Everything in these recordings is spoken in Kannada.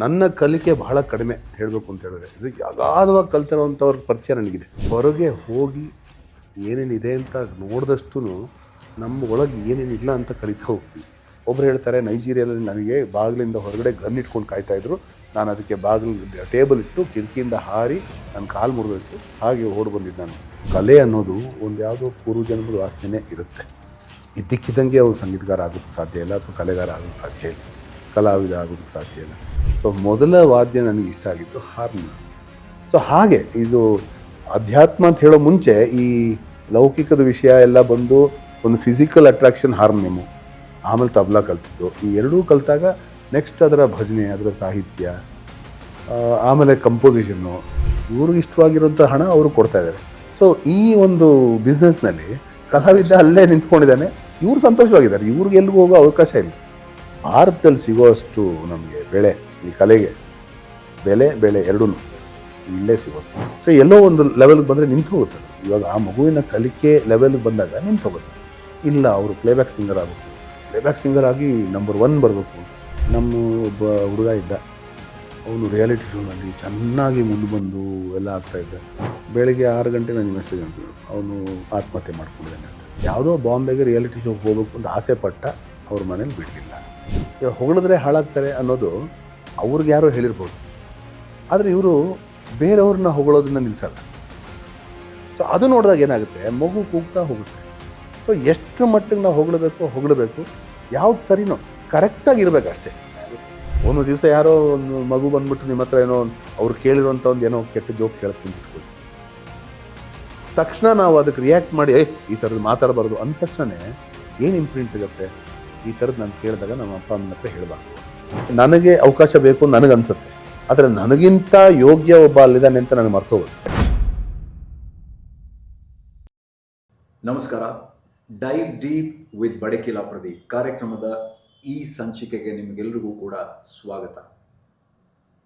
ನನ್ನ ಕಲಿಕೆ ಬಹಳ ಕಡಿಮೆ ಹೇಳಬೇಕು ಅಂತ ಹೇಳಿದ್ರೆ. ಇದು ಅಗಾಧವಾಗಿ ಕಲ್ತಿರೋವಂಥವ್ರ ಪರಿಚಯ ನನಗಿದೆ. ಹೊರಗೆ ಹೋಗಿ ಏನೇನಿದೆ ಅಂತ ನೋಡಿದಷ್ಟು ನಮ್ಮ ಒಳಗೆ ಏನೇನಿಲ್ಲ ಅಂತ ಕಲಿತಾ ಹೋಗ್ತೀವಿ. ಒಬ್ರು ಹೇಳ್ತಾರೆ, ನೈಜೀರಿಯಾದಲ್ಲಿ ನನಗೆ ಬಾಗಿಲಿಂದ ಹೊರಗಡೆ ಗನ್ ಇಟ್ಕೊಂಡು ಕಾಯ್ತಾಯಿದ್ರು. ನಾನು ಅದಕ್ಕೆ ಬಾಗಿಲು ಟೇಬಲ್ ಇಟ್ಟು ಕಿಟಕಿಯಿಂದ ಹಾರಿ ನನ್ನ ಕಾಲು ಮುರಿದೋಯ್ತು, ಹಾಗೆ ಓಡಿ ಬಂದಿದ್ದು ನಾನು. ಕಲೆ ಅನ್ನೋದು ಒಂದು ಯಾವುದೋ ಪೂರ್ವಜನ್ಮದ ವಾಸನೆ ಇರುತ್ತೆ. ಇದ್ದಕ್ಕಿದ್ದಂಗೆ ಅವ್ರು ಸಂಗೀತಗಾರ ಆಗೋದಕ್ಕೆ ಸಾಧ್ಯ ಇಲ್ಲ, ಅಥವಾ ಕಲೆಗಾರ ಆಗೋಕ್ಕೆ ಸಾಧ್ಯ ಇಲ್ಲ, ಕಲಾವಿದ ಆಗೋದಕ್ಕೆ ಸಾಧ್ಯ ಇಲ್ಲ. ಸೊ ಮೊದಲ ವಾದ್ಯ ನನಗೆ ಇಷ್ಟ ಆಗಿದ್ದು ಹಾರ್ಮೋನಿಯಂ. ಸೊ ಹಾಗೆ ಇದು ಅಧ್ಯಾತ್ಮ ಅಂತ ಹೇಳೋ ಮುಂಚೆ ಈ ಲೌಕಿಕದ ವಿಷಯ ಎಲ್ಲ ಬಂದು ಒಂದು ಫಿಸಿಕಲ್ ಅಟ್ರಾಕ್ಷನ್ ಹಾರ್ಮೋನಿಯಮು, ಆಮೇಲೆ ತಬಲಾ ಕಲ್ತಿದ್ದು. ಈ ಎರಡೂ ಕಲಿತಾಗ ನೆಕ್ಸ್ಟ್ ಅದರ ಭಜನೆ, ಅದರ ಸಾಹಿತ್ಯ, ಆಮೇಲೆ ಕಂಪೋಸಿಷನ್ನು, ಇವ್ರಿಗೆ ಇಷ್ಟವಾಗಿರೋಂಥ ಹಣ ಅವರು ಕೊಡ್ತಾಯಿದ್ದಾರೆ. ಸೊ ಈ ಒಂದು ಬಿಸ್ನೆಸ್ನಲ್ಲಿ ಕಲಾವಿದ ಅಲ್ಲೇ ನಿಂತ್ಕೊಂಡಿದ್ದಾನೆ, ಇವರು ಸಂತೋಷವಾಗಿದ್ದಾರೆ, ಇವ್ರಿಗೆ ಎಲ್ಲಿಗೂ ಹೋಗೋ ಅವಕಾಶ ಇಲ್ಲ. ಭಾರತದಲ್ಲಿ ಸಿಗೋಷ್ಟು ನಮಗೆ ಬೆಳೆ, ಈ ಕಲೆಗೆ ಬೆಲೆ ಎರಡೂ ಇಲ್ಲೇ ಸಿಗೋದು. ಸೊ ಎಲ್ಲೋ ಒಂದು ಲೆವೆಲ್ಗೆ ಬಂದರೆ ನಿಂತು ಹೋಗುತ್ತೆ. ಇವಾಗ ಆ ಮಗುವಿನ ಕಲಿಕೆ ಲೆವೆಲ್ಗೆ ಬಂದಾಗ ನಿಂತು ಹೋಗುತ್ತೆ. ಇಲ್ಲ, ಅವರು ಪ್ಲೇಬ್ಯಾಕ್ ಸಿಂಗರ್ ಆಗಬೇಕು, ಪ್ಲೇಬ್ಯಾಕ್ ಸಿಂಗರ್ ಆಗಿ ನಂಬರ್ 1 ಬರಬೇಕು. ನಮ್ಮ ಒಬ್ಬ ಹುಡುಗ ಇದ್ದ, ಅವನು ರಿಯಾಲಿಟಿ ಶೋನಲ್ಲಿ ಚೆನ್ನಾಗಿ ಮುಂದೆ ಬಂದು ಎಲ್ಲ ಆಗ್ತಾಯಿದ್ದ. ಬೆಳಗ್ಗೆ 6 ಗಂಟೆ ನನಗೆ ಮೆಸೇಜ್ ಅಂತ, ಅವನು ಆತ್ಮಹತ್ಯೆ ಮಾಡ್ಕೊಂಡಿದ್ದಾನೆ ಅಂತ. ಯಾವುದೋ ಬಾಂಬೆಗೆ ರಿಯಾಲಿಟಿ ಶೋಗೆ ಹೋಗ್ಬೇಕು ಅಂತ ಆಸೆ ಪಟ್ಟ, ಅವ್ರ ಮನೇಲಿ ಬಿಡಲಿಲ್ಲ. ಇವಾಗ ಹೊಗಳಿದ್ರೆ ಹಾಳಾಗ್ತಾರೆ ಅನ್ನೋದು ಅವ್ರಿಗೆ ಯಾರೋ ಹೇಳಿರ್ಬೋದು, ಆದರೆ ಇವರು ಬೇರೆಯವ್ರನ್ನ ಹೊಗಳೋದನ್ನ ನಿಲ್ಲಿಸಲ್ಲ. ಸೊ ಅದು ನೋಡಿದಾಗ ಏನಾಗುತ್ತೆ, ಮಗು ಕೂಗ್ತಾ ಹೋಗುತ್ತೆ. ಸೊ ಎಷ್ಟು ಮಟ್ಟಿಗೆ ನಾವು ಹೊಗಳಬೇಕು, ಯಾವ್ದು ಸರಿನೋ ಕರೆಕ್ಟಾಗಿ ಇರಬೇಕು ಅಷ್ಟೇ. ಒಂದು ದಿವಸ ಯಾರೋ ಒಂದು ಮಗು ಬಂದ್ಬಿಟ್ಟು ನಿಮ್ಮ ಹತ್ರ ಏನೋ ಅವ್ರು ಕೇಳಿರೋಂಥ ಒಂದು ಏನೋ ಕೆಟ್ಟ ಜೋಕ್ ಹೇಳ್ತೀನಿ ಇಟ್ಕೊಳ್ಳಿ, ತಕ್ಷಣ ನಾವು ಅದಕ್ಕೆ ರಿಯಾಕ್ಟ್ ಮಾಡಿ ಈ ಥರದ್ದು ಮಾತಾಡಬಾರ್ದು ಅಂದ ತಕ್ಷಣ ಏನು ಇಂಪ್ರಿಂಟ್ ಇರುತ್ತೆ. ಈ ಥರದ್ದು ನಾನು ಕೇಳಿದಾಗ ನಮ್ಮ ಅಪ್ಪ ಅಮ್ಮನ ಹತ್ರ ಹೇಳಬಾರ್ದು. ನನಗೆ ಅವಕಾಶ ಬೇಕು ನನಗನ್ಸುತ್ತೆ, ಆದರೆ ನನಗಿಂತ ಯೋಗ್ಯ ಒಬ್ಬ ಅಲ್ಲಿದ್ದಾನೆ ಅಂತ ನನಗೆ ಮರ್ತು ಹೋಗುತ್ತೆ. ನಮಸ್ಕಾರ. Dive deep with Badakila Pradeep ಕಾರ್ಯಕ್ರಮದ ಈ ಸಂಚಿಕೆಗೆ ನಿಮಗೆಲ್ಲರಿಗೂ ಕೂಡ ಸ್ವಾಗತ.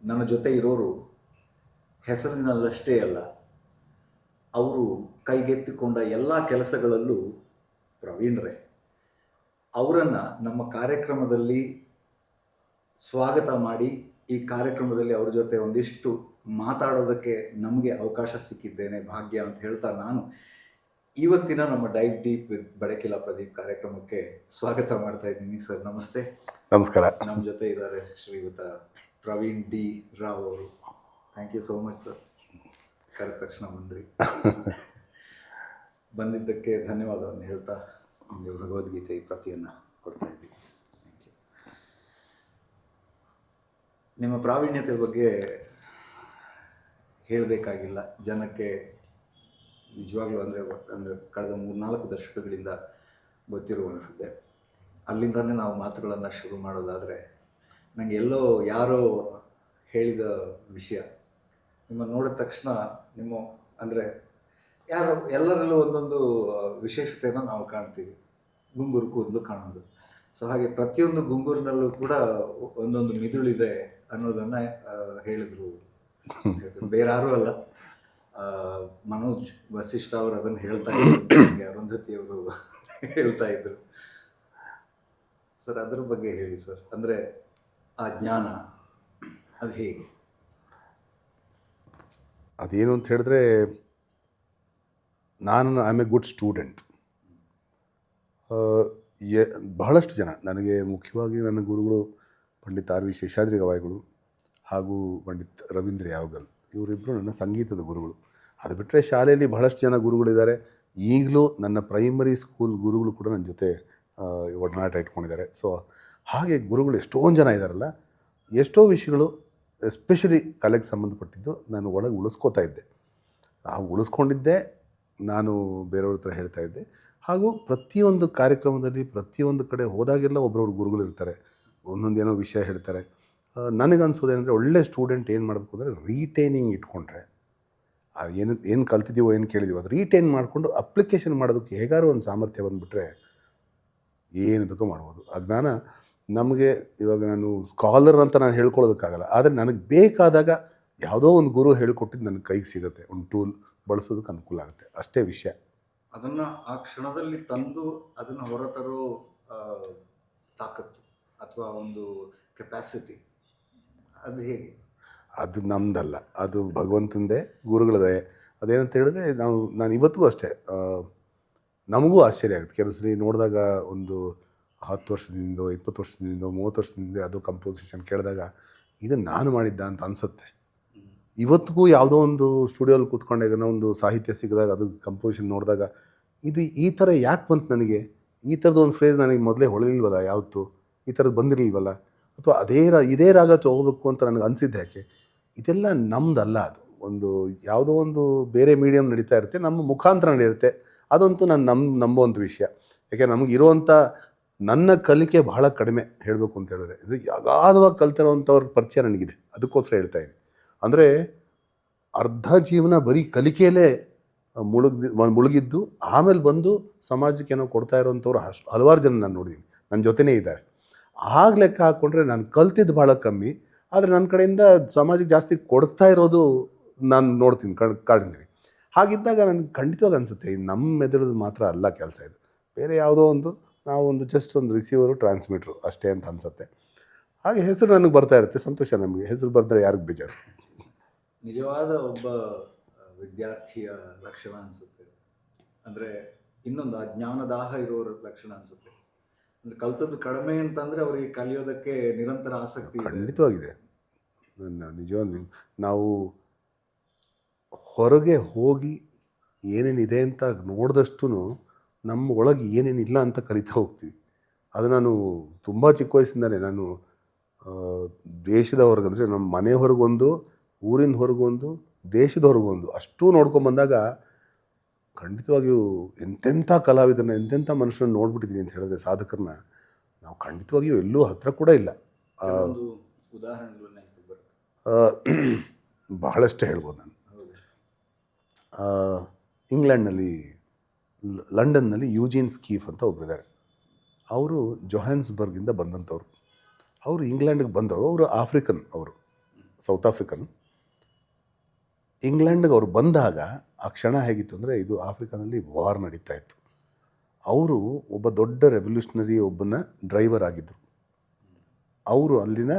ನನ್ನ ಜೊತೆ ಇರೋರು ಹೆಸರಿನಲ್ಲಷ್ಟೇ ಅಲ್ಲ, ಅವರು ಕೈಗೆತ್ತಿಕೊಂಡ ಎಲ್ಲ ಕೆಲಸಗಳಲ್ಲೂ ಪ್ರವೀಣರೇ. ಅವರನ್ನು ನಮ್ಮ ಕಾರ್ಯಕ್ರಮದಲ್ಲಿ ಸ್ವಾಗತ ಮಾಡಿ ಈ ಕಾರ್ಯಕ್ರಮದಲ್ಲಿ ಅವ್ರ ಜೊತೆ ಒಂದಿಷ್ಟು ಮಾತಾಡೋದಕ್ಕೆ ನಮಗೆ ಅವಕಾಶ ಸಿಕ್ಕಿದ್ದೇನೆ, ಭಾಗ್ಯ ಅಂತ ಹೇಳ್ತಾ ನಾನು ಇವತ್ತಿನ ನಮ್ಮ dive deep with Badakila Pradeep ಕಾರ್ಯಕ್ರಮಕ್ಕೆ ಸ್ವಾಗತ ಮಾಡ್ತಾ ಇದ್ದೀನಿ. ಸರ್ ನಮಸ್ತೆ. ನಮಸ್ಕಾರ. ನಮ್ಮ ಜೊತೆ ಇದ್ದಾರೆ ಶ್ರೀಯುತ ಪ್ರವೀಣ್ ಡಿ ರಾವ್ ಅವರು. Thank you so much sir, ಕರೆದ ತಕ್ಷಣ ಬಂದ್ರಿ. ಬಂದಿದ್ದಕ್ಕೆ ಧನ್ಯವಾದವನ್ನು ಹೇಳ್ತಾ ನಮಗೆ ಭಗವದ್ಗೀತೆ ಈ ಪ್ರತಿಯನ್ನು ಕೊಡ್ತಾ ಇದ್ದೀವಿ. Thank you. ನಿಮ್ಮ ಪ್ರಾವೀಣ್ಯತೆ ಬಗ್ಗೆ ಹೇಳಬೇಕಾಗಿಲ್ಲ, ಜನಕ್ಕೆ ನಿಜವಾಗ್ಲೂ ಅಂದರೆ ಕಳೆದ 3-4 ದಶಕಗಳಿಂದ ಗೊತ್ತಿರುವಂಥದ್ದೇ. ಅಲ್ಲಿಂದಲೇ ನಾವು ಮಾತುಗಳನ್ನು ಶುರು ಮಾಡೋದಾದರೆ, ನನಗೆ ಎಲ್ಲೋ ಯಾರೋ ಹೇಳಿದ ವಿಷಯ, ನಿಮ್ಮನ್ನು ನೋಡಿದ ತಕ್ಷಣ ನಿಮ್ಮ ಅಂದರೆ ಯಾರೋ ಎಲ್ಲರಲ್ಲೂ ಒಂದೊಂದು ವಿಶೇಷತೆಯನ್ನು ನಾವು ಕಾಣ್ತೀವಿ. ಗುಂಗುರು ಕೂದಲು ಕಾಣೋದು. ಸೊ ಹಾಗೆ ಪ್ರತಿಯೊಂದು ಗುಂಗುರಿನಲ್ಲೂ ಕೂಡ ಒಂದೊಂದು ಮಿದುಳಿದೆ ಅನ್ನೋದನ್ನು ಹೇಳಿದರು. ಬೇರೆ ಯಾರೂ ಅಲ್ಲ, ಮನೋಜ್ ವಸಿಷ್ಠ ಅವರು ಅದನ್ನು ಹೇಳ್ತಾ ಇದ್ರು, ಅರುಂಧತಿಯವರು ಹೇಳ್ತಾ ಇದ್ರು. ಸರ್ ಅದ್ರ ಬಗ್ಗೆ ಹೇಳಿ ಸರ್. ಅಂದರೆ ಆ ಜ್ಞಾನ ಅದು ಹೇಗೆ? ಅದೇನು ಅಂತ ಹೇಳಿದ್ರೆ, ನಾನು I am A good student. ಬಹಳಷ್ಟು ಜನ ನನಗೆ, ಮುಖ್ಯವಾಗಿ ನನ್ನ ಗುರುಗಳು ಪಂಡಿತ್ ಆರ್ ವಿ ಶೇಷಾದ್ರಿ ಗವಾಯಿಗಳು ಹಾಗೂ ಪಂಡಿತ್ ರವೀಂದ್ರ ಯಾವಗಲ್, ಇವರಿಬ್ಬರು ನನ್ನ ಸಂಗೀತದ ಗುರುಗಳು. ಅದು ಬಿಟ್ಟರೆ ಶಾಲೆಯಲ್ಲಿ ಬಹಳಷ್ಟು ಜನ ಗುರುಗಳಿದ್ದಾರೆ. ಈಗಲೂ ನನ್ನ ಪ್ರೈಮರಿ ಸ್ಕೂಲ್ ಗುರುಗಳು ಕೂಡ ನನ್ನ ಜೊತೆ ಒಡನಾಟ ಇಟ್ಕೊಂಡಿದ್ದಾರೆ. ಸೊ ಹಾಗೆ ಗುರುಗಳು ಎಷ್ಟೊಂದು ಜನ ಇದ್ದಾರಲ್ಲ, ಎಷ್ಟೋ ವಿಷಯಗಳು ಎಸ್ಪೆಷಲಿ ಕಲೆಗೆ ಸಂಬಂಧಪಟ್ಟಿದ್ದು ನಾನು ಒಳಗೆ ಉಳಿಸ್ಕೋತಾ ಇದ್ದೆ. ಉಳಿಸ್ಕೊಂಡಿದ್ದೆ, ನಾನು ಬೇರೆಯವ್ರ ಹತ್ರ ಹೇಳ್ತಾ ಇದ್ದೆ. ಹಾಗೂ ಪ್ರತಿಯೊಂದು ಕಾರ್ಯಕ್ರಮದಲ್ಲಿ, ಪ್ರತಿಯೊಂದು ಕಡೆ ಹೋದಾಗೆಲ್ಲ ಒಬ್ಬರವ್ರ ಗುರುಗಳು ಇರ್ತಾರೆ, ಒಂದೊಂದೇನೋ ವಿಷಯ ಹೇಳ್ತಾರೆ. ನನಗನ್ಸೋದೇನೆಂದರೆ, ಒಳ್ಳೆ ಸ್ಟೂಡೆಂಟ್ ಏನು ಮಾಡಬೇಕು ಅಂದರೆ, ರೀಟೈನಿಂಗ್ ಇಟ್ಕೊಂಡ್ರೆ, ಏನು ಕಲ್ತಿದ್ದೀವೋ, ಏನು ಕೇಳಿದ್ದೀವೋ ಅದು ರೀಟೈನ್ ಮಾಡಿಕೊಂಡು ಅಪ್ಲಿಕೇಶನ್ ಮಾಡೋದಕ್ಕೆ ಹೇಗಾರು ಒಂದು ಸಾಮರ್ಥ್ಯ ಬಂದುಬಿಟ್ರೆ ಏನು ಬೇಕೋ ಮಾಡ್ಬೋದು. ಆ ಜ್ಞಾನ ನಮಗೆ, ಇವಾಗ ನಾನು ಸ್ಕಾಲರ್ ಅಂತ ನಾನು ಹೇಳ್ಕೊಳ್ಳೋದಕ್ಕಾಗಲ್ಲ, ಆದರೆ ನನಗೆ ಬೇಕಾದಾಗ ಯಾವುದೋ ಒಂದು ಗುರು ಹೇಳ್ಕೊಟ್ಟಿದ್ದು ನನಗೆ ಕೈಗೆ ಸಿಗುತ್ತೆ, ಒಂದು ಟೂಲ್ ಬಳಸೋದಕ್ಕೆ ಅನುಕೂಲ ಆಗುತ್ತೆ, ಅಷ್ಟೇ ವಿಷಯ. ಅದನ್ನು ಆ ಕ್ಷಣದಲ್ಲಿ ತಂದು ಅದನ್ನು ಹೊರತರೋ ತಾಕತ್ತು ಅಥವಾ ಒಂದು ಕೆಪಾಸಿಟಿ ಅದು ಹೇಗೆ? ಅದು ನಮ್ಮದಲ್ಲ, ಅದು ಭಗವಂತಂದೇ, ಗುರುಗಳದೇ. ಅದೇನಂತ ಹೇಳಿದ್ರೆ ನಾನು ಇವತ್ತಿಗೂ ಅಷ್ಟೇ, ನಮಗೂ ಆಶ್ಚರ್ಯ ಆಗುತ್ತೆ ಕೆಲವು ಸರಿ ನೋಡಿದಾಗ. ಒಂದು 10 ವರ್ಷದಿಂದ, 20 ವರ್ಷದಿಂದ, 30 ವರ್ಷದಿಂದ ಅದು ಕಂಪೋಸಿಷನ್ ಕೇಳಿದಾಗ ಇದು ನಾನು ಮಾಡಿದ್ದ ಅಂತ ಅನಿಸುತ್ತೆ. ಇವತ್ತಿಗೂ ಯಾವುದೋ ಒಂದು ಸ್ಟುಡಿಯೋಲ್ಲಿ ಕೂತ್ಕೊಂಡಾಗ ಒಂದು ಸಾಹಿತ್ಯ ಸಿಕ್ಕಿದಾಗ ಅದು ಕಂಪೋಸಿಷನ್ ನೋಡಿದಾಗ ಇದು ಈ ಥರ ಯಾಕೆ ಬಂತು ನನಗೆ, ಈ ಥರದ್ದು ಒಂದು ಫ್ರೇಸ್ ನನಗೆ ಮೊದಲೇ ಹೊಳಿಲ್ವಲ್ಲ, ಯಾವತ್ತು ಈ ಥರದ್ದು ಬಂದಿರಲಿಲ್ವಲ್ಲ, ಅಥವಾ ಇದೇ ರಾಗ ತೊಗೋಬೇಕು ಅಂತ ನನಗೆ ಅನಿಸಿದ್ದು ಯಾಕೆ. ಇದೆಲ್ಲ ನಮ್ಮದಲ್ಲ, ಅದು ಒಂದು ಯಾವುದೋ ಒಂದು ಬೇರೆ ಮೀಡಿಯಮ್ ನಡೀತಾ ಇರುತ್ತೆ, ನಮ್ಮ ಮುಖಾಂತರ ನಡೆಯುತ್ತೆ. ಅದಂತೂ ನಾನು ನಂಬೋಂಥ ವಿಷಯ. ಯಾಕೆ ನಮಗಿರುವಂಥ ನನ್ನ ಕಲಿಕೆ ಬಹಳ ಕಡಿಮೆ ಹೇಳಬೇಕು ಅಂತ ಹೇಳಿದ್ರೆ. ಇದು ಅಗಾಧವಾಗಿ ಕಲ್ತಿರೋವಂಥವ್ರ ಪರಿಚಯ ನನಗಿದೆ, ಅದಕ್ಕೋಸ್ಕರ ಹೇಳ್ತಾಯಿದ್ದೀನಿ. ಅಂದರೆ ಅರ್ಧ ಜೀವನ ಬರೀ ಕಲಿಕೆಯಲ್ಲೇ ಮುಳುಗಿದ್ದು ಆಮೇಲೆ ಬಂದು ಸಮಾಜಕ್ಕೆ ಏನೋ ಕೊಡ್ತಾ ಇರೋವಂಥವ್ರು ಹಲವಾರು ಜನ ನಾನು ನೋಡಿದ್ದೀನಿ, ನನ್ನ ಜೊತೆನೇ ಇದ್ದಾರೆ. ಆಗ ಲೆಕ್ಕ ಹಾಕ್ಕೊಂಡ್ರೆ ನಾನು ಕಲ್ತಿದ್ದು ಭಾಳ ಕಮ್ಮಿ, ಆದರೆ ನನ್ನ ಕಡೆಯಿಂದ ಸಮಾಜಕ್ಕೆ ಜಾಸ್ತಿ ಕೊಡಿಸ್ತಾ ಇರೋದು ನಾನು ನೋಡ್ತೀನಿ, ಕಾಣ್ತೀನಿ. ಹಾಗಿದ್ದಾಗ ನನಗೆ ಖಂಡಿತವಾಗಿ ಅನಿಸುತ್ತೆ ನಮ್ಮ ಮೆದುಳದು ಮಾತ್ರ ಅಲ್ಲ ಕೆಲಸ ಇದು, ಬೇರೆ ಯಾವುದೋ ನಾವು ಜಸ್ಟ್ ಒಂದು ರಿಸೀವರು, ಟ್ರಾನ್ಸ್ಮಿಟ್ರು ಅಷ್ಟೇ ಅಂತ ಅನಿಸುತ್ತೆ. ಹಾಗೆ ಹೆಸರು ನನಗೆ ಬರ್ತಾ ಇರುತ್ತೆ, ಸಂತೋಷ. ನಮಗೆ ಹೆಸರು ಬರ್ತಾರೆ, ಯಾರಿಗೆ ಬೇಜಾರು. ನಿಜವಾದ ಒಬ್ಬ ವಿದ್ಯಾರ್ಥಿಯ ಲಕ್ಷಣ ಅನಿಸುತ್ತೆ. ಅಂದರೆ ಇನ್ನೊಂದು ಅಜ್ಞಾನದಾಹ ಇರೋರ ಲಕ್ಷಣ ಅನಿಸುತ್ತೆ. ಅಂದರೆ ಕಲ್ತದ್ದು ಕಡಿಮೆ ಅಂತಂದರೆ ಅವರಿಗೆ ಕಲಿಯೋದಕ್ಕೆ ನಿರಂತರ ಆಸಕ್ತಿ ಖಂಡಿತವಾಗಿದೆ. ನಿಜವಾಗಿ ನಾವು ಹೊರಗೆ ಹೋಗಿ ಏನೇನಿದೆ ಅಂತ ನೋಡಿದಷ್ಟು ನಮ್ಮ ಒಳಗೆ ಏನೇನಿಲ್ಲ ಅಂತ ಕಲಿತಾ ಹೋಗ್ತೀವಿ. ಅದು ನಾನು ತುಂಬ ಚಿಕ್ಕ ವಯಸ್ಸಿಂದಲೇ ನಾನು ದೇಶದ ಹೊರಗಂದರೆ ನಮ್ಮ ಮನೆ ಹೊರಗೊಂದು, ಊರಿನ ಹೊರಗೊಂದು, ದೇಶದ ಹೊರಗೊಂದು ಅಷ್ಟೂ ನೋಡ್ಕೊಂಬಂದಾಗ ಖಂಡಿತವಾಗಿಯೂ ಎಂತೆಂಥ ಕಲಾವಿದರನ್ನ, ಎಂತೆಂಥ ಮನುಷ್ಯರನ್ನ ನೋಡ್ಬಿಟ್ಟಿದ್ದೀನಿ ಅಂತ ಹೇಳಿದ್ರೆ, ಸಾಧಕರನ್ನ ನಾವು ಖಂಡಿತವಾಗಿಯೂ ಎಲ್ಲೂ ಹತ್ತಿರ ಕೂಡ ಇಲ್ಲ. ಉದಾಹರಣೆಗಳು ಬಹಳಷ್ಟೇ ಹೇಳ್ಬೋದು ನಾನು. ಇಂಗ್ಲೆಂಡ್ನಲ್ಲಿ, ಲಂಡನ್ನಲ್ಲಿ ಯೂಜಿನ್ ಸ್ಕೀಫ್ ಅಂತ ಒಬ್ಬರಿದ್ದಾರೆ. ಅವರು ಜೊಹಾನ್ಸ್ಬರ್ಗಿಂದ ಬಂದಂಥವ್ರು. ಅವರು ಇಂಗ್ಲೆಂಡ್ಗೆ ಬಂದವರು. ಅವರು ಆಫ್ರಿಕನ್, ಅವರು ಸೌತ್ ಆಫ್ರಿಕನ್. ಇಂಗ್ಲೆಂಡ್ಗೆ ಅವರು ಬಂದಾಗ ಆ ಕ್ಷಣ ಹೇಗಿತ್ತು ಅಂದರೆ, ಇದು ಆಫ್ರಿಕಾನಲ್ಲಿ ವಾರ್ ನಡೀತಾ ಇತ್ತು. ಅವರು ಒಬ್ಬ ದೊಡ್ಡ ರೆವಲ್ಯೂಷನರಿ ಒಬ್ಬನ ಡ್ರೈವರ್ ಆಗಿದ್ದರು. ಅವರು ಅಲ್ಲಿನ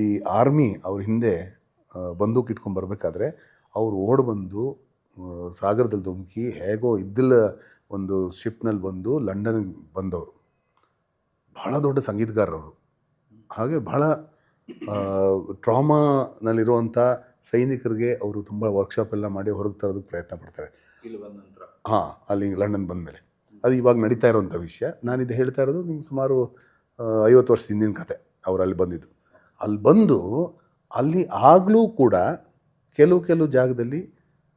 ಈ ಆರ್ಮಿ ಅವ್ರ ಹಿಂದೆ ಬಂದೂಕು ಇಟ್ಕೊಂಡು ಬರಬೇಕಾದ್ರೆ ಅವರು ಓಡ್ಬಂದು ಸಾಗರದಲ್ಲಿ ಧುಮುಕಿ ಹೇಗೋ ಇದ್ದಿಲ್ಲ ಒಂದು ಶಿಪ್ನಲ್ಲಿ ಬಂದು ಲಂಡನ್ಗೆ ಬಂದವರು. ಬಹಳ ದೊಡ್ಡ ಸಂಗೀತಗಾರರವರು. ಹಾಗೆ ಬಹಳ ಟ್ರಾಮಾನಲ್ಲಿರುವಂಥ ಸೈನಿಕರಿಗೆ ಅವರು ತುಂಬ ವರ್ಕ್ಶಾಪ್ ಎಲ್ಲ ಮಾಡಿ ಹೊರಗೆ ತರೋದಕ್ಕೆ ಪ್ರಯತ್ನ ಪಡ್ತಾರೆ. ಇಲ್ಲಿ ಬಂದ ನಂತರ ಅಲ್ಲಿ ಲಂಡನ್ ಬಂದಮೇಲೆ ಅದು ಇವಾಗ ನಡೀತಾ ಇರೋವಂಥ ವಿಷಯ. ನಾನಿದು ಹೇಳ್ತಾ ಇರೋದು ನಿಮ್ಗೆ ಸುಮಾರು 50 ವರ್ಷದ ಹಿಂದಿನ ಕತೆ. ಅವರು ಅಲ್ಲಿ ಬಂದಿದ್ದು. ಅಲ್ಲಿ ಬಂದು ಅಲ್ಲಿ ಆಗಲೂ ಕೂಡ ಕೆಲವು ಜಾಗದಲ್ಲಿ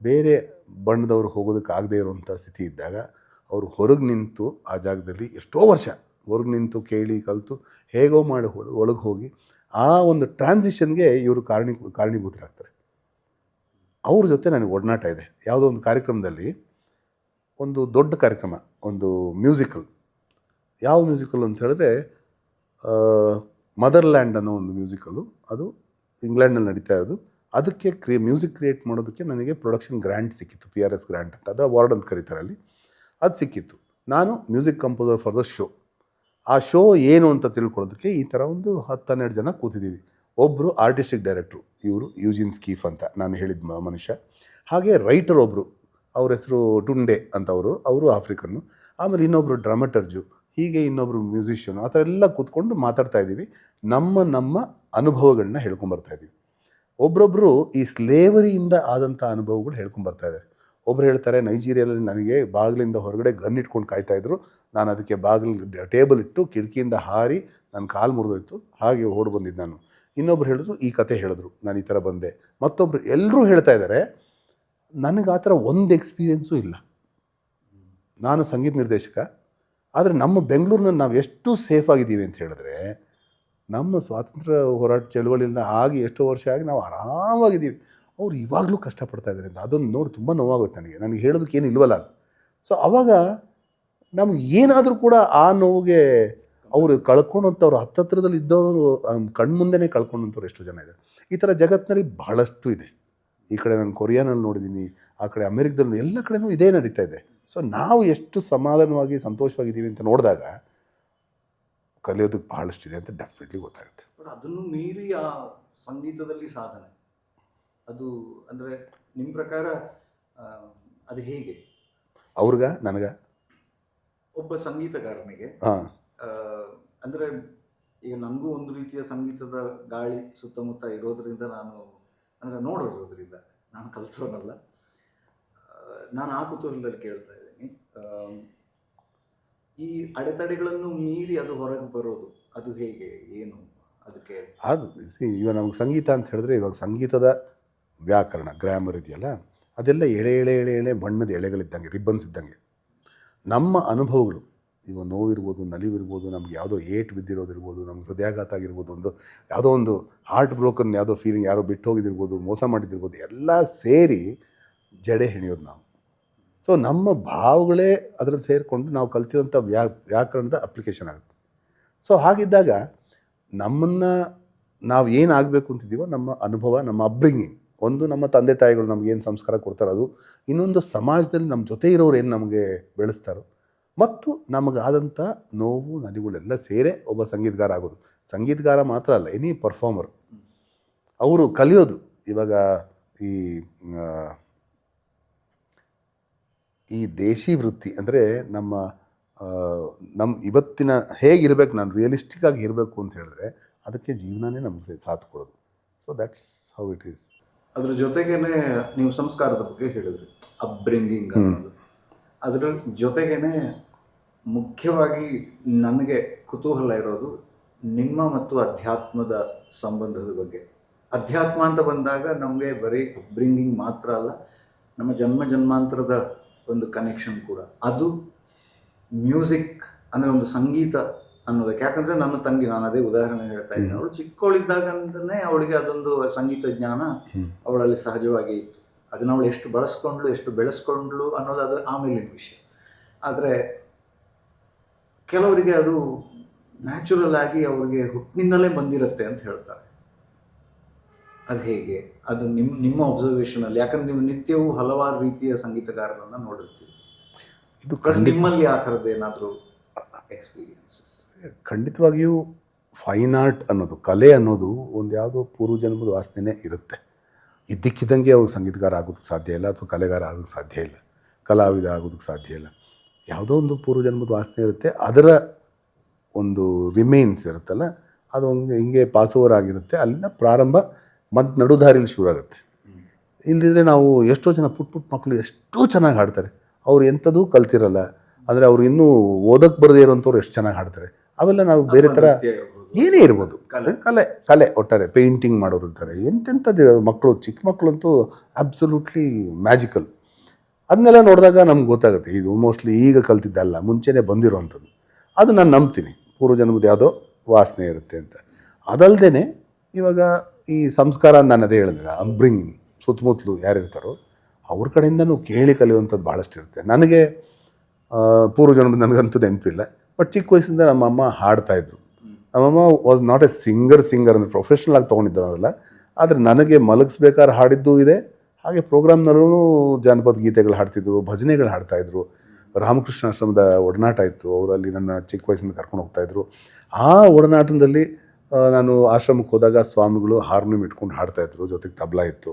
ಬೇರೆ ಬಣ್ಣದವರು ಹೋಗೋದಕ್ಕೆ ಆಗದೇ ಇರುವಂಥ ಸ್ಥಿತಿ ಇದ್ದಾಗ ಅವರು ಹೊರಗೆ ನಿಂತು ಆ ಜಾಗದಲ್ಲಿ ಎಷ್ಟೋ ವರ್ಷ ಹೊರಗೆ ನಿಂತು ಕೇಳಿ ಕಲಿತು ಹೇಗೋ ಮಾಡಿ ಒಳಗೆ ಹೋಗಿ ಆ ಒಂದು ಟ್ರಾನ್ಸಿಷನ್ಗೆ ಇವರು ಕಾರಣೀಭೂತರಾಗ್ತಾರೆ. ಅವ್ರ ಜೊತೆ ನನಗೆ ಒಡನಾಟ ಇದೆ. ಯಾವುದೋ ಒಂದು ಕಾರ್ಯಕ್ರಮದಲ್ಲಿ, ಒಂದು ದೊಡ್ಡ ಕಾರ್ಯಕ್ರಮ, ಒಂದು ಮ್ಯೂಸಿಕಲ್. ಯಾವ ಮ್ಯೂಸಿಕಲ್ ಅಂತ ಹೇಳಿದ್ರೆ ಮದರ್ಲ್ಯಾಂಡ್ ಅನ್ನೋ ಒಂದು ಮ್ಯೂಸಿಕಲ್ಲು. ಅದು ಇಂಗ್ಲೆಂಡ್ನಲ್ಲಿ ನಡೀತಾ ಇರೋದು. ಅದಕ್ಕೆ ಮ್ಯೂಸಿಕ್ ಕ್ರಿಯೇಟ್ ಮಾಡೋದಕ್ಕೆ ನನಗೆ ಪ್ರೊಡಕ್ಷನ್ ಗ್ರ್ಯಾಂಟ್ ಸಿಕ್ಕಿತ್ತು, PRS ಗ್ರ್ಯಾಂಟ್ ಅಂತ, ಅದು ಅವಾರ್ಡ್ ಅಂತ ಕರೀತಾರೆ ಅಲ್ಲಿ. ಅದು ಸಿಕ್ಕಿತ್ತು. ನಾನು music composer for the show. ಆ ಶೋ ಏನು ಅಂತ ತಿಳ್ಕೊಳ್ಳೋದಕ್ಕೆ ಈ ಥರ ಒಂದು 10-12 ಜನ ಕೂತಿದ್ದೀವಿ. ಒಬ್ಬರು ಆರ್ಟಿಸ್ಟಿಕ್ ಡೈರೆಕ್ಟ್ರು, ಇವರು ಯೂಜಿನ್ ಸ್ಕೀಫ್ ಅಂತ ನಾನು ಹೇಳಿದ ಮನುಷ್ಯ. ಹಾಗೆ ರೈಟರ್ ಒಬ್ಬರು, ಅವ್ರ ಹೆಸರು ಟುಂಡೆ ಅಂತವರು, ಅವರು ಆಫ್ರಿಕನ್ನು. ಆಮೇಲೆ ಇನ್ನೊಬ್ಬರು ಡ್ರಾಮಟರ್ಜು, ಹೀಗೆ ಇನ್ನೊಬ್ಬರು ಮ್ಯೂಸಿಷಿಯನು. ಆ ಥರ ಎಲ್ಲ ಕೂತ್ಕೊಂಡು ಮಾತಾಡ್ತಾ ಇದ್ದೀವಿ. ನಮ್ಮ ಅನುಭವಗಳನ್ನ ಹೇಳ್ಕೊಂಬರ್ತಾಯಿದ್ದೀವಿ. ಒಬ್ಬರೊಬ್ಬರು ಈ ಸ್ಲೇವರಿಯಿಂದ ಆದಂಥ ಅನುಭವಗಳು ಹೇಳ್ಕೊಂಬರ್ತಾಯಿದ್ದಾರೆ. ಒಬ್ರು ಹೇಳ್ತಾರೆ, ನೈಜೀರಿಯಲ್ಲಿ ನನಗೆ ಬಾಗಿಲಿಂದ ಹೊರಗಡೆ ಗನ್ ಇಟ್ಕೊಂಡು ಕಾಯ್ತಾಯಿದ್ರು, ನಾನು ಅದಕ್ಕೆ ಟೇಬಲ್ ಇಟ್ಟು ಕಿಟಕಿಯಿಂದ ಹಾರಿ ನನ್ನ ಕಾಲು ಮುರಿದೋಯ್ತು, ಹಾಗೆ ಓಡಿ ಬಂದಿದ್ದು ನಾನು. ಇನ್ನೊಬ್ರು ಹೇಳಿದ್ರು, ಈ ಕತೆ ಹೇಳಿದ್ರು, ನಾನು ಈ ಥರ ಬಂದೆ. ಮತ್ತೊಬ್ಬರು, ಎಲ್ಲರೂ ಹೇಳ್ತಾ ಇದ್ದಾರೆ. ನನಗೆ ಆ ಥರ ಒಂದು ಎಕ್ಸ್ಪೀರಿಯೆನ್ಸು ಇಲ್ಲ. ನಾನು ಸಂಗೀತ ನಿರ್ದೇಶಕ. ಆದರೆ ನಮ್ಮ ಬೆಂಗಳೂರಿನಲ್ಲಿ ನಾವು ಎಷ್ಟು ಸೇಫ್ ಆಗಿದ್ದೀವಿ ಅಂತ ಹೇಳಿದ್ರೆ, ನಮ್ಮ ಸ್ವಾತಂತ್ರ್ಯ ಹೋರಾಟ ಚಳವಳಿಯಿಂದ ಆಗಿ ಎಷ್ಟೋ ವರ್ಷ ಆಗಿ ನಾವು ಆರಾಮಾಗಿದ್ದೀವಿ. ಅವ್ರು ಇವಾಗಲೂ ಕಷ್ಟಪಡ್ತಾ ಇದ್ದಾರೆ ಅಂತ ಅದನ್ನು ನೋಡಿ ತುಂಬ ನೋವಾಗುತ್ತೆ ನನಗೆ ಹೇಳೋದಕ್ಕೆ ಏನು ಇಲ್ವಲ್ಲ. ಸೊ ಆವಾಗ ನಮ್ಗೆ ಏನಾದರೂ ಕೂಡ ಆ ನೋವಿಗೆ ಅವರು ಕಳ್ಕೊಂಡಂಥವ್ರು, ಹತ್ತತ್ರದಲ್ಲಿ ಇದ್ದವರು ಕಣ್ಮುಂದೆನೇ ಕಳ್ಕೊಂಡಂಥವ್ರು ಎಷ್ಟೋ ಜನ ಇದ್ದಾರೆ. ಈ ಥರ ಜಗತ್ತಿನಲ್ಲಿ ಬಹಳಷ್ಟು ಇದೆ. ಈ ಕಡೆ ನಾನು ಕೊರಿಯಾನಲ್ಲಿ ನೋಡಿದ್ದೀನಿ, ಆ ಕಡೆ ಅಮೆರಿಕದಲ್ಲಿ, ಎಲ್ಲ ಕಡೆನೂ ಇದೇ ನಡೀತಾ ಇದೆ. ಸೊ ನಾವು ಎಷ್ಟು ಸಮಾಧಾನವಾಗಿ ಸಂತೋಷವಾಗಿದ್ದೀವಿ ಅಂತ ನೋಡಿದಾಗ ಕಲಿಯೋದಕ್ಕೆ ಬಹಳಷ್ಟಿದೆ ಅಂತ ಡೆಫಿನೆಟ್ಲಿ ಗೊತ್ತಾಗುತ್ತೆ. ಬಟ್ ಅದನ್ನು ಮೀರಿ ಆ ಸಂಗೀತದಲ್ಲಿ ಸಾಧನೆ ಅದು ಅಂದರೆ ನಿಮ್ಮ ಪ್ರಕಾರ ಆ, ಅದು ಹೇಗೆ ನನಗ ಒಬ್ಬ ಸಂಗೀತಗಾರನಿಗೆ ಹಾಂ ಅಂದರೆ ಈಗ ನನಗೂ ಒಂದು ರೀತಿಯ ಸಂಗೀತದ ಗಾಳಿ ಸುತ್ತಮುತ್ತ ಇರೋದ್ರಿಂದ ನಾನು ಅಂದರೆ ನೋಡಿರೋದ್ರಿಂದ ನಾನು ಕಲ್ತವನಲ್ಲ, ನಾನು ಆ ಕುತೂಹಲದಲ್ಲಿ ಕೇಳ್ತಾ ಇದ್ದೀನಿ. ಈ ಅಡೆತಡೆಗಳನ್ನು ಮೀರಿ ಅದು ಹೊರಗೆ ಬರೋದು ಅದು ಹೇಗೆ, ಏನು ಅದಕ್ಕೆ? ಅದು ಇವಾಗ ನಮ್ಗೆ ಸಂಗೀತ ಅಂತ ಹೇಳಿದ್ರೆ ಇವಾಗ ಸಂಗೀತದ ವ್ಯಾಕರಣ ಗ್ರಾಮರ್ ಇದೆಯಲ್ಲ, ಅದೆಲ್ಲ ಎಳೆ ಎಳೆ ಎಳೆ ಎಳೆ ಬಣ್ಣದ ಎಳೆಗಳಿದ್ದಂಗೆ, ರಿಬ್ಬನ್ಸ್ ಇದ್ದಂಗೆ. ನಮ್ಮ ಅನುಭವಗಳು ಇವಾಗ ನೋವಿರ್ಬೋದು, ನಲಿವಿರ್ಬೋದು, ನಮ್ಗೆ ಯಾವುದೋ ಏಟು ಬಿದ್ದಿರೋದಿರ್ಬೋದು, ನಮ್ಗೆ ಹೃದಯಾಘಾತ ಆಗಿರ್ಬೋದು, ಯಾವುದೋ ಒಂದು ಹಾರ್ಟ್ ಬ್ರೋಕನ್ ಯಾವುದೋ ಫೀಲಿಂಗ್, ಯಾರೋ ಬಿಟ್ಟು ಹೋಗಿದ್ದಿರ್ಬೋದು, ಮೋಸ ಮಾಡಿದ್ದಿರ್ಬೋದು, ಎಲ್ಲ ಸೇರಿ ಜಡೆ ಹೆಣಿಯೋದು ನಾವು. ಸೊ ನಮ್ಮ ಭಾವಗಳೇ ಅದರಲ್ಲಿ ಸೇರಿಕೊಂಡು ನಾವು ಕಲ್ತಿರೋಂಥ ವ್ಯಾಕರಣದ ಅಪ್ಲಿಕೇಶನ್ ಆಗುತ್ತೆ. ಸೊ ಹಾಗಿದ್ದಾಗ ನಮ್ಮನ್ನು ನಾವು ಏನು ಆಗಬೇಕು ಅಂತಿದ್ದೀವೋ ನಮ್ಮ ಅನುಭವ, ನಮ್ಮ ಅಪ್ಬ್ರಿಂಗಿಂಗ್, ಒಂದು ನಮ್ಮ ತಂದೆ ತಾಯಿಗಳು ನಮಗೇನು ಸಂಸ್ಕಾರ ಕೊಡ್ತಾರೋ ಅದು, ಇನ್ನೊಂದು ಸಮಾಜದಲ್ಲಿ ನಮ್ಮ ಜೊತೆ ಇರೋರು ಏನು ನಮಗೆ ಬೆಳೆಸ್ತಾರೋ, ಮತ್ತು ನಮಗಾದಂಥ ನೋವು ನಲಿವುಗಳೆಲ್ಲ ಸೇರೇ ಒಬ್ಬ ಸಂಗೀತಗಾರ ಆಗೋದು. ಸಂಗೀತಗಾರ ಮಾತ್ರ ಅಲ್ಲ, ಎನಿ ಪರ್ಫಾರ್ಮರ್ ಅವರು ಕಲಿಯೋದು. ಇವಾಗ ಈ ದೇಶಿ ವೃತ್ತಿ ಅಂದರೆ ನಮ್ಮ ಇವತ್ತಿನ ಹೇಗಿರಬೇಕು, ನಾನು ರಿಯಲಿಸ್ಟಿಕ್ಕಾಗಿ ಇರಬೇಕು ಅಂತ ಹೇಳಿದ್ರೆ ಅದಕ್ಕೆ ಜೀವನನೇ ನಮಗೆ ಸಾಥ್ ಕೊಡೋದು. So that's how it is. ಅದ್ರ ಜೊತೆಗೇನೆ ನೀವು ಸಂಸ್ಕಾರದ ಬಗ್ಗೆ ಹೇಳಿದ್ರಿ, ಅಪ್ಬ್ರಿಂಗಿಂಗ್ ಅನ್ನೋದು. ಅದರ ಜೊತೆಗೇನೆ ಮುಖ್ಯವಾಗಿ ನನಗೆ ಕುತೂಹಲ ಇರೋದು ನಿಮ್ಮ ಮತ್ತು ಅಧ್ಯಾತ್ಮದ ಸಂಬಂಧದ ಬಗ್ಗೆ. ಅಧ್ಯಾತ್ಮ ಅಂತ ಬಂದಾಗ ನಮಗೆ ಬರೀ ಅಪ್ಬ್ರಿಂಗಿಂಗ್ ಮಾತ್ರ ಅಲ್ಲ, ನಮ್ಮ ಜನ್ಮಾಂತರದ ಒಂದು ಕನೆಕ್ಷನ್ ಕೂಡ. ಅದು ಮ್ಯೂಸಿಕ್ ಅಂದರೆ ಒಂದು ಸಂಗೀತ ಅನ್ನೋದಕ್ಕೆ. ಯಾಕಂದರೆ ನನ್ನ ತಂಗಿ, ನಾನು ಅದೇ ಉದಾಹರಣೆ ಹೇಳ್ತಾ ಇದ್ದೀನಿ, ಅವಳು ಚಿಕ್ಕವಳಿದ್ದಾಗಂತಲೇ ಅವಳಿಗೆ ಅದೊಂದು ಸಂಗೀತ ಜ್ಞಾನ ಅವಳಲ್ಲಿ ಸಹಜವಾಗಿ ಇತ್ತು. ಅದನ್ನು ಅವಳು ಎಷ್ಟು ಬಳಸ್ಕೊಂಡ್ಳು, ಎಷ್ಟು ಬೆಳೆಸ್ಕೊಂಡ್ಳು ಅನ್ನೋದು ಅದು ಆಮೇಲಿನ ವಿಷಯ. ಆದರೆ ಕೆಲವರಿಗೆ ಅದು ನ್ಯಾಚುರಲ್ ಆಗಿ ಅವ್ರಿಗೆ ಹುಟ್ಟಿನಿಂದಲೇ ಬಂದಿರುತ್ತೆ ಅಂತ ಹೇಳ್ತಾರೆ. ಅದು ಹೇಗೆ? ಅದು ನಿಮ್ಮ ಅಬ್ಸರ್ವೇಷನಲ್ಲಿ, ಯಾಕಂದ್ರೆ ನೀವು ನಿತ್ಯವೂ ಹಲವಾರು ರೀತಿಯ ಸಂಗೀತಗಾರರನ್ನು ನೋಡಿರ್ತೀವಿ. ಇದು ನಿಮ್ಮಲ್ಲಿ ಆ ಥರದ್ದು ಏನಾದರೂ ಎಕ್ಸ್ಪೀರಿಯನ್ಸಸ್? ಖಂಡಿತವಾಗಿಯೂ ಫೈನ್ ಆರ್ಟ್ ಅನ್ನೋದು, ಕಲೆ ಅನ್ನೋದು ಒಂದು ಯಾವುದೋ ಪೂರ್ವಜನ್ಮದ ವಾಸನೆ ಇರುತ್ತೆ. ಇದ್ದಕ್ಕಿದ್ದಂಗೆ ಅವ್ರು ಸಂಗೀತಗಾರ ಆಗೋದಕ್ಕೆ ಸಾಧ್ಯ ಇಲ್ಲ, ಅಥವಾ ಕಲೆಗಾರ ಆಗೋದಕ್ಕೆ ಸಾಧ್ಯ ಇಲ್ಲ, ಕಲಾವಿದ ಆಗೋದಕ್ಕೆ ಸಾಧ್ಯ ಇಲ್ಲ. ಯಾವುದೋ ಒಂದು ಪೂರ್ವಜನ್ಮದ ವಾಸನೆ ಇರುತ್ತೆ, ಅದರ ಒಂದು ರಿಮೈನ್ಸ್ ಇರುತ್ತಲ್ಲ, ಅದು ಹಿಂಗೆ ಪಾಸ್ ಓವರ್ ಆಗಿರುತ್ತೆ. ಅಲ್ಲಿಂದ ಪ್ರಾರಂಭ ಮತ್ತು ನಡುದಾರಿಲಿ ಶುರು ಆಗುತ್ತೆ. ಇಲ್ಲದಿದ್ದರೆ ನಾವು ಎಷ್ಟೋ ಜನ ಪುಟ್ಟ ಮಕ್ಕಳು ಎಷ್ಟೋ ಚೆನ್ನಾಗಿ ಹಾಡ್ತಾರೆ, ಅವ್ರು ಎಂಥದೂ ಕಲ್ತಿರಲ್ಲ. ಅಂದರೆ ಅವ್ರು ಇನ್ನೂ ಓದಕ್ಕೆ ಬರದೇ ಇರೋಂಥವ್ರು ಎಷ್ಟು ಚೆನ್ನಾಗಿ ಹಾಡ್ತಾರೆ. ಅವೆಲ್ಲ ನಾವು ಬೇರೆ ಥರ ಏನೇ ಇರ್ಬೋದು, ಕಲೆ ಒಟ್ಟಾರೆ ಪೇಂಟಿಂಗ್ ಮಾಡೋರು ಇರ್ತಾರೆ, ಎಂತೆಂಥದ್ದು ಮಕ್ಕಳು, ಚಿಕ್ಕ ಮಕ್ಕಳಂತೂ ಅಬ್ಸಲ್ಯೂಟ್ಲಿ ಮ್ಯಾಜಿಕಲ್. ಅದನ್ನೆಲ್ಲ ನೋಡಿದಾಗ ನಮ್ಗೆ ಗೊತ್ತಾಗುತ್ತೆ ಇದು ಮೋಸ್ಟ್ಲಿ ಈಗ ಕಲ್ತಿದ್ದಲ್ಲ, ಮುಂಚೆನೇ ಬಂದಿರೋವಂಥದ್ದು. ಅದು ನಾನು ನಂಬ್ತೀನಿ, ಪೂರ್ವಜನ್ಮದ ಯಾವುದೋ ವಾಸನೆ ಇರುತ್ತೆ ಅಂತ. ಅದಲ್ಲದೆ ಇವಾಗ ಈ ಸಂಸ್ಕಾರ ನಾನು ಅದೇ ಹೇಳಿದ್ರೆ, ಅಪ್ಬ್ರಿಂಗಿಂಗ್, ಸುತ್ತಮುತ್ತಲು ಯಾರಿರ್ತಾರೋ ಅವ್ರ ಕಡೆಯಿಂದನೂ ಕೇಳಿ ಕಲಿಯುವಂಥದ್ದು ಭಾಳಷ್ಟು ಇರುತ್ತೆ. ನನಗೆ ಪೂರ್ವಜನ್ಮದ ನನಗಂತೂ ನೆನಪಿಲ್ಲ, ಬಟ್ ಚಿಕ್ಕ ವಯಸ್ಸಿಂದ ನಮ್ಮಮ್ಮ ಹಾಡ್ತಾಯಿದ್ರು. ನಮ್ಮಮ್ಮ ವಾಸ್ ನಾಟ್ ಎ ಸಿಂಗರ್ ಅಂದರೆ ಪ್ರೊಫೆಷ್ನಲ್ ಆಗಿ ತೊಗೊಂಡಿದ್ದವರಲ್ಲ, ಆದರೆ ನನಗೆ ಮಲಗಿಸ್ಬೇಕಾದ್ರೆ ಹಾಡಿದ್ದೂ ಇದೆ, ಹಾಗೆ ಪ್ರೋಗ್ರಾಮ್ನಲ್ಲೂ ಜಾನಪದ ಗೀತೆಗಳು ಹಾಡ್ತಿದ್ರು, ಭಜನೆಗಳು ಹಾಡ್ತಾಯಿದ್ರು. ರಾಮಕೃಷ್ಣ ಆಶ್ರಮದ ಒಡನಾಟ ಇತ್ತು, ಅವರಲ್ಲಿ ನನ್ನ ಚಿಕ್ಕ ವಯಸ್ಸಿಂದ ಕರ್ಕೊಂಡು ಹೋಗ್ತಾಯಿದ್ರು. ಆ ಒಡನಾಟದಲ್ಲಿ ನಾನು ಆಶ್ರಮಕ್ಕೆ ಹೋದಾಗ ಸ್ವಾಮಿಗಳು ಹಾರ್ಮೋನಿಯಂ ಇಟ್ಕೊಂಡು ಹಾಡ್ತಾಯಿದ್ರು, ಜೊತೆಗೆ ತಬಲಾ ಇತ್ತು.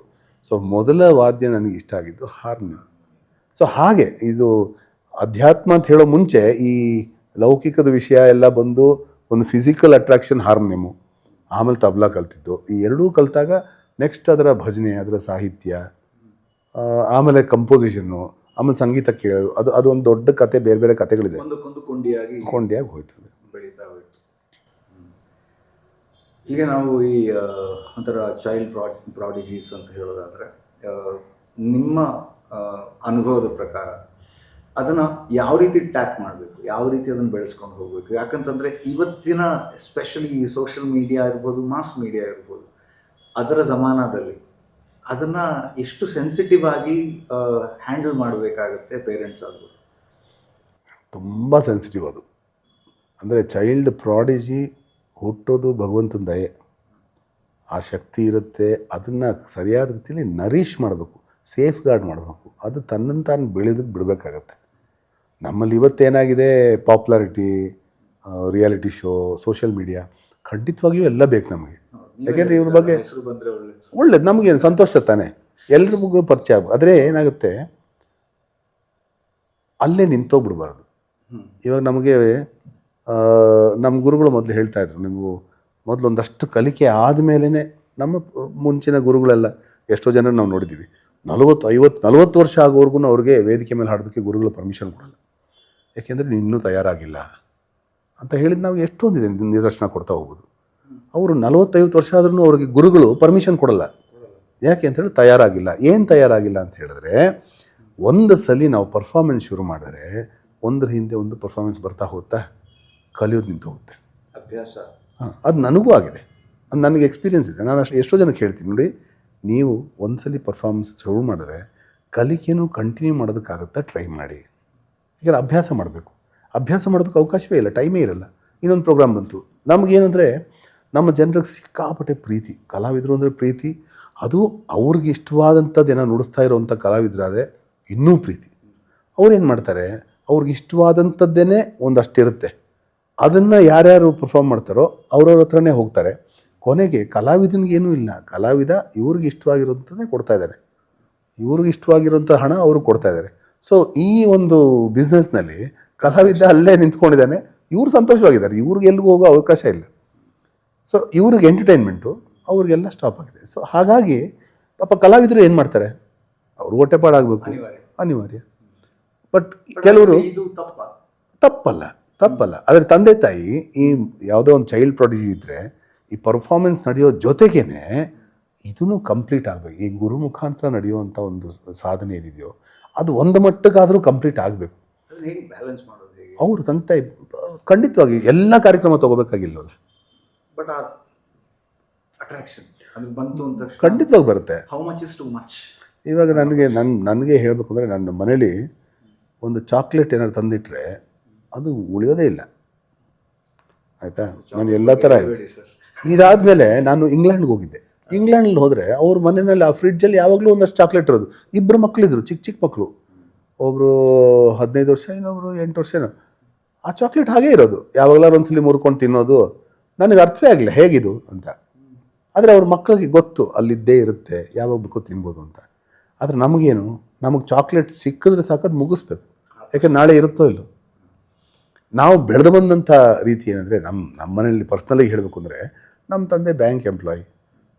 ಸೊ ಮೊದಲ ವಾದ್ಯ ನನಗೆ ಇಷ್ಟ ಆಗಿದ್ದು ಹಾರ್ಮೋನಿಯಂ. ಸೊ ಹಾಗೆ ಇದು ಅಧ್ಯಾತ್ಮ ಅಂತ ಹೇಳೋ ಮುಂಚೆ ಈ ಲೌಕಿಕದ ವಿಷಯ ಎಲ್ಲ ಬಂದು ಒಂದು ಫಿಸಿಕಲ್ ಅಟ್ರಾಕ್ಷನ್ ಹಾರ್ಮೋನಿಯಮು, ಆಮೇಲೆ ತಬಲಾ ಕಲ್ತಿದ್ದು. ಈ ಎರಡೂ ಕಲಿತಾಗ ನೆಕ್ಸ್ಟ್ ಅದರ ಭಜನೆ, ಅದರ ಸಾಹಿತ್ಯ, ಆಮೇಲೆ ಕಂಪೋಸಿಷನ್ನು, ಆಮೇಲೆ ಸಂಗೀತ ಕೇಳೋದು, ಅದು ಒಂದು ದೊಡ್ಡ ಕತೆ, ಬೇರೆ ಬೇರೆ ಕತೆಗಳಿದೆ, ಕೊಂಡಿಯಾಗಿ ಹೋಯ್ತದೆ, ಬೆಳೀತಾ ಹೋಯ್ತು. ಈಗ ನಾವು ಈ ಒಂಥರ ಚೈಲ್ಡ್ ಪ್ರಾಡಿಜೀಸ್ ಅಂತ ಹೇಳೋದಾದರೆ, ನಿಮ್ಮ ಅನುಭವದ ಪ್ರಕಾರ ಅದನ್ನು ಯಾವ ರೀತಿ ಟ್ಯಾಪ್ ಮಾಡಬೇಕು, ಯಾವ ರೀತಿ ಅದನ್ನು ಬೆಳೆಸ್ಕೊಂಡು ಹೋಗಬೇಕು? ಯಾಕಂತಂದರೆ ಇವತ್ತಿನ ಎಸ್ಪೆಷಲಿ ಈ ಸೋಷಿಯಲ್ ಮೀಡಿಯಾ ಇರ್ಬೋದು, ಮಾಸ್ ಮೀಡಿಯಾ ಇರ್ಬೋದು, ಅದರ ಜಮಾನದಲ್ಲಿ ಅದನ್ನು ಎಷ್ಟು ಸೆನ್ಸಿಟಿವ್ ಆಗಿ ಹ್ಯಾಂಡಲ್ ಮಾಡಬೇಕಾಗತ್ತೆ ಪೇರೆಂಟ್ಸ್ ಆಗ್ಬೋದು? ತುಂಬ ಸೆನ್ಸಿಟಿವ್ ಅದು. ಅಂದರೆ ಚೈಲ್ಡ್ ಪ್ರಾಡಿಜಿ ಹುಟ್ಟೋದು ಭಗವಂತನ ದಯೆ, ಆ ಶಕ್ತಿ ಇರುತ್ತೆ. ಅದನ್ನು ಸರಿಯಾದ ರೀತಿಯಲ್ಲಿ ನರೀಶ್ ಮಾಡಬೇಕು, ಸೇಫ್ ಗಾರ್ಡ್ ಮಾಡಬೇಕು. ಅದು ತನ್ನನ್ನು ತಾನು ಬೆಳೆದಕ್ಕೆ ಬಿಡಬೇಕಾಗತ್ತೆ. ನಮ್ಮಲ್ಲಿ ಇವತ್ತೇನಾಗಿದೆ, popularity, reality show, social media, ಖಂಡಿತವಾಗಿಯೂ ಎಲ್ಲ ಬೇಕು ನಮಗೆ. ಯಾಕೆಂದರೆ ಇವ್ರ ಬಗ್ಗೆ ಹೆಸರು ಬಂದರೆ ಒಳ್ಳೆ ಒಳ್ಳೇದು, ನಮಗೇನು ಸಂತೋಷ ತಾನೆ, ಎಲ್ರಿಗೂ ಪರಿಚಯ ಆಗ್ಬೋದು. ಆದರೆ ಏನಾಗುತ್ತೆ, ಅಲ್ಲೇ ನಿಂತೋಗ್ಬಿಡ್ಬಾರ್ದು. ಇವಾಗ ನಮಗೆ ನಮ್ಮ ಗುರುಗಳು ಮೊದಲು ಹೇಳ್ತಾಯಿದ್ರು, ನೀವು ಮೊದಲು ಒಂದಷ್ಟು ಕಲಿಕೆ ಆದಮೇಲೆ, ನಮ್ಮ ಮುಂಚಿನ ಗುರುಗಳೆಲ್ಲ ಎಷ್ಟೋ ಜನ ನಾವು ನೋಡಿದ್ದೀವಿ 40 ವರ್ಷ ಆಗೋವರೆಗೂ ಅವ್ರಿಗೆ ವೇದಿಕೆ ಮೇಲೆ ಹಾಡೋದಕ್ಕೆ ಗುರುಗಳು ಪರ್ಮಿಷನ್ ಕೊಡಲ್ಲ. ಯಾಕೆಂದರೆ ನೀನು ಇನ್ನೂ ತಯಾರಾಗಿಲ್ಲ ಅಂತ ಹೇಳಿದ್ದು ನಾವು ಎಷ್ಟೊಂದಿದೆ ನಿದರ್ಶನ ಕೊಡ್ತಾ ಹೋಗ್ಬೋದು. ಅವರು 40-50 ವರ್ಷ ಆದ್ರೂ ಅವ್ರಿಗೆ ಗುರುಗಳು ಪರ್ಮಿಷನ್ ಕೊಡಲ್ಲ. ಯಾಕೆ ಅಂತೇಳಿ ತಯಾರಾಗಿಲ್ಲ. ಏನು ತಯಾರಾಗಿಲ್ಲ ಅಂತ ಹೇಳಿದ್ರೆ, ಒಂದು ಸಲ ನಾವು ಪರ್ಫಾರ್ಮೆನ್ಸ್ ಶುರು ಮಾಡಿದ್ರೆ ಒಂದ್ರ ಹಿಂದೆ ಒಂದು ಪರ್ಫಾರ್ಮೆನ್ಸ್ ಬರ್ತಾ ಹೋಗ್ತಾ ಕಲಿಯೋದು ನಿಂತು ಹೋಗುತ್ತೆ. ಅಭ್ಯಾಸ. ಅದು ನನಗೂ ಆಗಿದೆ, ಅದು ನನಗೆ ಎಕ್ಸ್ಪೀರಿಯೆನ್ಸ್ ಇದೆ. ನಾನು ಎಷ್ಟೋ ಜನಕ್ಕೆ ಹೇಳ್ತೀನಿ, ನೋಡಿ, ನೀವು ಒಂದ್ಸಲಿ ಪರ್ಫಾರ್ಮೆನ್ಸ್ ಶುರು ಮಾಡಿದ್ರೆ ಕಲಿಕೆನೂ ಕಂಟಿನ್ಯೂ ಮಾಡೋದಕ್ಕಾಗುತ್ತಾ ಟ್ರೈ ಮಾಡಿ. ಈಗ ಅಭ್ಯಾಸ ಮಾಡಬೇಕು. ಅಭ್ಯಾಸ ಮಾಡೋದಕ್ಕೆ ಅವಕಾಶವೇ ಇಲ್ಲ, ಟೈಮೇ ಇರಲ್ಲ. ಇನ್ನೊಂದು ಪ್ರೋಗ್ರಾಮ್ ಬಂತು. ನಮಗೇನಂದರೆ, ನಮ್ಮ ಜನರಿಗೆ ಸಿಕ್ಕಾಪಟ್ಟೆ ಪ್ರೀತಿ, ಕಲಾವಿದರು ಅಂದರೆ ಪ್ರೀತಿ. ಅದು ಅವ್ರಿಗೆ ಇಷ್ಟವಾದಂಥದ್ದು ಏನೋ ನುಡಿಸ್ತಾ ಇರೋವಂಥ ಕಲಾವಿದರಾದರೆ ಇನ್ನೂ ಪ್ರೀತಿ. ಅವ್ರೇನು ಮಾಡ್ತಾರೆ, ಅವ್ರಿಗೆ ಇಷ್ಟವಾದಂಥದ್ದೇ ಒಂದಷ್ಟಿರುತ್ತೆ, ಅದನ್ನು ಯಾರ್ಯಾರು ಪರ್ಫಾರ್ಮ್ ಮಾಡ್ತಾರೋ ಅವ್ರವ್ರ ಹತ್ರನೇ ಹೋಗ್ತಾರೆ. ಕೊನೆಗೆ ಕಲಾವಿದನಿಗೇನೂ ಇಲ್ಲ, ಕಲಾವಿದ ಇವ್ರಿಗೆ ಇಷ್ಟವಾಗಿರೋಂಥದ್ದೇ ಕೊಡ್ತಾ ಇದ್ದಾರೆ, ಇವ್ರಿಗೆ ಇಷ್ಟವಾಗಿರೋಂಥ ಹಣ ಅವ್ರಿಗೆ ಕೊಡ್ತಾ ಇದ್ದಾರೆ. ಸೊ ಈ ಒಂದು ಬಿಸ್ನೆಸ್ನಲ್ಲಿ ಕಲಾವಿದ ಅಲ್ಲೇ ನಿಂತ್ಕೊಂಡಿದ್ದಾನೆ, ಇವ್ರು ಸಂತೋಷವಾಗಿದ್ದಾರೆ, ಇವ್ರಿಗೆ ಎಲ್ಲಿಗೂ ಹೋಗೋ ಅವಕಾಶ ಇಲ್ಲ. ಸೊ ಇವ್ರಿಗೆ ಎಂಟರ್ಟೈನ್ಮೆಂಟು, ಅವ್ರಿಗೆಲ್ಲ ಸ್ಟಾಪ್ ಆಗಿದೆ. ಸೊ ಹಾಗಾಗಿ ಪಾಪ ಕಲಾವಿದರು ಏನು ಮಾಡ್ತಾರೆ, ಅವರು ಹೊಟ್ಟೆಪಾಡಾಗಬೇಕು, ಅನಿವಾರ್ಯ. ಬಟ್ ಕೆಲವರು ಇದು ತಪ್ಪಲ್ಲ. ಆದರೆ ತಂದೆ ತಾಯಿ ಈ ಯಾವುದೋ ಒಂದು ಚೈಲ್ಡ್ ಪ್ರಾಡಿಜಿ ಇದ್ದರೆ ಈ ಪರ್ಫಾರ್ಮೆನ್ಸ್ ನಡೆಯೋ ಜೊತೆಗೇ ಇದೂ ಕಂಪ್ಲೀಟ್ ಆಗಬೇಕು. ಈ ಗುರು ಮುಖಾಂತರ ನಡೆಯುವಂಥ ಒಂದು ಸಾಧನೆ ಏನಿದೆಯೋ ಅದು ಒಂದು ಮಟ್ಟಕ್ಕಾದರೂ ಕಂಪ್ಲೀಟ್ ಆಗಬೇಕು. ಹೇಗೆ ಬ್ಯಾಲೆನ್ಸ್ ಮಾಡೋದು, ಹೇಗೆ ಅವರು ತಂದೆ ತಾಯಿ ಖಂಡಿತವಾಗಿ ಎಲ್ಲ ಕಾರ್ಯಕ್ರಮ ತೊಗೋಬೇಕಾಗಿಲ್ಲವಲ್ಲ. ಬಟ್ ಆ ಅಟ್ರಾಕ್ಷನ್ ಅದು ಬಂತು ಅಂತ ಖಂಡಿತವಾಗಿ ಬರುತ್ತೆ. How much is too much. ಇವಾಗ ನನಗೆ ಹೇಳಬೇಕು ಅಂದರೆ, ನನ್ನ ಮನೇಲಿ ಒಂದು ಚಾಕ್ಲೇಟ್ ಏನಾದ್ರು ತಂದಿಟ್ಟರೆ ಅದು ಉಳಿಯೋದೇ ಇಲ್ಲ, ಆಯಿತಾ. ನಾನು ಎಲ್ಲ ಥರ ಇದಾದಮೇಲೆ ನಾನು ಇಂಗ್ಲೆಂಡ್ಗೆ ಹೋಗಿದ್ದೆ. ಇಂಗ್ಲೆಂಡ್ಲಿ ಹೋದರೆ ಅವ್ರ ಮನೆಯಲ್ಲಿ ಆ ಫ್ರಿಡ್ಜಲ್ಲಿ ಯಾವಾಗಲೂ ಒಂದಷ್ಟು ಚಾಕ್ಲೇಟ್ ಇರೋದು. 2 ಮಕ್ಕಳಿದ್ರು, ಚಿಕ್ಕ ಮಕ್ಕಳು, ಒಬ್ಬರು 15 ವರ್ಷ, ಇನ್ನೊಬ್ಬರು 8 ವರ್ಷ. ಆ ಚಾಕ್ಲೇಟ್ ಹಾಗೇ ಇರೋದು, ಯಾವಾಗಲಾರು ಒಂದ್ಸಲಿ ಮುರ್ಕೊಂಡು ತಿನ್ನೋದು. ನನಗೆ ಅರ್ಥವೇ ಆಗಲಿಲ್ಲ ಹೇಗಿದು ಅಂತ. ಆದರೆ ಅವ್ರ ಮಕ್ಕಳಿಗೆ ಗೊತ್ತು ಅಲ್ಲಿದ್ದೇ ಇರುತ್ತೆ, ಯಾವಾಗ ಬೇಕೋ ತಿನ್ಬೋದು ಅಂತ. ಆದರೆ ನಮಗೇನು, ನಮಗೆ ಚಾಕ್ಲೇಟ್ ಸಿಕ್ಕಿದ್ರೆ ಸಾಕದು ಮುಗಿಸ್ಬೇಕು, ಯಾಕೆಂದ್ರೆ ನಾಳೆ ಇರುತ್ತೋ ಇಲ್ಲೋ. ನಾವು ಬೆಳೆದು ಬಂದಂಥ ರೀತಿ ಏನಂದರೆ, ನಮ್ಮ ಮನೆಯಲ್ಲಿ ಪರ್ಸ್ನಲಾಗಿ ಹೇಳಬೇಕು ಅಂದರೆ, ನಮ್ಮ ತಂದೆ ಬ್ಯಾಂಕ್ ಎಂಪ್ಲಾಯಿ,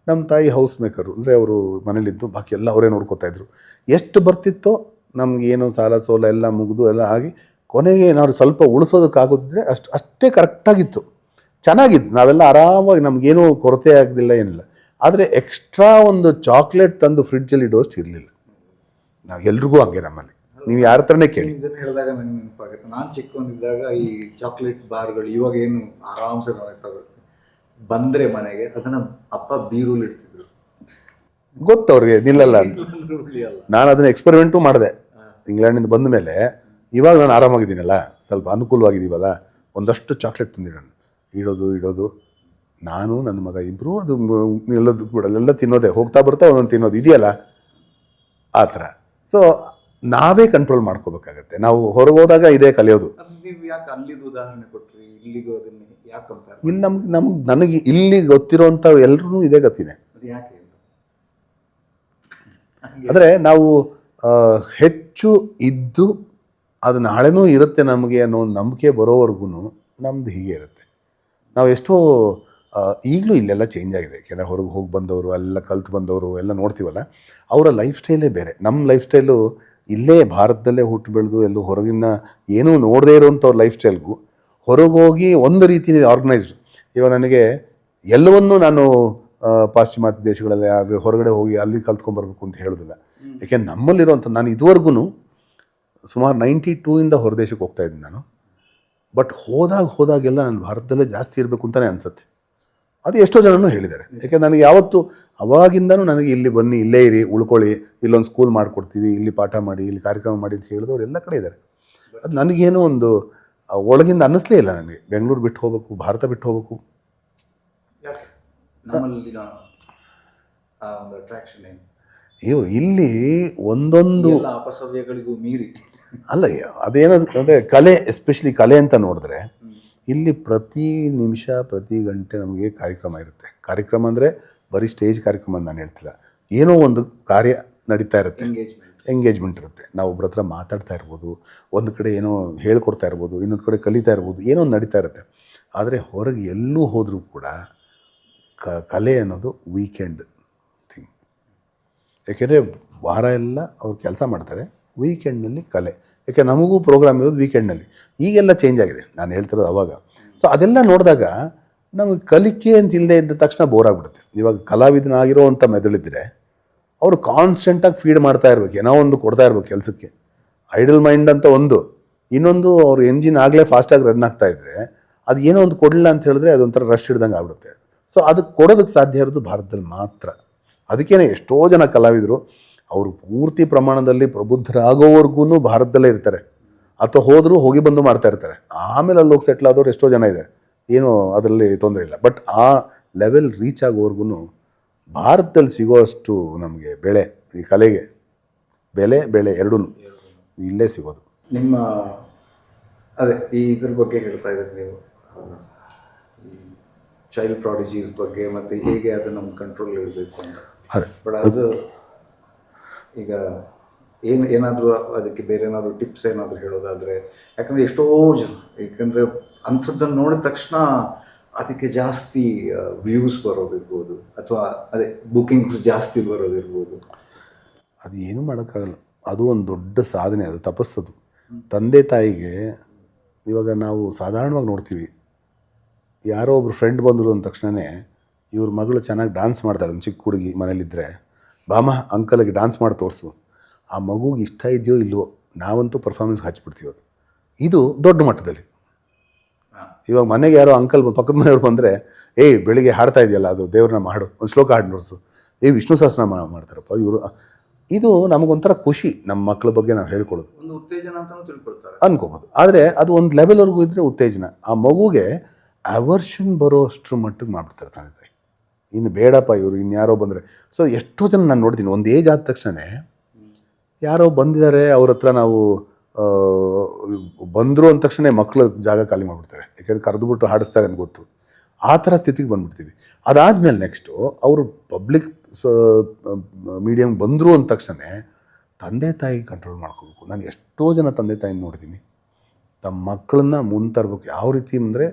ನಮ್ಮ ತಾಯಿ ಹೌಸ್ ಮೇಕರು, ಅಂದರೆ ಅವರು ಮನೇಲಿದ್ದು ಬಾಕಿ ಎಲ್ಲ ಅವರೇ ನೋಡ್ಕೋತಾಯಿದ್ರು. ಎಷ್ಟು ಬರ್ತಿತ್ತೋ ನಮಗೇನು ಸಾಲ ಸೋಲ ಎಲ್ಲ ಮುಗಿದು ಎಲ್ಲ ಆಗಿ ಕೊನೆಗೆ ಏನಾದ್ರು ಸ್ವಲ್ಪ ಉಳಿಸೋದಕ್ಕಾಗೋದಿದ್ರೆ ಅಷ್ಟೇ ಕರೆಕ್ಟಾಗಿತ್ತು, ಚೆನ್ನಾಗಿತ್ತು. ನಾವೆಲ್ಲ ಆರಾಮಾಗಿ, ನಮಗೇನೂ ಕೊರತೆ ಆಗಲಿಲ್ಲ, ಏನಿಲ್ಲ. ಆದರೆ ಎಕ್ಸ್ಟ್ರಾ ಒಂದು ಚಾಕ್ಲೇಟ್ ತಂದು ಫ್ರಿಡ್ಜಲ್ಲಿ ಇಡೋಷ್ಟು ಇರಲಿಲ್ಲ. ನಾವು ಎಲ್ರಿಗೂ ಹಂಗೆ, ನಮ್ಮಲ್ಲಿ ನೀವು ಯಾರ ಹತ್ರನೇ ಕೇಳಿ. ಇದನ್ನು ಹೇಳಿದಾಗ ನನಗೆ ನೆನಪಾಗುತ್ತೆ, ನಾನು ಚಿಕ್ಕವನಿದ್ದಾಗ ಈ ಚಾಕ್ಲೇಟ್ ಬಾರ್ಗಳು ಇವಾಗ ಏನು ಆರಾಮ್ಸೆ ತಗೋಬೇಕು ಬಂದರೆ ಮನೆಗೆ, ಅದನ್ನು ಅಪ್ಪ ಬೀರೂಲಿ ಇಡ್ತಿದ್ರು. ಗೊತ್ತು ಅವ್ರಿಗೆ ನಿಲ್ಲಲ್ಲ ಅಂತ. ನಾನು ಅದನ್ನು ಎಕ್ಸ್ಪೆರಿಮೆಂಟು ಮಾಡಿದೆ ಇಂಗ್ಲೆಂಡಿಂದ ಬಂದ ಮೇಲೆ. ಇವಾಗ ನಾನು ಆರಾಮಾಗಿದ್ದೀನಲ್ಲ, ಸ್ವಲ್ಪ ಅನುಕೂಲವಾಗಿದ್ದೀವಲ್ಲ, ಒಂದಷ್ಟು ಚಾಕ್ಲೇಟ್ ತಂದಿಡೋಣ, ಇಡೋದು ನಾನು ನನ್ನ ಮಗ ಇಬ್ಬರು ಅದು ನಿಲ್ಲೋದು ಬಿಡೋಲ್ಲ, ಎಲ್ಲ ತಿನ್ನೋದೆ, ಹೋಗ್ತಾ ಬರ್ತಾ ಒಂದೊಂದು ತಿನ್ನೋದು ಇದೆಯಲ್ಲ ಆ ಥರ. ಸೊ ನಾವೇ ಕಂಟ್ರೋಲ್ ಮಾಡ್ಕೋಬೇಕಾಗತ್ತೆ. ನಾವು ಹೊರಗೆ ಹೋದಾಗ ಇದೇ ಕಲಿಯೋದು. ನೀವು ಯಾಕೆ ಅಲ್ಲಿದು ಉದಾಹರಣೆ ಕೊಟ್ರಿ, ಇಲ್ಲಿಗೂ ಅದನ್ನು ಯಾಕೆ ಕಂಪೇರ್? ಇಲ್ಲಿ ನನಗೆ ಇಲ್ಲಿ ಗೊತ್ತಿರೋಂಥ ಎಲ್ಲರೂ ಇದೇ ಗೊತ್ತಿದೆ. ಅದು ಯಾಕೆ ಅಂದರೆ ನಾವು ಹೆಚ್ಚು ಇದ್ದು ಅದು ನಾಳೆನೂ ಇರುತ್ತೆ ನಮಗೆ ಅನ್ನೋ ಒಂದು ನಂಬಿಕೆ ಬರೋವರೆಗೂ ನಮ್ಮದು ಹೀಗೆ ಇರುತ್ತೆ. ನಾವು ಎಷ್ಟೋ ಈಗಲೂ ಇಲ್ಲೆಲ್ಲ ಚೇಂಜ್ ಆಗಿದೆ. ಯಾಕೆಂದರೆ ಹೊರಗೆ ಹೋಗಿ ಬಂದವರು, ಅಲ್ಲೆಲ್ಲ ಕಲ್ತು ಬಂದವರು ಎಲ್ಲ ನೋಡ್ತೀವಲ್ಲ, ಅವರ ಲೈಫ್ ಸ್ಟೈಲೇ ಬೇರೆ. ನಮ್ಮ ಲೈಫ್ ಸ್ಟೈಲು ಇಲ್ಲೇ ಭಾರತದಲ್ಲೇ ಹುಟ್ಟು ಬೆಳೆದು ಎಲ್ಲೂ ಹೊರಗಿನ ಏನೂ ನೋಡದೇ ಇರೋವಂಥವ್ರ ಲೈಫ್ ಸ್ಟೈಲ್ಗೂ ಹೊರಗೋಗಿ ಒಂದು ರೀತಿಯಲ್ಲಿ ಆರ್ಗನೈಸ್ಡು. ಇವಾಗ ನನಗೆ ಎಲ್ಲವನ್ನೂ ನಾನು ಪಾಶ್ಚಿಮಾತ್ಯ ದೇಶಗಳಲ್ಲಿ ಹೊರಗಡೆ ಹೋಗಿ ಅಲ್ಲಿ ಕಲ್ತ್ಕೊಂಡ್ಬರ್ಬೇಕು ಅಂತ ಹೇಳೋದಿಲ್ಲ. ಯಾಕೆಂದ್ರೆ ನಮ್ಮಲ್ಲಿರುವಂಥ, ನಾನು ಇದುವರೆಗೂ ಸುಮಾರು 92ಇಂದ ಹೊರದೇಶಕ್ಕೆ ಹೋಗ್ತಾಯಿದ್ದೀನಿ ನಾನು. ಬಟ್ ಹೋದಾಗೆಲ್ಲ ನಾನು ಭಾರತದಲ್ಲೇ ಜಾಸ್ತಿ ಇರಬೇಕು ಅಂತಲೇ ಅನಿಸುತ್ತೆ. ಅದು ಎಷ್ಟೋ ಜನನೂ ಹೇಳಿದ್ದಾರೆ. ಯಾಕೆಂದ್ರೆ ನನಗೆ ಯಾವತ್ತೂ ಅವಾಗಿಂದನೂ ನನಗೆ ಇಲ್ಲಿ ಬನ್ನಿ, ಇಲ್ಲೇ ಇರಿ, ಉಳ್ಕೊಳ್ಳಿ, ಇಲ್ಲೊಂದು ಸ್ಕೂಲ್ ಮಾಡಿಕೊಡ್ತೀವಿ, ಇಲ್ಲಿ ಪಾಠ ಮಾಡಿ, ಇಲ್ಲಿ ಕಾರ್ಯಕ್ರಮ ಮಾಡಿ ಅಂತ ಹೇಳಿದವ್ರು ಎಲ್ಲ ಕಡೆ ಇದ್ದಾರೆ. ಅದು ನನಗೇನೋ ಒಂದು ಒಳಗಿಂದ ಅನ್ನಿಸ್ಲೇ ಇಲ್ಲ ನನಗೆ ಬೆಂಗಳೂರು ಬಿಟ್ಟು ಹೋಗ್ಬೇಕು, ಭಾರತ ಬಿಟ್ಟು ಹೋಗ್ಬೇಕು. ಯಾಕೆ ನಮ್ಮಲ್ಲಿನ ಒಂದು ಅಟ್ರಾಕ್ಷನ್ ಏನು? ಅಯ್ಯೋ, ಇಲ್ಲಿ ಒಂದೊಂದು ಅಪಸವ್ಯಗಳಿಗೂ ಮೀರಿ ಅಲ್ಲ, ಅದೇನದು ಅಂದರೆ ಕಲೆ, ಎಸ್ಪೆಷಲಿ ಕಲೆ ಅಂತ ನೋಡಿದ್ರೆ ಇಲ್ಲಿ ಪ್ರತಿ ನಿಮಿಷ ಪ್ರತಿ ಗಂಟೆ ನಮಗೆ ಕಾರ್ಯಕ್ರಮ ಇರುತ್ತೆ. ಕಾರ್ಯಕ್ರಮ ಅಂದರೆ ಬರೀ ಸ್ಟೇಜ್ ಕಾರ್ಯಕ್ರಮ ಅಂತ ನಾನು ಹೇಳ್ತಿಲ್ಲ, ಏನೋ ಒಂದು ಕಾರ್ಯ ನಡೀತಾ ಇರುತ್ತೆ, ಎಂಗೇಜ್ಮೆಂಟ್ ಇರುತ್ತೆ. ನಾವು ಒಬ್ರ ಹತ್ರ ಮಾತಾಡ್ತಾ ಇರ್ಬೋದು, ಒಂದು ಕಡೆ ಏನೋ ಹೇಳ್ಕೊಡ್ತಾ ಇರ್ಬೋದು, ಇನ್ನೊಂದು ಕಡೆ ಕಲಿತಾ ಇರ್ಬೋದು, ಏನೋ ಒಂದು ನಡೀತಾ ಇರುತ್ತೆ. ಆದರೆ ಹೊರಗೆ ಎಲ್ಲೂ ಹೋದರೂ ಕೂಡ ಕಲೆ ಅನ್ನೋದು ವೀಕೆಂಡ್ ಥಿಂಗ್. ಯಾಕೆಂದರೆ ವಾರ ಎಲ್ಲ ಅವ್ರು ಕೆಲಸ ಮಾಡ್ತಾರೆ, ವೀಕೆಂಡ್ನಲ್ಲಿ ಕಲೆ. ಯಾಕೆ ನಮಗೂ ಪ್ರೋಗ್ರಾಮ್ ಇರೋದು ವೀಕೆಂಡ್ನಲ್ಲಿ. ಈಗೆಲ್ಲ ಚೇಂಜ್ ಆಗಿದೆ, ನಾನು ಹೇಳ್ತಿರೋದು ಅವಾಗ. ಸೊ ಅದೆಲ್ಲ ನೋಡಿದಾಗ ನಮಗೆ ಕಲಿಕೆ ಅಂತ ಇಲ್ಲದೆ ಇದ್ದ ತಕ್ಷಣ ಬೋರ್ ಆಗಿಬಿಡುತ್ತೆ. ಇವಾಗ ಕಲಾವಿದನಾಗಿರೋ ಅಂಥ ಮೆದುಳಿದ್ರೆ ಅವರು ಕಾನ್ಸ್ಟೆಂಟಾಗಿ ಫೀಡ್ ಮಾಡ್ತಾ ಇರ್ಬೇಕು, ಏನೋ ಒಂದು ಕೊಡ್ತಾ ಇರ್ಬೇಕು ಕೆಲಸಕ್ಕೆ. ಐಡಲ್ ಮೈಂಡ್ ಅಂತ ಒಂದು, ಇನ್ನೊಂದು ಅವ್ರ ಎಂಜಿನ್ ಆಗಲೇ ಫಾಸ್ಟಾಗಿ ರನ್ ಆಗ್ತಾ ಇದ್ದರೆ ಅದು ಏನೋ ಒಂದು ಕೊಡಲಿಲ್ಲ ಅಂತ ಹೇಳಿದ್ರೆ ಅದೊಂಥರ ರಶ್ ಹಿಡ್ದಂಗೆ ಆಗ್ಬಿಡುತ್ತೆ. ಸೊ ಅದಕ್ಕೆ ಕೊಡೋದಕ್ಕೆ ಸಾಧ್ಯ ಇರೋದು ಭಾರತದಲ್ಲಿ ಮಾತ್ರ. ಅದಕ್ಕೇ ಎಷ್ಟೋ ಜನ ಕಲಾವಿದರು ಅವರು ಪೂರ್ತಿ ಪ್ರಮಾಣದಲ್ಲಿ ಪ್ರಬುದ್ಧರಾಗೋವರೆಗೂ ಭಾರತದಲ್ಲೇ ಇರ್ತಾರೆ, ಅಥವಾ ಹೋದರೂ ಹೋಗಿ ಬಂದು ಮಾಡ್ತಾ ಇರ್ತಾರೆ. ಆಮೇಲೆ ಅಲ್ಲಿ ಹೋಗಿ ಸೆಟ್ಲ್ ಆದವ್ರು ಎಷ್ಟೋ ಜನ ಇದೆ, ಏನೂ ಅದರಲ್ಲಿ ತೊಂದರೆ ಇಲ್ಲ. ಬಟ್ ಆ ಲೆವೆಲ್ ರೀಚ್ ಆಗೋವರೆಗೂ ಭಾರತದಲ್ಲಿ ಸಿಗೋಷ್ಟು ನಮಗೆ ಬೆಳೆ, ಈ ಕಲೆಗೆ ಬೆಳೆ ಎರಡೂ ಇಲ್ಲೇ ಸಿಗೋದು. ನಿಮ್ಮ ಅದೇ ಈ ಇದ್ರ ಬಗ್ಗೆ ಹೇಳ್ತಾ ಇದ್ದೀರಿ ನೀವು, ಚೈಲ್ಡ್ ಪ್ರಾಡಿಜೀಸ್ ಬಗ್ಗೆ, ಮತ್ತು ಹೇಗೆ ಅದು ನಮ್ಮ ಕಂಟ್ರೋಲ್ ಇರಬೇಕು ಅಂತ. ಅದೇ ಬಟ್ ಅದು ಈಗ ಏನಾದರೂ ಅದಕ್ಕೆ ಬೇರೆ ಏನಾದರೂ ಟಿಪ್ಸ್ ಏನಾದರೂ ಹೇಳೋದಾದರೆ, ಯಾಕಂದರೆ ಎಷ್ಟೋ ಜನ, ಏಕೆಂದರೆ ಅಂಥದ್ದನ್ನು ನೋಡಿದ ತಕ್ಷಣ ಅದಕ್ಕೆ ಜಾಸ್ತಿ ವ್ಯೂಸ್ ಬರೋದಿರ್ಬೋದು, ಅಥವಾ ಅದೇ ಬುಕ್ಕಿಂಗ್ಸ್ ಜಾಸ್ತಿ ಬರೋದಿರ್ಬೋದು. ಅದು ಏನೂ ಮಾಡೋಕ್ಕಾಗಲ್ಲ, ಅದು ಒಂದು ದೊಡ್ಡ ಸಾಧನೆ, ಅದು ತಪಸ್ಸದು. ತಂದೆ ತಾಯಿಗೆ ಇವಾಗ ನಾವು ಸಾಧಾರಣವಾಗಿ ನೋಡ್ತೀವಿ, ಯಾರೋ ಒಬ್ರು ಫ್ರೆಂಡ್ ಬಂದರು ಅಂದ ತಕ್ಷಣವೇ ಇವ್ರ ಮಗಳು ಚೆನ್ನಾಗಿ ಡ್ಯಾನ್ಸ್ ಮಾಡ್ತಾಳೆ, ಒಂದು ಚಿಕ್ಕ ಹುಡುಗಿ ಮನೇಲಿದ್ದರೆ, ಬಾಮ ಅಂಕಲ್ಗೆ ಡ್ಯಾನ್ಸ್ ಮಾಡಿ ತೋರಿಸು. ಆ ಮಗುಗೆ ಇಷ್ಟ ಇದೆಯೋ ಇಲ್ವೋ, ನಾವಂತೂ ಪರ್ಫಾರ್ಮೆನ್ಸ್ಗೆ ಹಚ್ಬಿಡ್ತೀವಿ. ಅದು ಇದು ದೊಡ್ಡ ಮಟ್ಟದಲ್ಲಿ. ಇವಾಗ ಮನೆಗೆ ಯಾರೋ ಅಂಕಲ್ ಪಕ್ಕದ ಮನೆಯವ್ರು ಬಂದರೆ, ಏಯ್ ಬೆಳಿಗ್ಗೆ ಹಾಡ್ತಾ ಇದೆಯಲ್ಲ ಅದು ದೇವ್ರನ್ನ ಮಾಡು, ಒಂದು ಶ್ಲೋಕ ಹಾಡು ನೋಡಿಸು, ವಿಷ್ಣು ಸಹಸ್ರನಾಮ ಮಾಡ್ತಾರಪ್ಪ ಇವರು. ಇದು ನಮಗೊಂಥರ ಖುಷಿ, ನಮ್ಮ ಮಕ್ಕಳ ಬಗ್ಗೆ ನಾವು ಹೇಳ್ಕೊಳ್ಳೋದು, ಒಂದು ಉತ್ತೇಜನ ಅಂತಲೂ ತಿಳ್ಕೊಳ್ತಾರೆ ಅನ್ಕೋಬೋದು. ಆದರೆ ಅದು ಒಂದು ಲೆವೆಲ್ವರೆಗೂ ಇದ್ದರೆ ಉತ್ತೇಜನ. ಆ ಮಗುಗೆ ಅವರ್ಷನ್ ಬರೋ ಅಷ್ಟ್ರ ಮಟ್ಟಿಗೆ ಮಾಡಿಬಿಡ್ತಾರೆ ತಂದೆ ತಾಯಿ. ಇನ್ನು ಬೇಡಪ್ಪ ಇವರು ಇನ್ಯಾರೋ ಬಂದರೆ. ಸೊ ಎಷ್ಟೋ ಜನ ನಾನು ನೋಡ್ತೀನಿ, ಒಂದು ಏಜ್ ಆದ ತಕ್ಷಣ ಯಾರೋ ಬಂದಿದ್ದಾರೆ ಅವ್ರ ಹತ್ರ ನಾವು ಬಂದರು ಅಂದ ತಕ್ಷಣ ಮಕ್ಕಳು ಜಾಗ ಖಾಲಿ ಮಾಡಿಬಿಡ್ತಾರೆ, ಯಾಕೆಂದರೆ ಕರೆದುಬಿಟ್ಟು ಹಾಡಿಸ್ತಾರೆ ಅಂತ ಗೊತ್ತು. ಆ ಥರ ಸ್ಥಿತಿಗೆ ಬಂದುಬಿಡ್ತೀವಿ. ಅದಾದಮೇಲೆ ನೆಕ್ಸ್ಟು ಅವರು ಪಬ್ಲಿಕ್ ಮೀಡಿಯಮ್ ಬಂದರು ಅಂದ ತಕ್ಷಣ ತಂದೆ ತಾಯಿ ಕಂಟ್ರೋಲ್ ಮಾಡ್ಕೋಬೇಕು. ನಾನು ಎಷ್ಟೋ ಜನ ತಂದೆ ತಾಯಿನ ನೋಡಿದ್ದೀನಿ, ತಮ್ಮ ಮಕ್ಕಳನ್ನ ಮುಂದೆ ತರಬೇಕು.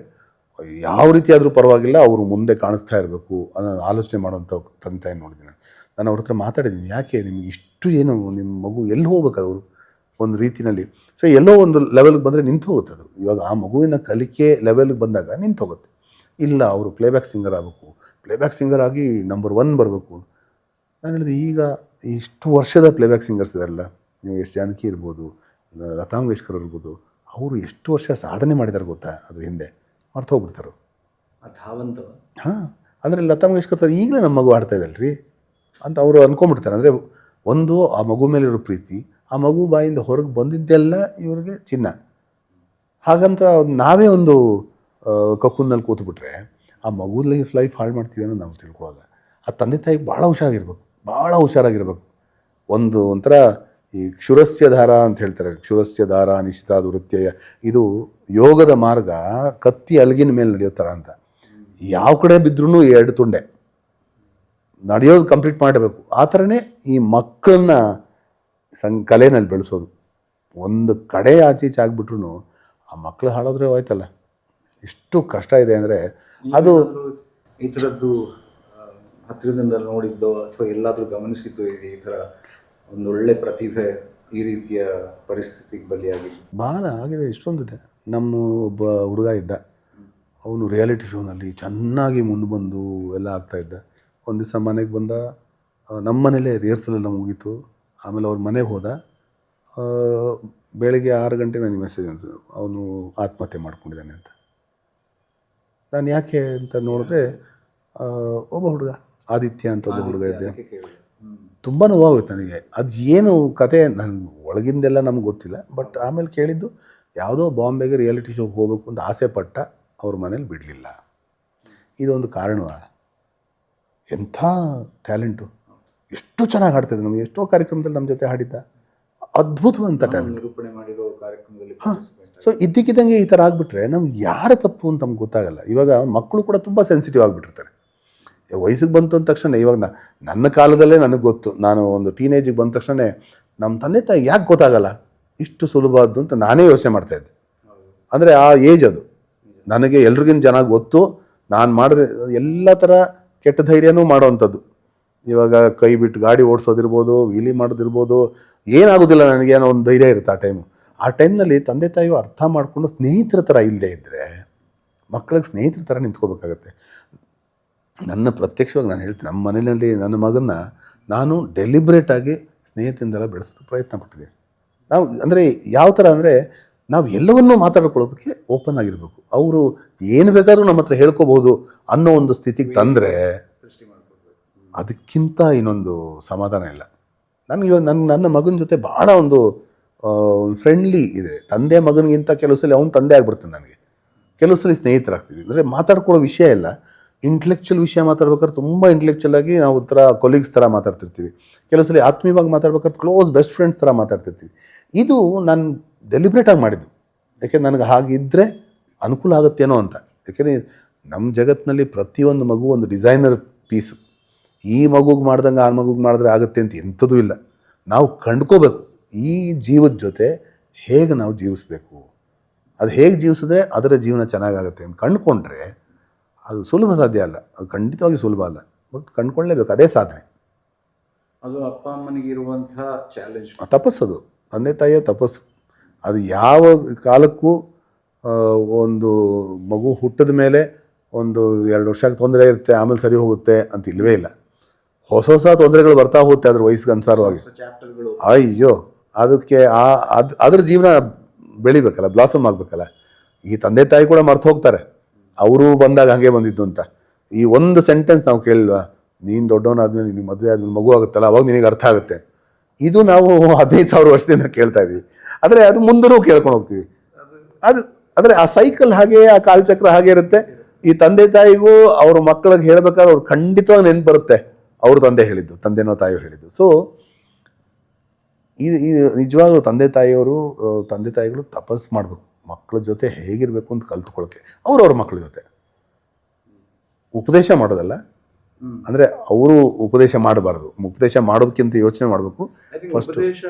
ಯಾವ ರೀತಿ ಆದರೂ ಪರವಾಗಿಲ್ಲ, ಅವರು ಮುಂದೆ ಕಾಣಿಸ್ತಾ ಇರಬೇಕು ಅನ್ನೋ ಆಲೋಚನೆ ಮಾಡೋಂಥ ತಂದೆ ತಾಯಿ ನೋಡಿದ್ದೀನಿ. ನಾನು ಅವ್ರ ಹತ್ರ ಮಾತಾಡಿದ್ದೀನಿ, ಯಾಕೆ ನಿಮಗೆ ಇಷ್ಟು ಏನು, ನಿಮ್ಮ ಮಗು ಎಲ್ಲಿ ಹೋಗ್ಬೇಕು ಅವರು ಒಂದು ರೀತಿಯಲ್ಲಿ. ಸೊ ಎಲ್ಲೋ ಒಂದು ಲೆವೆಲ್ಗೆ ಬಂದರೆ ನಿಂತು ಹೋಗುತ್ತೆ ಅದು. ಇವಾಗ ಆ ಮಗುವಿನ ಕಲಿಕೆ ಲೆವೆಲ್ಗೆ ಬಂದಾಗ ನಿಂತು ಹೋಗುತ್ತೆ. ಇಲ್ಲ ಅವರು ಪ್ಲೇಬ್ಯಾಕ್ ಸಿಂಗರ್ ಆಗಬೇಕು, ಪ್ಲೇಬ್ಯಾಕ್ ಸಿಂಗರ್ ಆಗಿ ನಂಬರ್ 1 ಬರಬೇಕು. ನಾನು ಹೇಳಿದೆ, ಈಗ ಇಷ್ಟು ವರ್ಷದ ಪ್ಲೇಬ್ಯಾಕ್ ಸಿಂಗರ್ಸ್ ಇದಾರಲ್ಲ, ನೀವು ಎಷ್ಟು ಜಾನಕಿ ಇರ್ಬೋದು, ಲತಾ ಮಂಗೇಶ್ಕರ್ ಇರ್ಬೋದು, ಅವರು ಎಷ್ಟು ವರ್ಷ ಸಾಧನೆ ಮಾಡಿದ್ದಾರೆ ಗೊತ್ತಾ, ಅದ್ರ ಹಿಂದೆ ಮರ್ತು ಹೋಗ್ಬಿಡ್ತಾರೆ. ಹಾಂ, ಅಂದರೆ ಲತಾ ಮಂಗೇಶ್ಕರ್ ಈಗಲೇ ನಮ್ಮ ಮಗು ಆಡ್ತಾ ಇದ್ದಲ್ರಿ ಅಂತ ಅವರು ಅಂದ್ಕೊಂಡ್ಬಿಡ್ತಾರೆ. ಅಂದರೆ ಒಂದು ಆ ಮಗು ಮೇಲಿರೋ ಪ್ರೀತಿ, ಆ ಮಗು ಬಾಯಿಂದ ಹೊರಗೆ ಬಂದಿದ್ದೆಲ್ಲ ಇವ್ರಿಗೆ ಚಿನ್ನ. ಹಾಗಂತ ನಾವೇ ಒಂದು ಕಕ್ಕುನಲ್ಲಿ ಕೂತ್ಬಿಟ್ರೆ ಆ ಮಗು ಲೈಫ್ ಹಾಳು ಮಾಡ್ತೀವಿ ಅನ್ನೋದು ನಾವು ತಿಳ್ಕೊಳ್ಳೋದು. ಆ ತಂದೆ ತಾಯಿಗೆ ಭಾಳ ಹುಷಾರಾಗಿರ್ಬೇಕು. ಒಂಥರ ಈ ಕ್ಷುರಸ್ಯ ದಾರ ಅಂತ ಹೇಳ್ತಾರೆ, ಕ್ಷುರಸ್ಯ ದಾರ ನಿಶ್ಚಿತಾದ ವೃತ್ಯಯ. ಇದು ಯೋಗದ ಮಾರ್ಗ ಕತ್ತಿ ಅಲ್ಗಿನ ಮೇಲೆ ನಡೆಯೋ ಥರ ಅಂತ. ಯಾವ ಕಡೆ ಬಿದ್ರೂ 2 ತುಂಡೆ ನಡೆಯೋದು ಕಂಪ್ಲೀಟ್ ಮಾಡಬೇಕು. ಆ ಥರನೇ ಈ ಮಕ್ಕಳನ್ನ ಕಲೆನಲ್ಲಿ ಬೆಳೆಸೋದು. ಒಂದು ಕಡೆ ಆಚೀಚೆ ಆಗಿಬಿಟ್ರು ಆ ಮಕ್ಕಳು ಹಾಳೋದ್ರೆ ಹೋಯ್ತಲ್ಲ, ಎಷ್ಟು ಕಷ್ಟ ಇದೆ ಅಂದರೆ ಅದು. ಈ ಥರದ್ದು ಹತ್ತಿರದಿಂದ ನೋಡಿದ್ದೋ ಅಥವಾ ಎಲ್ಲಾದರೂ ಗಮನಿಸಿದ್ದು ಇದೆ, ಈ ಥರ ಒಂದೊಳ್ಳೆ ಪ್ರತಿಭೆ ಈ ರೀತಿಯ ಪರಿಸ್ಥಿತಿಗೆ ಬಲಿಯಾಗಿ? ಭಾಳ ಆಗಿದೆ, ಇಷ್ಟೊಂದಿದೆ. ನಮ್ಮ ಒಬ್ಬ ಹುಡುಗ ಇದ್ದ, ಅವನು ರಿಯಾಲಿಟಿ ಶೋನಲ್ಲಿ ಚೆನ್ನಾಗಿ ಮುಂದೆ ಬಂದು ಎಲ್ಲ ಆಗ್ತಾಯಿದ್ದ. ಒಂದು ದಿವಸ ಮನೆಗೆ ಬಂದ, ನಮ್ಮ ಮನೇಲೇ ರಿಹರ್ಸಲೆಲ್ಲ ಮುಗೀತು. ಆಮೇಲೆ ಅವ್ರ ಮನೆಗೆ ಹೋದ. ಬೆಳಗ್ಗೆ 6 ಗಂಟೆಗೆ ನನಗೆ ಮೆಸೇಜ್ ಅಂತ, ಅವನು ಆತ್ಮಹತ್ಯೆ ಮಾಡ್ಕೊಂಡಿದ್ದಾನೆ ಅಂತ. ನಾನು ಯಾಕೆ ಅಂತ ನೋಡಿದ್ರೆ, ಒಬ್ಬ ಹುಡುಗ ಆದಿತ್ಯ ಅಂತ ಒಬ್ಬ ಹುಡುಗ ಇದ್ದೆ. ತುಂಬ ನೋವಾಗುತ್ತೆ ನನಗೆ. ಅದು ಏನು ಕತೆ ನನಗೆ ಒಳಗಿಂದೆಲ್ಲ ನಮ್ಗೆ ಗೊತ್ತಿಲ್ಲ. ಬಟ್ ಆಮೇಲೆ ಕೇಳಿದ್ದು, ಯಾವುದೋ ಬಾಂಬೆಗೆ ರಿಯಾಲಿಟಿ ಶೋಗೆ ಹೋಗಬೇಕು ಅಂತ ಆಸೆ ಪಟ್ಟ, ಅವ್ರ ಮನೇಲಿ ಬಿಡಲಿಲ್ಲ. ಇದೊಂದು ಕಾರಣವ? ಎಂಥ ಟ್ಯಾಲೆಂಟು, ಎಷ್ಟು ಚೆನ್ನಾಗಿ ಹಾಡ್ತಾಯಿದ್ದೆ. ನಮಗೆ ಎಷ್ಟೋ ಕಾರ್ಯಕ್ರಮದಲ್ಲಿ ನಮ್ಮ ಜೊತೆ ಹಾಡಿದ್ದ, ಅದ್ಭುತವಂತ ಟ್ಯಾಲೆಂಟ್. ನಿರೂಪಣೆ ಮಾಡಿರೋ ಕಾರ್ಯಕ್ರಮದಲ್ಲಿ ಸೊ ಇದ್ದಕ್ಕಿದ್ದಂಗೆ ಈ ಥರ ಆಗಿಬಿಟ್ರೆ ನಮ್ಗೆ ಯಾರ ತಪ್ಪು ಅಂತ ನಮ್ಗೆ ಗೊತ್ತಾಗಲ್ಲ. ಇವಾಗ ಮಕ್ಕಳು ಕೂಡ ತುಂಬ ಸೆನ್ಸಿಟಿವ್ ಆಗಿಬಿಟ್ಟಿರ್ತಾರೆ. ವಯಸ್ಸಿಗೆ ಬಂತು ಅಂದ ತಕ್ಷಣ ಇವಾಗ ನನ್ನ ಕಾಲದಲ್ಲೇ ನನಗೆ ಗೊತ್ತು, ನಾನು ಒಂದು ಟೀನೇಜಿಗೆ ಬಂದ ತಕ್ಷಣ ನಮ್ಮ ತಂದೆ ತಾಯಿ ಯಾಕೆ ಗೊತ್ತಾಗಲ್ಲ ಇಷ್ಟು ಸುಲಭದ್ದು ಅಂತ ನಾನೇ ಯೋಚನೆ ಮಾಡ್ತಾಯಿದ್ದೆ. ಅಂದರೆ ಆ ಏಜ್ ಅದು ನನಗೆ ಎಲ್ರಿಗಿಂತ ಚೆನ್ನಾಗಿ ಗೊತ್ತು. ನಾನು ಮಾಡಿದ್ರೆ ಎಲ್ಲ ಥರ ಕೆಟ್ಟ ಧೈರ್ಯನೂ ಮಾಡೋವಂಥದ್ದು. ಇವಾಗ ಕೈ ಬಿಟ್ಟು ಗಾಡಿ ಓಡಿಸೋದಿರ್ಬೋದು, ವೀಲಿ ಮಾಡೋದಿರ್ಬೋದು, ಏನಾಗೋದಿಲ್ಲ ನನಗೇನೋ ಒಂದು ಧೈರ್ಯ ಇರುತ್ತೆ ಆ ಟೈಮ್ನಲ್ಲಿ ತಂದೆ ತಾಯಿಯು ಅರ್ಥ ಮಾಡಿಕೊಂಡು ಸ್ನೇಹಿತರ ಥರ ಇಲ್ಲದೆ ಇದ್ದರೆ ಮಕ್ಕಳಿಗೆ ಸ್ನೇಹಿತರ ಥರ ನಿಂತ್ಕೋಬೇಕಾಗತ್ತೆ. ನನ್ನ ಪ್ರತ್ಯಕ್ಷವಾಗಿ ನಾನು ಹೇಳ್ತೀನಿ, ನಮ್ಮ ಮನೆಯಲ್ಲಿ ನನ್ನ ಮಗನ್ನ ನಾನು ಡೆಲಿಬ್ರೇಟಾಗಿ ಸ್ನೇಹಿತರಿಂದೆಲ್ಲ ಬೆಳೆಸೋದು ಪ್ರಯತ್ನ ಪಡ್ತಿದ್ದೆ. ನಾವು ಅಂದರೆ ಯಾವ ಥರ ಅಂದರೆ ನಾವು ಎಲ್ಲವನ್ನೂ ಮಾತಾಡ್ಕೊಳ್ಳೋದಕ್ಕೆ ಓಪನ್ ಆಗಿರಬೇಕು. ಅವರು ಏನು ಬೇಕಾದ್ರೂ ನಮ್ಮ ಹತ್ರ ಹೇಳ್ಕೋಬಹುದು ಅನ್ನೋ ಒಂದು ಸ್ಥಿತಿಗೆ ತಂದರೆ ಅದಕ್ಕಿಂತ ಇನ್ನೊಂದು ಸಮಾಧಾನ ಇಲ್ಲ. ನನಗೆ ಇವಾಗ ನನ್ನ ಮಗನ ಜೊತೆ ಭಾಳ ಒಂದು ಫ್ರೆಂಡ್ಲಿ ಇದೆ. ತಂದೆ ಮಗನಿಗಿಂತ ಕೆಲವು ಸಲ ಅವ್ನು ತಂದೆ ಆಗ್ಬಿಡ್ತಾನೆ ನನಗೆ, ಕೆಲವು ಸಲ ಸ್ನೇಹಿತರಾಗ್ತೀವಿ. ಅಂದರೆ ಮಾತಾಡ್ಕೊಳ್ಳೋ ವಿಷಯ ಇಲ್ಲ, ಇಂಟೆಲೆಕ್ಚುಯಲ್ ವಿಷಯ ಮಾತಾಡ್ಬೇಕಾದ್ರೆ ತುಂಬ ಇಂಟೆಲೆಕ್ಚುಯಲ್ ಆಗಿ ನಾವು ಥರ ಕೊಲೀಗ್ಸ್ ಥರ ಮಾತಾಡ್ತಿರ್ತೀವಿ. ಕೆಲವು ಸಲ ಆತ್ಮೀಯವಾಗಿ ಮಾತಾಡ್ಬೇಕಾದ್ರೆ ಕ್ಲೋಸ್ ಬೆಸ್ಟ್ ಫ್ರೆಂಡ್ಸ್ ಥರ ಮಾತಾಡ್ತಿರ್ತೀವಿ. ಇದು ನಾನು ಡೆಲಿಬ್ರೇಟಾಗಿ ಮಾಡಿದ್ದು, ಯಾಕೆಂದ್ರೆ ನನಗೆ ಹಾಗಿದ್ದರೆ ಅನುಕೂಲ ಆಗುತ್ತೇನೋ ಅಂತ. ಯಾಕೆಂದರೆ ನಮ್ಮ ಜಗತ್ತಿನಲ್ಲಿ ಪ್ರತಿಯೊಂದು ಮಗು ಒಂದು ಡಿಸೈನರ್ ಪೀಸು. ಈ ಮಗುಗೆ ಮಾಡ್ದಂಗೆ ಆ ಮಗುಗೆ ಮಾಡಿದ್ರೆ ಆಗುತ್ತೆ ಅಂತ ಎಂಥದೂ ಇಲ್ಲ. ನಾವು ಕಂಡ್ಕೋಬೇಕು ಈ ಜೀವದ ಜೊತೆ ಹೇಗೆ ನಾವು ಜೀವಿಸ್ಬೇಕು, ಅದು ಹೇಗೆ ಜೀವಿಸಿದ್ರೆ ಅದರ ಜೀವನ ಚೆನ್ನಾಗಾಗುತ್ತೆ ಅಂತ ಕಂಡುಕೊಂಡ್ರೆ ಅದು ಸುಲಭ ಸಾಧ್ಯ ಅಲ್ಲ, ಅದು ಖಂಡಿತವಾಗಿ ಸುಲಭ ಅಲ್ಲ, ಮತ್ತು ಕಂಡುಕೊಳ್ಳೇಬೇಕು. ಅದೇ ಸಾಧನೆ. ಅದು ಅಪ್ಪ ಅಮ್ಮನಿಗಿರುವಂತಹ ಚಾಲೆಂಜ್, ತಪಸ್ಸದು ತಂದೆ ತಾಯಿಯ ತಪಸ್ಸು. ಅದು ಯಾವ ಕಾಲಕ್ಕೂ ಒಂದು ಮಗು ಹುಟ್ಟಿದ ಮೇಲೆ ಒಂದು 2 ವರ್ಷಕ್ಕೆ ತೊಂದರೆ ಇರುತ್ತೆ, ಆಮೇಲೆ ಸರಿ ಹೋಗುತ್ತೆ ಅಂತ ಇಲ್ಲವೇ ಇಲ್ಲ. ಹೊಸ ತೊಂದರೆಗಳು ಬರ್ತಾ ಹೋಗುತ್ತೆ ಅದ್ರ ವಯಸ್ಸಿಗೆ ಅನುಸಾರವಾಗಿ. ಚಾಪ್ಟರ್ಗಳು, ಅಯ್ಯೋ ಅದಕ್ಕೆ ಅದ್ರ ಜೀವನ ಬೆಳಿಬೇಕಲ್ಲ, ಬ್ಲಾಸಮ್ ಆಗಬೇಕಲ್ಲ. ಈ ತಂದೆ ತಾಯಿ ಕೂಡ ಮರ್ತು ಹೋಗ್ತಾರೆ, ಅವರು ಬಂದಾಗ ಹಾಗೆ ಬಂದಿದ್ದು ಅಂತ. ಈ ಒಂದು ಸೆಂಟೆನ್ಸ್ ನಾವು ಕೇಳಿಲ್ವಾ, ನೀನು ದೊಡ್ಡವನಾದ್ಮೇಲೆ ನಿನಗೆ ಮದುವೆ ಆದ್ಮೇಲೆ ಮಗು ಆಗುತ್ತಲ್ಲ ಅವಾಗ ನಿನಗೆ ಅರ್ಥ ಆಗುತ್ತೆ. ಇದು ನಾವು 15,000 ವರ್ಷದಿಂದ ಕೇಳ್ತಾ ಇದ್ದೀವಿ. ಆದರೆ ಅದು ಮುಂದೂ ಕೇಳ್ಕೊಂಡು ಹೋಗ್ತೀವಿ. ಅಂದರೆ ಆ ಸೈಕಲ್ ಹಾಗೆ, ಆ ಕಾಲಚಕ್ರ ಹಾಗೆ ಇರುತ್ತೆ. ಈ ತಂದೆ ತಾಯಿಗೂ ಅವ್ರ ಮಕ್ಕಳಿಗೆ ಹೇಳ್ಬೇಕಾದ್ರೆ ಅವ್ರು ಖಂಡಿತವಾಗಿ ನೆನ್ಪು ಬರುತ್ತೆ ಅವ್ರ ತಂದೆ ಹೇಳಿದ್ದು, ತಂದೆನೋ ತಾಯಿಯೋ ಹೇಳಿದ್ದು. ಸೊ ಇದು ನಿಜವಾಗ್ಲೂ ತಂದೆ ತಾಯಿಗಳು ತಪಸ್ಸು ಮಾಡಬೇಕು ಮಕ್ಕಳ ಜೊತೆ ಹೇಗಿರಬೇಕು ಅಂತ ಕಲ್ತ್ಕೊಳ್ಳೋಕ್ಕೆ. ಅವ್ರವ್ರ ಮಕ್ಕಳ ಜೊತೆ ಉಪದೇಶ ಮಾಡೋದಲ್ಲ, ಅಂದರೆ ಅವರು ಉಪದೇಶ ಮಾಡಬಾರ್ದು, ಉಪದೇಶ ಮಾಡೋದಕ್ಕಿಂತ ಯೋಚನೆ ಮಾಡಬೇಕು ಫಸ್ಟ್. ಉಪದೇಶ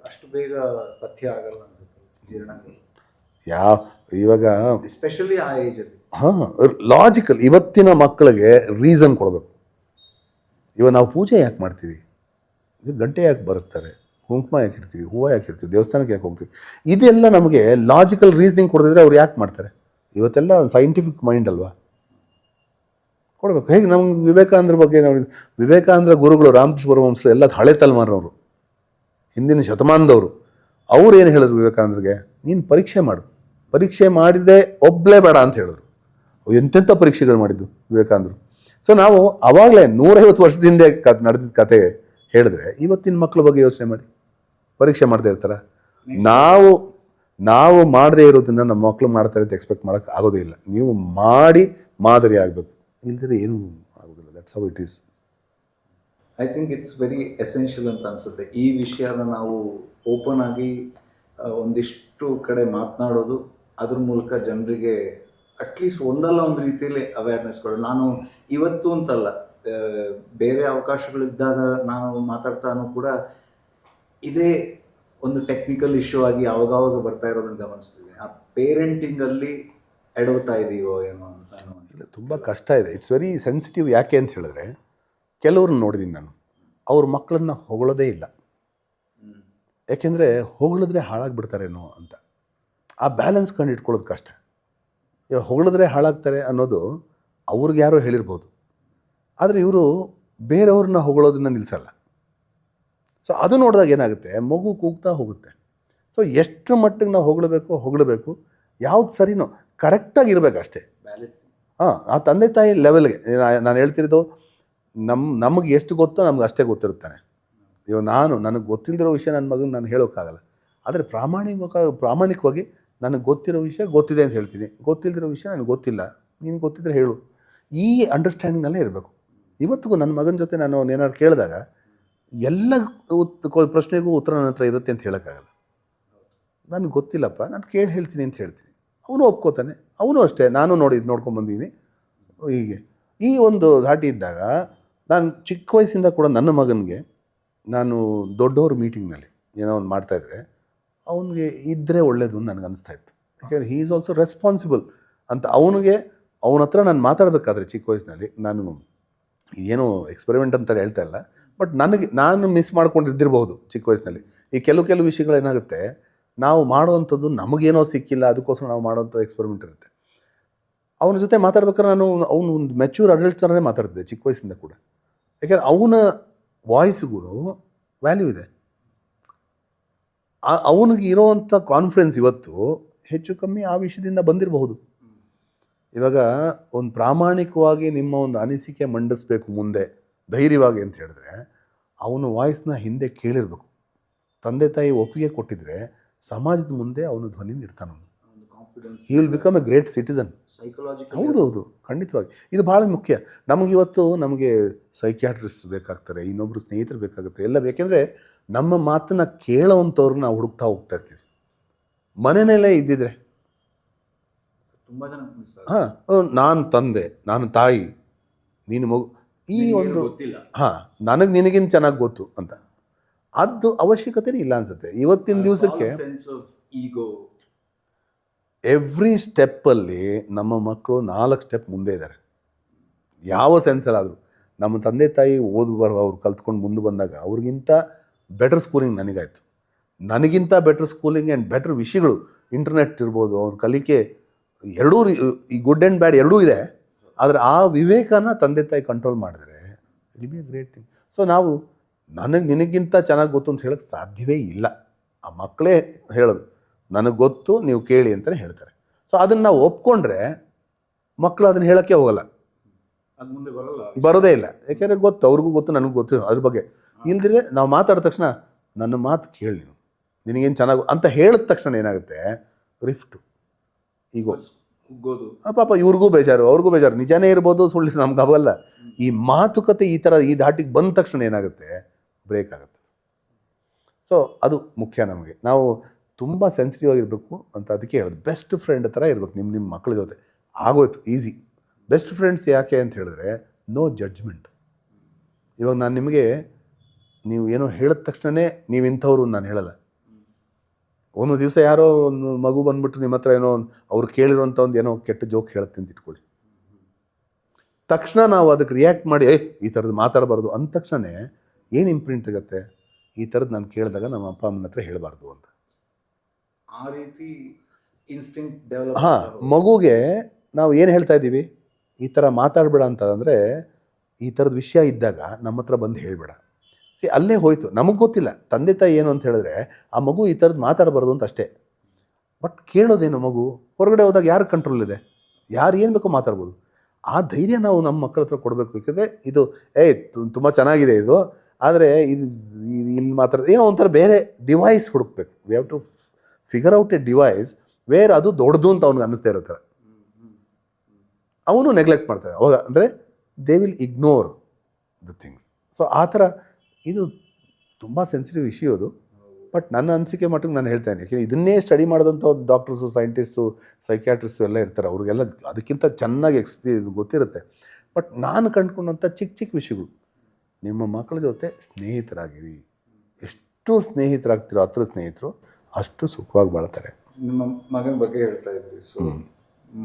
ಅಷ್ಟು ಬೇಗ ಪಥ್ಯ ಆಗಲ್ಲ ಅನ್ಸುತ್ತೆ ಇವಾಗ ಎಸ್ಪೆಷಲಿ ಆ ಏಜಲ್ಲಿ. ಲಾಜಿಕಲ್. ಇವತ್ತಿನ ಮಕ್ಕಳಿಗೆ ರೀಸನ್ ಕೊಡಬೇಕು. ಇವಾಗ ನಾವು ಪೂಜೆ ಯಾಕೆ ಮಾಡ್ತೀವಿ, ಗಂಟೆ ಯಾಕೆ ಬರುತ್ತಾರೆ, ಕುಂಕುಮ ಯಾಕೆ ಇಡ್ತೀವಿ, ಹೂವು ಯಾಕೆ ಇಡ್ತೀವಿ, ದೇವಸ್ಥಾನಕ್ಕೆ ಯಾಕೆ ಹೋಗ್ತೀವಿ, ಇದೆಲ್ಲ ನಮಗೆ ಲಾಜಿಕಲ್ ರೀಸನಿಂಗ್ ಕೊಡಿದ್ರೆ ಅವ್ರು ಯಾಕೆ ಮಾಡ್ತಾರೆ? ಇವತ್ತೆಲ್ಲ ಸೈಂಟಿಫಿಕ್ ಮೈಂಡ್ ಅಲ್ವಾ, ಕೊಡಬೇಕು. ಹೇಗೆ ನಮ್ಗೆ ವಿವೇಕಾನಂದ್ರ ಬಗ್ಗೆ ನೋಡಿ, ವಿವೇಕಾನಂದ್ರ ಗುರುಗಳು ರಾಮಕೃಷ್ಣ ಪರಮಹಂಸರು ಎಲ್ಲ ಹಳೆ ತಲೆಮಾರಿನವರು, ಹಿಂದಿನ ಶತಮಾನದವರು. ಅವ್ರು ಏನು ಹೇಳಿದ್ರು ವಿವೇಕಾನಂದರಿಗೆ, ನೀನು ಪರೀಕ್ಷೆ ಮಾಡು, ಪರೀಕ್ಷೆ ಮಾಡಿದೆ ಒಬ್ಬಲೇ ಬೇಡ ಅಂತ ಹೇಳಿದ್ರು. ಎಂತೆಂಥ ಪರೀಕ್ಷೆಗಳು ಮಾಡಿದ್ದು ವಿವೇಕಾನಂದರು. ಸೊ ನಾವು ಆವಾಗಲೇ 150 ವರ್ಷದಿಂದ ನಡೆದಿದ್ದ ಕತೆ ಹೇಳಿದ್ರೆ ಇವತ್ತಿನ ಮಕ್ಕಳ ಬಗ್ಗೆ ಯೋಚನೆ ಮಾಡಿ, ಪರೀಕ್ಷೆ ಮಾಡದೇ ಇರ್ತಾರ? ನಾವು ಮಾಡದೇ ಇರೋದನ್ನ ನಮ್ಮ ಮಕ್ಕಳು ಮಾಡ್ತಾರೆ ಅಂತ ಎಕ್ಸ್ಪೆಕ್ಟ್ ಮಾಡೋಕ್ಕೆ ಆಗೋದೇ ಇಲ್ಲ. ನೀವು ಮಾಡಿ ಮಾದರಿ ಆಗಬೇಕು, ಇಲ್ದಿದ್ರೆ ಏನೂ ಆಗೋದಿಲ್ಲ. That's how it is. I think it's very essential ಅಂತ ಅನಿಸುತ್ತೆ. ಈ ವಿಷಯನ ನಾವು ಓಪನ್ ಆಗಿ ಒಂದಿಷ್ಟು ಕಡೆ ಮಾತನಾಡೋದು, ಅದ್ರ ಮೂಲಕ ಜನರಿಗೆ ಅಟ್ಲೀಸ್ಟ್ ಒಂದಲ್ಲ ಒಂದು ರೀತಿಯಲ್ಲಿ ಅವೇರ್ನೆಸ್ ಕೊಡೋದು. ನಾನು ಇವತ್ತು ಅಂತಲ್ಲ, ಬೇರೆ ಅವಕಾಶಗಳಿದ್ದಾಗ ನಾನು ಮಾತಾಡ್ತಾನೂ ಕೂಡ ಇದೇ ಒಂದು ಟೆಕ್ನಿಕಲ್ ಇಶ್ಯೂ ಆಗಿ ಆವಾಗವಾಗ ಬರ್ತಾ ಇರೋದನ್ನು ಗಮನಿಸ್ತಿದ್ದೀನಿ. ಆ ಪೇರೆಂಟಿಂಗಲ್ಲಿ ಎಡವುತ್ತಾ ಇದೀವೋ ಏನೋ ಅಂತ. ಇಲ್ಲ, ತುಂಬ ಕಷ್ಟ ಇದೆ. It's very sensitive. ಯಾಕೆ ಅಂತ ಹೇಳಿದ್ರೆ, ಕೆಲವ್ರನ್ನ ನೋಡಿದ್ದೀನಿ ನಾನು, ಅವ್ರ ಮಕ್ಕಳನ್ನ ಹೊಗಳೋದೇ ಇಲ್ಲ. ಯಾಕೆಂದರೆ ಹೊಗಳಿದ್ರೆ ಹಾಳಾಗ್ಬಿಡ್ತಾರೇನೋ ಅಂತ. ಆ ಬ್ಯಾಲೆನ್ಸ್ ಕಂಡು ಇಟ್ಕೊಳ್ಳೋದು ಕಷ್ಟ. ಇವಾಗ ಹೊಗಳಿದ್ರೆ ಹಾಳಾಗ್ತಾರೆ ಅನ್ನೋದು ಅವ್ರಿಗೆ ಯಾರೋ ಹೇಳಿರ್ಬೋದು, ಆದರೆ ಇವರು ಬೇರೆಯವ್ರನ್ನ ಹೊಗಳೋದನ್ನ ನಿಲ್ಲಿಸಲ್ಲ. ಸೊ ಅದು ನೋಡಿದಾಗ ಏನಾಗುತ್ತೆ, ಮಗು ಕೂಗ್ತಾ ಹೋಗುತ್ತೆ. ಸೊ ಎಷ್ಟು ಮಟ್ಟಿಗೆ ನಾವು ಹೊಗಳಬೇಕು, ಯಾವ್ದು ಸರಿನೋ ಕರೆಕ್ಟಾಗಿ ಇರಬೇಕು ಅಷ್ಟೇ. ಬ್ಯಾಲೆನ್ಸ್. ಆ ತಂದೆ ತಾಯಿ ಲೆವೆಲ್ಗೆ ನಾನು ಹೇಳ್ತಿರೋದು, ನಮಗೆ ಎಷ್ಟು ಗೊತ್ತೋ ನಮ್ಗೆ ಅಷ್ಟೇ ಗೊತ್ತಿರುತ್ತಾನೆ. ಇವಾಗ ನನಗೆ ಗೊತ್ತಿಲ್ಲದಿರೋ ವಿಷಯ ನನ್ನ ಮಗನಿಗೆ ನಾನು ಹೇಳೋಕ್ಕಾಗಲ್ಲ. ಆದರೆ ಪ್ರಾಮಾಣಿಕವಾಗಿ ನನಗೆ ಗೊತ್ತಿರೋ ವಿಷಯ ಗೊತ್ತಿದೆ ಅಂತ ಹೇಳ್ತೀನಿ, ಗೊತ್ತಿಲ್ಲದಿರೋ ವಿಷಯ ನನಗೆ ಗೊತ್ತಿಲ್ಲ, ನಿನಗೆ ಗೊತ್ತಿದ್ರೆ ಹೇಳು. ಈ ಅಂಡರ್ಸ್ಟ್ಯಾಂಡಿಂಗಲ್ಲೇ ಇರಬೇಕು. ಇವತ್ತಿಗೂ ನನ್ನ ಮಗನ ಜೊತೆ ನಾನು ಏನಾದ್ರು ಕೇಳಿದಾಗ ಎಲ್ಲ ಪ್ರಶ್ನೆಗೂ ಉತ್ತರ ನನ್ನ ಹತ್ರ ಇರುತ್ತೆ ಅಂತ ಹೇಳೋಕ್ಕಾಗಲ್ಲ. ನನಗೆ ಗೊತ್ತಿಲ್ಲಪ್ಪ, ನಾನು ಕೇಳಿ ಹೇಳ್ತೀನಿ ಅಂತ ಹೇಳ್ತೀನಿ. ಅವನು ಒಪ್ಕೋತಾನೆ. ಅವನು ಅಷ್ಟೇ, ನಾನು ನೋಡ್ಕೊಂಬಂದಿದ್ದೀನಿ ಹೀಗೆ. ಈ ಒಂದು ಧಾಟಿ ಇದ್ದಾಗ ನಾನು ಚಿಕ್ಕ ವಯಸ್ಸಿಂದ ಕೂಡ ನನ್ನ ಮಗನಿಗೆ ನಾನು ದೊಡ್ಡವ್ರ ಮೀಟಿಂಗ್ನಲ್ಲಿ ಏನೋ ಒಂದು ಮಾಡ್ತಾಯಿದ್ರೆ ಅವನಿಗೆ ಇದ್ದರೆ ಒಳ್ಳೇದು ಅಂತ ನನಗೆ ಅನಿಸ್ತಾ ಇತ್ತು. ಯಾಕೆಂದರೆ ಹೀ ಈಸ್ ಆಲ್ಸೋ ರೆಸ್ಪಾನ್ಸಿಬಲ್ ಅಂತ. ಅವನ ಹತ್ರ ನಾನು ಮಾತಾಡಬೇಕಾದ್ರೆ ಚಿಕ್ಕ ವಯಸ್ಸಿನಲ್ಲಿ, ನಾನು ಏನೋ ಎಕ್ಸ್ಪೆರಿಮೆಂಟ್ ಅಂತ ಹೇಳ್ತಾ ಇಲ್ಲ, ಬಟ್ ನಾನು ಮಿಸ್ ಮಾಡ್ಕೊಂಡಿದ್ದಿರಬಹುದು ಚಿಕ್ಕ ವಯಸ್ಸಿನಲ್ಲಿ. ಈ ಕೆಲವು ವಿಷಯಗಳೇನಾಗುತ್ತೆ, ನಾವು ಮಾಡುವಂಥದ್ದು ನಮಗೇನೋ ಸಿಕ್ಕಿಲ್ಲ, ಅದಕ್ಕೋಸ್ಕರ ನಾವು ಮಾಡುವಂಥ ಎಕ್ಸ್ಪೆರಿಮೆಂಟ್ ಇರುತ್ತೆ. ಅವನ ಜೊತೆ ಮಾತಾಡ್ಬೇಕಾದ್ರೆ ಅವನು ಒಂದು ಮೆಚ್ಯೂರ್ ಅಡಲ್ಟ್ ಥರನೇ ಮಾತಾಡ್ತಿದ್ದೆ ಚಿಕ್ಕ ವಯಸ್ಸಿಂದ ಕೂಡ. ಯಾಕೆಂದರೆ ಅವನ ವಾಯ್ಸ್ಗೂ ವ್ಯಾಲ್ಯೂ ಇದೆ. ಅವನಿಗೆ ಇರೋವಂಥ ಕಾನ್ಫಿಡೆನ್ಸ್ ಇವತ್ತು ಹೆಚ್ಚು ಕಮ್ಮಿ ಆ ವಿಷಯದಿಂದ ಬಂದಿರಬಹುದು. ಇವಾಗ ಒಂದು ಪ್ರಾಮಾಣಿಕವಾಗಿ ನಿಮ್ಮ ಒಂದು ಅನಿಸಿಕೆ ಮಂಡಿಸ್ಬೇಕು ಮುಂದೆ ಧೈರ್ಯವಾಗಿ ಅಂತ ಹೇಳಿದ್ರೆ, ಅವನ ವಾಯ್ಸ್ನ ಹಿಂದೆ ಕೇಳಿರಬೇಕು. ತಂದೆ ತಾಯಿ ಒಪ್ಪಿಗೆ ಕೊಟ್ಟಿದ್ರೆ ಸಮಾಜದ ಮುಂದೆ ಅವನು ಧ್ವನಿ ಇಡ್ತಾನೆ. He will become a great citizen. ಹೌದೌದು, ಖಂಡಿತವಾಗಿ ಇದು ಭಾಳ ಮುಖ್ಯ. ನಮಗೆ ಸೈಕ್ಯಾಟ್ರಿಸ್ಟ್ ಬೇಕಾಗ್ತಾರೆ, ಇನ್ನೊಬ್ಬರು ಸ್ನೇಹಿತರು ಬೇಕಾಗುತ್ತೆ, ಎಲ್ಲ ಬೇಕೆಂದರೆ ನಮ್ಮ ಮಾತನ್ನು ಕೇಳೋವಂಥವ್ರನ್ನ ನಾವು ಹುಡುಕ್ತಾ ಹೋಗ್ತಾ ಇರ್ತೀವಿ. ಮನೆಯಲ್ಲೇ ಇದ್ದಿದ್ರೆ ತುಂಬ ಜನ ನಾನು ತಂದೆ, ನಾನು ತಾಯಿ, ನೀನು ಮಗು, ಈ ಒಂದು ನನಗೆ ನಿನಗಿಂತ ಚೆನ್ನಾಗಿ ಗೊತ್ತು ಅಂತ, ಅದು ಅವಶ್ಯಕತೆನೇ ಇಲ್ಲ ಅನ್ಸುತ್ತೆ ಇವತ್ತಿನ ದಿವಸಕ್ಕೆ. ಎವ್ರಿ ಸ್ಟೆಪ್ಪಲ್ಲಿ ನಮ್ಮ ಮಕ್ಕಳು 4 ಸ್ಟೆಪ್ ಮುಂದೆ ಇದ್ದಾರೆ, ಯಾವ ಸೆನ್ಸಲ್ಲಾದರೂ. ನಮ್ಮ ತಂದೆ ತಾಯಿ ಅವ್ರು ಕಲ್ತ್ಕೊಂಡು ಮುಂದೆ ಬಂದಾಗ ಅವ್ರಿಗಿಂತ ಬೆಟರ್ ಸ್ಕೂಲಿಂಗ್ ನನಗಾಯಿತು. ನನಗಿಂತ ಬೆಟರ್ ಸ್ಕೂಲಿಂಗ್ ಆ್ಯಂಡ್ ಬೆಟರ್ ವಿಷಯಗಳು, ಇಂಟರ್ನೆಟ್ ಇರ್ಬೋದು, ಅವ್ರ ಕಲಿಕೆ ಎರಡೂ, ಈ ಗುಡ್ ಆ್ಯಂಡ್ ಬ್ಯಾಡ್ ಎರಡೂ ಇದೆ. ಆದರೆ ಆ ವಿವೇಕನ ತಂದೆ ತಾಯಿ ಕಂಟ್ರೋಲ್ ಮಾಡಿದ್ರೆ it be A great thing. So ನಾವು ನಿನಗಿಂತ ಚೆನ್ನಾಗಿ ಗೊತ್ತು ಅಂತ ಹೇಳೋಕ್ಕೆ ಸಾಧ್ಯವೇ ಇಲ್ಲ. ಆ ಮಕ್ಕಳೇ ಹೇಳೋದು, ನನಗೆ ಗೊತ್ತು, ನೀವು ಕೇಳಿ ಅಂತಲೇ ಹೇಳ್ತಾರೆ. ಸೊ ಅದನ್ನು ನಾವು ಒಪ್ಕೊಂಡ್ರೆ ಮಕ್ಕಳು ಅದನ್ನು ಹೇಳೋಕ್ಕೆ ಹೋಗಲ್ಲ, ಅದು ಮುಂದೆ ಬರೋದೇ ಇಲ್ಲ. ಯಾಕೆಂದರೆ ಗೊತ್ತು, ಅವ್ರಿಗೂ ಗೊತ್ತು, ನನಗೂ ಗೊತ್ತು ಅದ್ರ ಬಗ್ಗೆ. ಇಲ್ದಿದ್ರೆ ನಾವು ಮಾತಾಡಿದ ತಕ್ಷಣ ನನ್ನ ಮಾತು ಕೇಳಿ ನಿನಗೇನು ಚೆನ್ನಾಗಿ ಅಂತ ಹೇಳಿದ ತಕ್ಷಣ ಏನಾಗುತ್ತೆ, ರಿಫ್ಟು, ಈಗ ಪಾಪ ಇವ್ರಿಗೂ ಬೇಜಾರು, ಅವ್ರಿಗೂ ಬೇಜಾರು. ನಿಜಾನೇ ಇರ್ಬೋದು, ಸುಳ್ಳು, ನಮ್ಗೆ ಅವಲ್ಲ. ಈ ಮಾತುಕತೆ ಈ ಧಾಟಿಗೆ ಬಂದ ತಕ್ಷಣ ಏನಾಗುತ್ತೆ, ಬ್ರೇಕ್ ಆಗುತ್ತೆ. ಸೊ ಅದು ಮುಖ್ಯ ನಮಗೆ. ನಾವು ತುಂಬ ಸೆನ್ಸಿಟಿವ್ ಆಗಿರಬೇಕು ಅಂತ ಅದಕ್ಕೆ ಹೇಳೋದು. ಬೆಸ್ಟ್ ಫ್ರೆಂಡ್ ಥರ ಇರಬೇಕು ನಿಮ್ಮ ಮಕ್ಕಳ ಜೊತೆ. ಆಗೋಯ್ತು, ಈಸಿ. ಬೆಸ್ಟ್ ಫ್ರೆಂಡ್ಸ್ ಯಾಕೆ ಅಂತ ಹೇಳಿದ್ರೆ, ನೋ ಜಡ್ಜ್ಮೆಂಟ್. ಇವಾಗ ನಾನು ನಿಮಗೆ ನೀವು ಏನೋ ಹೇಳಿದ ತಕ್ಷಣವೇ ನೀವು ಇಂಥವ್ರು ನಾನು ಹೇಳಲ್ಲ. ಒಂದು ದಿವಸ ಯಾರೋ ಒಂದು ಮಗು ಬಂದುಬಿಟ್ಟು ನಿಮ್ಮ ಹತ್ರ ಏನೋ ಅವ್ರು ಕೇಳಿರೋಂಥ ಒಂದು ಏನೋ ಕೆಟ್ಟ ಜೋಕ್ ಹೇಳುತ್ತೆ ಅಂತ ಇಟ್ಕೊಳ್ಳಿ. ತಕ್ಷಣ ನಾವು ಅದಕ್ಕೆ ರಿಯಾಕ್ಟ್ ಮಾಡಿ ಈ ಥರದ್ದು ಮಾತಾಡಬಾರ್ದು ಅಂದ ತಕ್ಷಣ ಏನು ಇಂಪ್ರಿಂಟ್ ಆಗುತ್ತೆ, ಈ ಥರದ್ದು ನಾನು ಕೇಳಿದಾಗ ನಮ್ಮ ಅಪ್ಪ ಅಮ್ಮನ ಹತ್ರ ಹೇಳಬಾರ್ದು ಅಂತ. ಆ ರೀತಿ ಇನ್ಸ್ಟಿಂಕ್ಟ್ ಡೆವಲಪ್. ಮಗುಗೆ ನಾವು ಏನು ಹೇಳ್ತಾ ಇದ್ದೀವಿ, ಈ ಥರ ಮಾತಾಡಬೇಡ ಅಂತಂದರೆ, ಈ ಥರದ ವಿಷಯ ಇದ್ದಾಗ ನಮ್ಮ ಹತ್ರ ಬಂದು ಹೇಳಬೇಡ. ಅಲ್ಲೇ ಹೋಯ್ತು. ನಮಗೆ ಗೊತ್ತಿಲ್ಲ ತಂದೆ ತಾಯಿ ಏನು ಅಂತ ಹೇಳಿದ್ರೆ, ಆ ಮಗು ಈ ಥರದ್ದು ಮಾತಾಡಬಾರ್ದು ಅಂತ ಅಷ್ಟೇ. ಬಟ್ ಕೇಳೋದೇನು, ಮಗು ಹೊರಗಡೆ ಹೋದಾಗ ಯಾರು ಕಂಟ್ರೋಲ್ ಇದೆ, ಯಾರು ಏನು ಬೇಕೋ ಮಾತಾಡ್ಬೋದು. ಆ ಧೈರ್ಯ ನಾವು ನಮ್ಮ ಮಕ್ಕಳ ಹತ್ರ ಕೊಡಬೇಕು. ಯಾಕೆಂದರೆ ಇದು ತುಂಬ ಚೆನ್ನಾಗಿದೆ ಇದು, ಆದರೆ ಇದು ಇಲ್ಲಿ ಮಾತಾಡೋದು ಏನೋ ಒಂಥರ ಬೇರೆ ಡಿವೈಸ್ ಹುಡುಕ್ಬೇಕು. We have to figure out a device where ಅದು ದೊಡ್ಡದು ಅಂತ ಅವ್ನಿಗೆ ಅನ್ನಿಸ್ತಾ ಇರೋ ಥರ. ಅವನು ನೆಗ್ಲೆಕ್ಟ್ ಮಾಡ್ತಾರೆ ಅವಾಗ, ಅಂದರೆ they will ignore the things. So ಆ ಥರ ಇದು ತುಂಬ ಸೆನ್ಸಿಟಿವ್ ಇಶ್ಯೂ ಅದು. ಬಟ್ ನನ್ನ ಅನಿಸಿಕೆ ಮಟ್ಟಿಗೆ ನಾನು ಹೇಳ್ತಾ ಇದ್ದೀನಿ, ಯಾಕೆಂದರೆ ಇದನ್ನೇ ಸ್ಟಡಿ ಮಾಡಿದಂಥ ಡಾಕ್ಟರ್ಸು, ಸೈಂಟಿಸ್ಟು, ಸೈಕ್ಯಾಟ್ರಿಸ್ಟು ಎಲ್ಲ ಇರ್ತಾರೆ. ಅವ್ರಿಗೆಲ್ಲ ಅದಕ್ಕಿಂತ ಚೆನ್ನಾಗಿ ಗೊತ್ತಿರುತ್ತೆ. ಬಟ್ ನಾನು ಕಂಡುಕೊಂಡಂಥ ಚಿಕ್ಕ ವಿಷಯಗಳು, ನಿಮ್ಮ ಮಕ್ಕಳ ಜೊತೆ ಸ್ನೇಹಿತರಾಗಿರಿ. ಎಷ್ಟು ಸ್ನೇಹಿತರಾಗ್ತಿರೋ, ಹತ್ರ ಸ್ನೇಹಿತರು ಅಷ್ಟು ಸುಖವಾಗಿ ಬಾಳ್ತಾರೆ. ನಿಮ್ಮ ಮಗನ ಬಗ್ಗೆ ಹೇಳ್ತಾ ಇದ್ವಿ. ಸೊ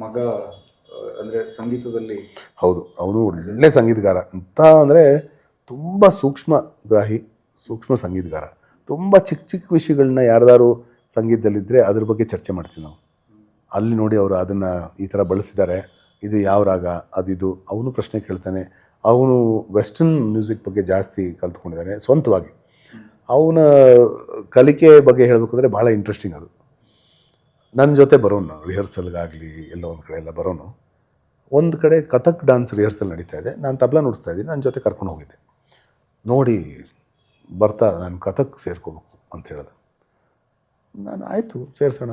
ಮಗ ಅಂದರೆ ಸಂಗೀತದಲ್ಲಿ, ಹೌದು, ಅವನು ಒಳ್ಳೆ ಸಂಗೀತಗಾರ ಅಂತ. ಅಂದರೆ ತುಂಬ ಸೂಕ್ಷ್ಮಗ್ರಾಹಿ, ಸೂಕ್ಷ್ಮ ಸಂಗೀತಗಾರ. ತುಂಬ ಚಿಕ್ಕ ವಿಷಯಗಳನ್ನ ಯಾರ್ದಾರು ಸಂಗೀತದಲ್ಲಿದ್ದರೆ ಅದ್ರ ಬಗ್ಗೆ ಚರ್ಚೆ ಮಾಡ್ತೀವಿ ನಾವು. ಅಲ್ಲಿ ನೋಡಿ ಅವರು ಅದನ್ನು ಈ ಥರ ಬಳಸಿದ್ದಾರೆ, ಇದು ಯಾವ ರಾಗ, ಅದಿದು, ಅವನು ಪ್ರಶ್ನೆ ಕೇಳ್ತಾನೆ. ಅವನು ವೆಸ್ಟರ್ನ್ ಮ್ಯೂಸಿಕ್ ಬಗ್ಗೆ ಜಾಸ್ತಿ ಕಲ್ತ್ಕೊಂಡಿದ್ದಾನೆ ಸ್ವಂತವಾಗಿ. ಅವನ ಕಲಿಕೆ ಬಗ್ಗೆ ಹೇಳಬೇಕಂದ್ರೆ ಭಾಳ ಇಂಟ್ರೆಸ್ಟಿಂಗ್ ಅದು. ನನ್ನ ಜೊತೆ ಬರೋನು ರಿಹರ್ಸಲ್ಗಾಗಲಿ ಎಲ್ಲೋ ಒಂದು ಕಡೆ ಎಲ್ಲ ಬರೋನು. ಒಂದು ಕಡೆ ಕಥಕ್ ಡ್ಯಾನ್ಸ್ ರಿಹರ್ಸಲ್ ನಡೀತಾ ಇದೆ, ನಾನು ತಬಲಾ ನುಡಿಸ್ತಾ ಇದ್ದೀನಿ, ನನ್ನ ಜೊತೆ ಕರ್ಕೊಂಡು ಹೋಗಿದ್ದೆ. ನೋಡಿ ಬರ್ತಾ ನಾನು ಕಥಕ್ ಸೇರ್ಕೋಬೇಕು ಅಂತ ಹೇಳಿದೆ. ನಾನು ಆಯಿತು ಸೇರಿಸೋಣ,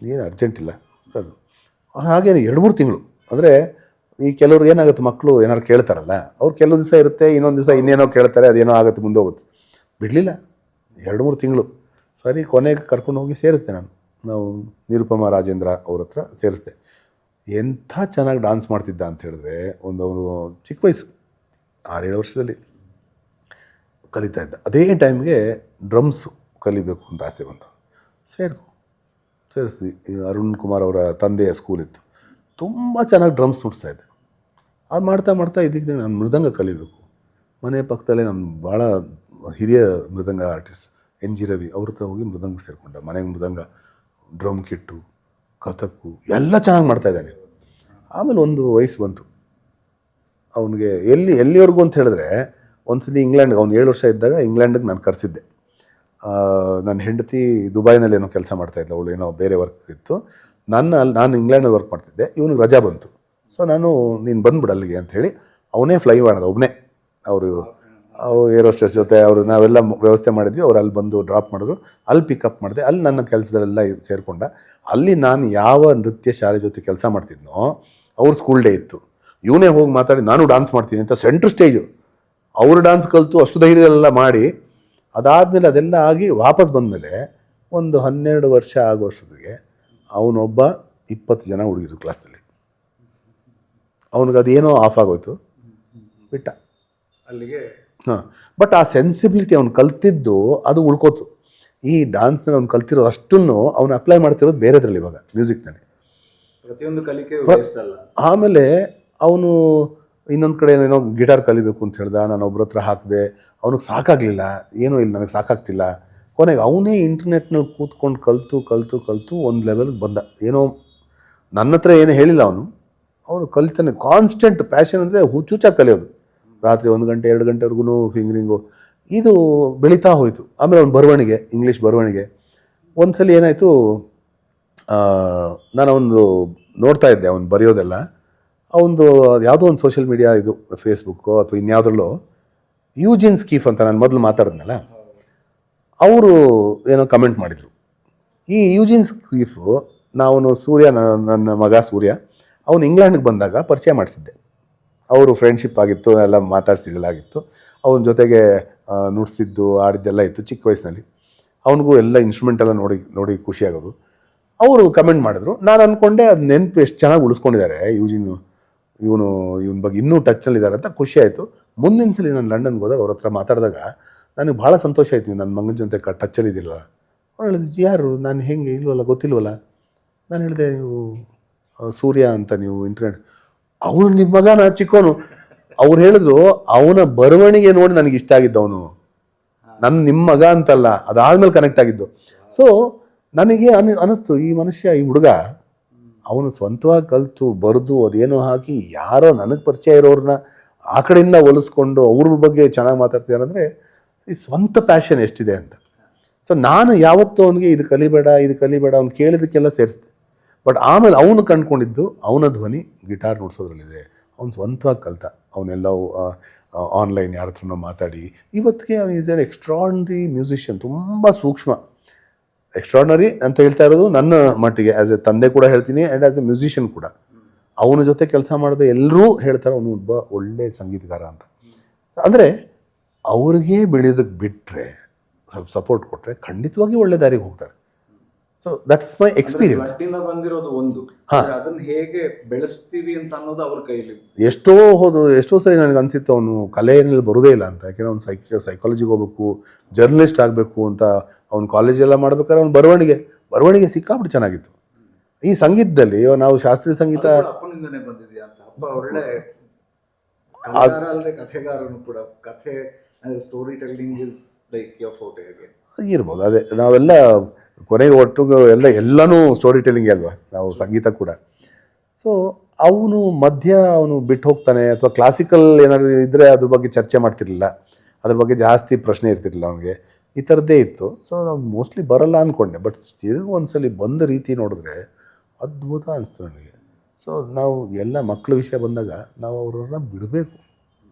ಏನು ಅರ್ಜೆಂಟ್ ಇಲ್ಲ ಅದು. ಹಾಗೇನು 2-3 ತಿಂಗಳು. ಅಂದರೆ ಈ ಕೆಲವ್ರು ಏನಾಗುತ್ತೆ, ಮಕ್ಕಳು ಏನಾದ್ರು ಕೇಳ್ತಾರಲ್ಲ, ಅವ್ರು ಕೆಲವು ದಿವಸ ಇರುತ್ತೆ, ಇನ್ನೊಂದು ದಿವಸ ಇನ್ನೇನೋ ಕೇಳ್ತಾರೆ, ಅದೇನೋ ಆಗುತ್ತೆ, ಮುಂದೆ ಹೋಗುತ್ತೆ. ಬಿಡಲಿಲ್ಲ, 2-3 ತಿಂಗಳು. ಸರಿ, ಕೊನೆಗೆ ಕರ್ಕೊಂಡು ಹೋಗಿ ಸೇರಿಸ್ದೆ ನಾನು. ನಾವು ನಿರುಪಮ ರಾಜೇಂದ್ರ ಅವ್ರ ಹತ್ರ ಸೇರಿಸ್ದೆ. ಎಂಥ ಚೆನ್ನಾಗಿ ಡಾನ್ಸ್ ಮಾಡ್ತಿದ್ದ ಅಂತ ಹೇಳಿದ್ರೆ, ಅವನು ಚಿಕ್ಕ ವಯಸ್ಸು 6-7 ವರ್ಷದಲ್ಲಿ ಕಲಿತಾ ಇದ್ದ. ಅದೇ ಟೈಮ್ಗೆ ಡ್ರಮ್ಸು ಕಲಿಬೇಕು ಅಂತ ಆಸೆ ಬಂತು. ಸೇರಿಸ್ವಿ. ಅರುಣ್ ಕುಮಾರ್ ಅವರ ತಂದೆಯ ಸ್ಕೂಲ್ ಇತ್ತು. ತುಂಬ ಚೆನ್ನಾಗಿ ಡ್ರಮ್ಸ್ ನುಡಿಸ್ತಾಯಿದ್ದೆ. ಅದು ಮಾಡ್ತಾ ಇದಕ್ಕೆ ನಾನು ಮೃದಂಗ ಕಲಿಬೇಕು. ಮನೆ ಪಕ್ಕದಲ್ಲೇ ನಮ್ಮ ಭಾಳ ಹಿರಿಯ ಮೃದಂಗ ಆರ್ಟಿಸ್ಟ್ NG ರವಿ ಅವ್ರ ಹತ್ರ ಹೋಗಿ ಮೃದಂಗ ಸೇರಿಕೊಂಡ. ಮನೆಗೆ ಮೃದಂಗ, ಡ್ರಮ್ ಕಿಟ್ಟು, ಕಥಕ್ಕು ಎಲ್ಲ ಚೆನ್ನಾಗಿ ಮಾಡ್ತಾಯಿದ್ದಾನೆ. ಆಮೇಲೆ ಒಂದು ವಯಸ್ಸು ಬಂತು ಅವನಿಗೆ. ಎಲ್ಲಿವರೆಗೂ ಅಂತ ಹೇಳಿದ್ರೆ, ಒಂದ್ಸಲಿ ಇಂಗ್ಲೆಂಡ್ಗೆ ಅವ್ನು 7 ವರ್ಷ ಇದ್ದಾಗ ಇಂಗ್ಲೆಂಡಿಗೆ ನಾನು ಕರೆಸಿದ್ದೆ. ನನ್ನ ಹೆಂಡತಿ ದುಬೈನಲ್ಲಿ ಏನೋ ಕೆಲಸ ಮಾಡ್ತಾಯಿದ್ದ, ಅವಳು ಏನೋ ಬೇರೆ ವರ್ಕ್ ಇತ್ತು. ನಾನು ಇಂಗ್ಲೆಂಡಲ್ಲಿ ವರ್ಕ್ ಮಾಡ್ತಿದ್ದೆ. ಇವನಿಗೆ ರಜಾ ಬಂತು. ಸೊ ನಾನು ನೀನು ಬಂದುಬಿಡು ಅಲ್ಲಿಗೆ ಅಂಥೇಳಿ ಅವನೇ ಫ್ಲೈ ಮಾಡೋದು ಒಬ್ಬನೇ. ಅವರು ಏರೋಸ್ಟೆಸ್ ಜೊತೆ ನಾವೆಲ್ಲ ವ್ಯವಸ್ಥೆ ಮಾಡಿದ್ವಿ. ಅವ್ರು ಅಲ್ಲಿ ಬಂದು ಡ್ರಾಪ್ ಮಾಡಿದ್ರು. ಅಲ್ಲಿ ಪಿಕಪ್ ಮಾಡಿದೆ. ಅಲ್ಲಿ ನನ್ನ ಕೆಲಸದಲ್ಲೆಲ್ಲ ಸೇರಿಕೊಂಡ. ಅಲ್ಲಿ ನಾನು ಯಾವ ನೃತ್ಯ ಶಾಲೆ ಜೊತೆ ಕೆಲಸ ಮಾಡ್ತಿದ್ನೋ ಅವ್ರ ಸ್ಕೂಲ್ ಡೇ ಇತ್ತು. ಇವನೇ ಹೋಗಿ ಮಾತಾಡಿ ನಾನು ಡಾನ್ಸ್ ಮಾಡ್ತೀನಿ ಅಂತ ಸೆಂಟ್ರ್ ಸ್ಟೇಜು ಅವರು ಡಾನ್ಸ್ ಕಲಿತು ಅಷ್ಟು ಧೈರ್ಯದಲ್ಲೆಲ್ಲ ಮಾಡಿ, ಅದಾದಮೇಲೆ ಅದೆಲ್ಲ ಆಗಿ ವಾಪಸ್ ಬಂದಮೇಲೆ ಒಂದು 12 ವರ್ಷ ಆಗೋಷ್ಟೊತ್ತಿಗೆ ಅವನೊಬ್ಬ 20 ಜನ ಹುಡುಗಿರು ಕ್ಲಾಸಲ್ಲಿ. ಅವನಿಗೆ ಅದೇನೋ ಆಫ್ ಆಗೋಯ್ತು, ಬಿಟ್ಟ ಅಲ್ಲಿಗೆ. ಬಟ್ ಆ ಸೆನ್ಸಿಬಿಲಿಟಿ ಅವ್ನು ಕಲ್ತಿದ್ದು ಅದು ಉಳ್ಕೋತು. ಈ ಡಾನ್ಸ್ನ ಅವ್ನು ಕಲ್ತಿರೋದು ಅಷ್ಟನ್ನು ಅವನು ಅಪ್ಲೈ ಮಾಡ್ತಿರೋದು ಬೇರೆದ್ರಲ್ಲಿ ಇವಾಗ ಮ್ಯೂಸಿಕ್ನಲ್ಲಿ. ಪ್ರತಿಯೊಂದು ಕಲಿಕೆ ವೇಸ್ಟ್ ಅಲ್ಲ. ಆಮೇಲೆ ಅವನು ಇನ್ನೊಂದು ಕಡೆ ಏನೋ ಗಿಟಾರ್ ಕಲಿಬೇಕು ಅಂತ ಹೇಳ್ದ. ನಾನು ಒಬ್ಬರ ಹತ್ರ ಹಾಕಿದೆ. ಅವನಿಗೆ ಸಾಕಾಗಲಿಲ್ಲ. ಏನೂ ಇಲ್ಲ, ನನಗೆ ಸಾಕಾಗ್ತಿಲ್ಲ. ಕೊನೆಗೆ ಅವನೇ ಇಂಟರ್ನೆಟ್ನಲ್ಲಿ ಕೂತ್ಕೊಂಡು ಕಲಿತು ಒಂದು ಲೆವೆಲ್ಗೆ ಬಂದ. ಏನೋ ನನ್ನ ಹತ್ರ ಏನೂ ಹೇಳಿಲ್ಲ ಅವನು ಕಲಿತಾನೆ. ಕಾನ್ಸ್ಟೆಂಟ್ ಪ್ಯಾಷನ್ ಅಂದರೆ ಹುಚ್ಚುಚ್ಚಾಗಿ ಕಲಿಯೋದು. ರಾತ್ರಿ 1 ಗಂಟೆ 2 ಗಂಟೆವರೆಗೂ ಫಿಂಗರಿಂಗು ಇದು ಬೆಳೀತಾ ಹೋಯಿತು. ಆಮೇಲೆ ಅವ್ನು ಬರವಣಿಗೆ, ಇಂಗ್ಲೀಷ್ ಬರವಣಿಗೆ. ಒಂದು ಸಲ ಏನಾಯಿತು, ನಾನು ಅವನು ನೋಡ್ತಾ ಇದ್ದೆ ಅವನು ಬರೆಯೋದೆಲ್ಲ. ಅವನದು ಯಾವುದೋ ಒಂದು ಸೋಷಿಯಲ್ ಮೀಡಿಯಾ, ಇದು ಫೇಸ್ಬುಕ್ಕು ಅಥವಾ ಇನ್ಯಾವುದ್ರಲ್ಲೋ, ಯೂಜಿನ್ ಸ್ಕೀಫ್ ಅಂತ ನಾನು ಮೊದಲು ಮಾತಾಡಿದ್ನಲ್ಲ, ಅವರು ಏನೋ ಕಮೆಂಟ್ ಮಾಡಿದರು. ಈ ಯೂಜಿನ್ ಸ್ಕೀಫು ನಾನು ಸೂರ್ಯ, ನನ್ನ ಮಗ ಸೂರ್ಯ, ಅವನು ಇಂಗ್ಲೆಂಡ್ಗೆ ಬಂದಾಗ ಪರಿಚಯ ಮಾಡಿಸಿದ್ದೆ. ಅವರು ಫ್ರೆಂಡ್ಶಿಪ್ ಆಗಿತ್ತು, ಎಲ್ಲ ಮಾತಾಡ್ಸಿದ್ದೆಲ್ಲಾಗಿತ್ತು. ಅವನ ಜೊತೆಗೆ ನುಡಿಸಿದ್ದು ಆಡಿದ್ದೆಲ್ಲ ಇತ್ತು ಚಿಕ್ಕ ವಯಸ್ಸಿನಲ್ಲಿ. ಅವನಿಗೂ ಎಲ್ಲ ಇನ್ಸ್ಟ್ರೂಮೆಂಟ್ ಎಲ್ಲ ನೋಡಿ ಖುಷಿಯಾಗೋದು. ಅವರು ಕಮೆಂಟ್ ಮಾಡಿದ್ರು. ನಾನು ಅಂದ್ಕೊಂಡೆ ಅದು ನೆನಪು ಎಷ್ಟು ಚೆನ್ನಾಗಿ ಉಳಿಸ್ಕೊಂಡಿದ್ದಾರೆ ಇವನ ಬಗ್ಗೆ ಇನ್ನೂ ಟಚ್ನಲ್ಲಿದ್ದಾರೆ ಅಂತ ಖುಷಿ ಆಯಿತು. ಮುಂದಿನ ಸಲ ನಾನು ಲಂಡನ್ಗೆ ಹೋದಾಗ ಅವ್ರ ಹತ್ರ ಮಾತಾಡಿದಾಗ ನನಗೆ ಭಾಳ ಸಂತೋಷ ಆಯಿತು. ನನ್ನ ಮಗನ ಜೊತೆ ಟಚ್ಚಲ್ಲಿದ್ದಿಲ್ಲ. ಅವ್ರು ಹೇಳಿದ್ರು, ಯಾರು? ನಾನು ಹೆಂಗೆ ಇಲ್ವಲ್ಲ, ಗೊತ್ತಿಲ್ವಲ್ಲ. ನಾನು ಹೇಳಿದೆ, ನೀವು ಸೂರ್ಯ ಅಂತ, ನೀವು ಇಂಟರ್ನೆಟ್. ಅವನು ನಿಮ್ಮ ಮಗನ ಚಿಕ್ಕವನು. ಅವ್ರು ಹೇಳಿದ್ರು, ಅವನ ಬರವಣಿಗೆ ನೋಡಿ ನನಗೆ ಇಷ್ಟ ಆಗಿದ್ದವನು, ನಿಮ್ಮ ಮಗ ಅಂತಲ್ಲ. ಅದಾದ್ಮೇಲೆ ಕನೆಕ್ಟ್ ಆಗಿದ್ದು. ಸೊ ನನಗೆ ಅನ್ನಿಸ್ತು, ಈ ಮನುಷ್ಯ, ಈ ಹುಡುಗ ಅವನು ಸ್ವಂತವಾಗಿ ಕಲಿತು ಬರೆದು ಅದೇನೋ ಹಾಕಿ ಯಾರೋ ನನಗೆ ಪರಿಚಯ ಇರೋರನ್ನ ಆ ಕಡೆಯಿಂದ ಒಲಿಸ್ಕೊಂಡು ಅವ್ರ ಬಗ್ಗೆ ಚೆನ್ನಾಗಿ ಮಾತಾಡ್ತಿದ್ದಾರೆ ಅಂದರೆ ಈ ಸ್ವಂತ ಪ್ಯಾಷನ್ ಎಷ್ಟಿದೆ ಅಂತ. ಸೊ ನಾನು ಯಾವತ್ತೂ ಅವನಿಗೆ ಇದು ಕಲಿಬೇಡ ಅವ್ನು ಕೇಳಿದಕ್ಕೆಲ್ಲ ಸೇರಿಸ್ದೆ. ಬಟ್ ಆಮೇಲೆ ಅವನು ಕಂಡುಕೊಂಡಿದ್ದು ಅವನ ಧ್ವನಿ ಗಿಟಾರ್ ನುಡ್ಸೋದ್ರಲ್ಲಿದೆ. ಅವ್ನು ಸ್ವಂತವಾಗಿ ಕಲಿತ. ಅವನ್ನೆಲ್ಲ ಆನ್ಲೈನ್ ಯಾರ ಹತ್ರನೋ ಮಾತಾಡಿ ಇವತ್ತಿಗೆ ಅವನು ಈಸ್ ಎನ್ ಎಕ್ಸ್ಟ್ರಾರ್ಡಿನರಿ ಮ್ಯೂಸಿಷಿಯನ್. ತುಂಬ ಸೂಕ್ಷ್ಮ. ಎಕ್ಸ್ಟ್ರಾರ್ಡಿನರಿ ಅಂತ ಹೇಳ್ತಾ ಇರೋದು ನನ್ನ ಮಟ್ಟಿಗೆ, ಆ್ಯಸ್ ಎ ತಂದೆ ಕೂಡ ಹೇಳ್ತೀನಿ ಆ್ಯಂಡ್ ಆ್ಯಸ್ ಎ ಮ್ಯೂಸಿಷಿಯನ್ ಕೂಡ. ಅವನ ಜೊತೆ ಕೆಲಸ ಮಾಡಿದ ಎಲ್ಲರೂ ಹೇಳ್ತಾರೆ ಅವನು ಒಬ್ಬ ಒಳ್ಳೆ ಸಂಗೀತಗಾರ ಅಂತ. ಅಂದರೆ ಅವ್ರಿಗೆ ಬೆಳೆಯೋದಕ್ಕೆ ಬಿಟ್ಟರೆ, ಸ್ವಲ್ಪ ಸಪೋರ್ಟ್ ಕೊಟ್ಟರೆ ಖಂಡಿತವಾಗಿ ಒಳ್ಳೆ ದಾರಿಗೆ ಹೋಗ್ತಾರೆ. So that's my experience. ಬಂದಿರೋದು ಒಂದು, ಅದನ್ನ ಹೇಗೆ ಬೆಳೆಸ್ತೀವಿ ಅಂತ ಅನ್ನೋದು ಅವ್ರ ಕೈಲಿ. ಎಷ್ಟೋ ಸರಿ ನನಗೆ ಅನಿಸಿತ್ತು ಅವನು ಕಲೆಯಲ್ಲಿ ಬರೋದೇ ಇಲ್ಲ ಅಂತ. ಯಾಕೆಂದರೆ ಅವ್ನು ಸೈಕಾಲಜಿಗೆ ಹೋಗ್ಬೇಕು, ಜರ್ನಲಿಸ್ಟ್ ಆಗಬೇಕು ಅಂತ ಅವ್ನು ಕಾಲೇಜೆಲ್ಲ ಮಾಡ್ಬೇಕಾದ್ರೆ ಅವ್ನು ಬರವಣಿಗೆ ಸಿಕ್ಕಾಬಿಟ್ಟು ಚೆನ್ನಾಗಿತ್ತು. ಈ ಸಂಗೀತದಲ್ಲಿ ನಾವು ಶಾಸ್ತ್ರೀಯ ಸಂಗೀತ ಅಪ್ಪನಿಂದನೇ ಬಂದಿದೆಯಾ ಅಂತ. ಅಪ್ಪ ಒಳ್ಳೆ ಕಥೆಗಾರ ಅಲ್ಲದೆ ಕಥೆಗಾರನು ಕೂಡ. ಕಥೆ story telling is like your forte ಇರ್ಬೋದು. ಅದೇ ನಾವೆಲ್ಲ ಕೊನೆಗೆ ಒಟ್ಟಿಗೆ ಎಲ್ಲನೂ ಸ್ಟೋರಿ ಟೆಲ್ಲಿಂಗ್ ಅಲ್ವಾ ನಾವು ಸಂಗೀತ ಕೂಡ. ಸೊ ಅವನು ಬಿಟ್ಟು ಹೋಗ್ತಾನೆ ಅಥವಾ ಕ್ಲಾಸಿಕಲ್ ಏನಾದ್ರು ಇದ್ದರೆ ಅದ್ರ ಬಗ್ಗೆ ಚರ್ಚೆ ಮಾಡ್ತಿರ್ಲಿಲ್ಲ, ಅದ್ರ ಬಗ್ಗೆ ಜಾಸ್ತಿ ಪ್ರಶ್ನೆ ಇರ್ತಿರ್ಲಿಲ್ಲ ಅವನಿಗೆ. ಈ ಥರದ್ದೇ ಇತ್ತು. ಸೊ ನಾವು ಮೋಸ್ಟ್ಲಿ ಬರಲ್ಲ ಅಂದ್ಕೊಂಡೆ. ಬಟ್ ತಿರುಗಿ ಒಂದ್ಸಲಿ ಬಂದ ರೀತಿ ನೋಡಿದ್ರೆ ಅದ್ಭುತ ಅನಿಸ್ತು ನನಗೆ. ಸೊ ನಾವು ಎಲ್ಲ ಮಕ್ಕಳ ವಿಷಯ ಬಂದಾಗ ನಾವು ಅವ್ರನ್ನ ಬಿಡಬೇಕು,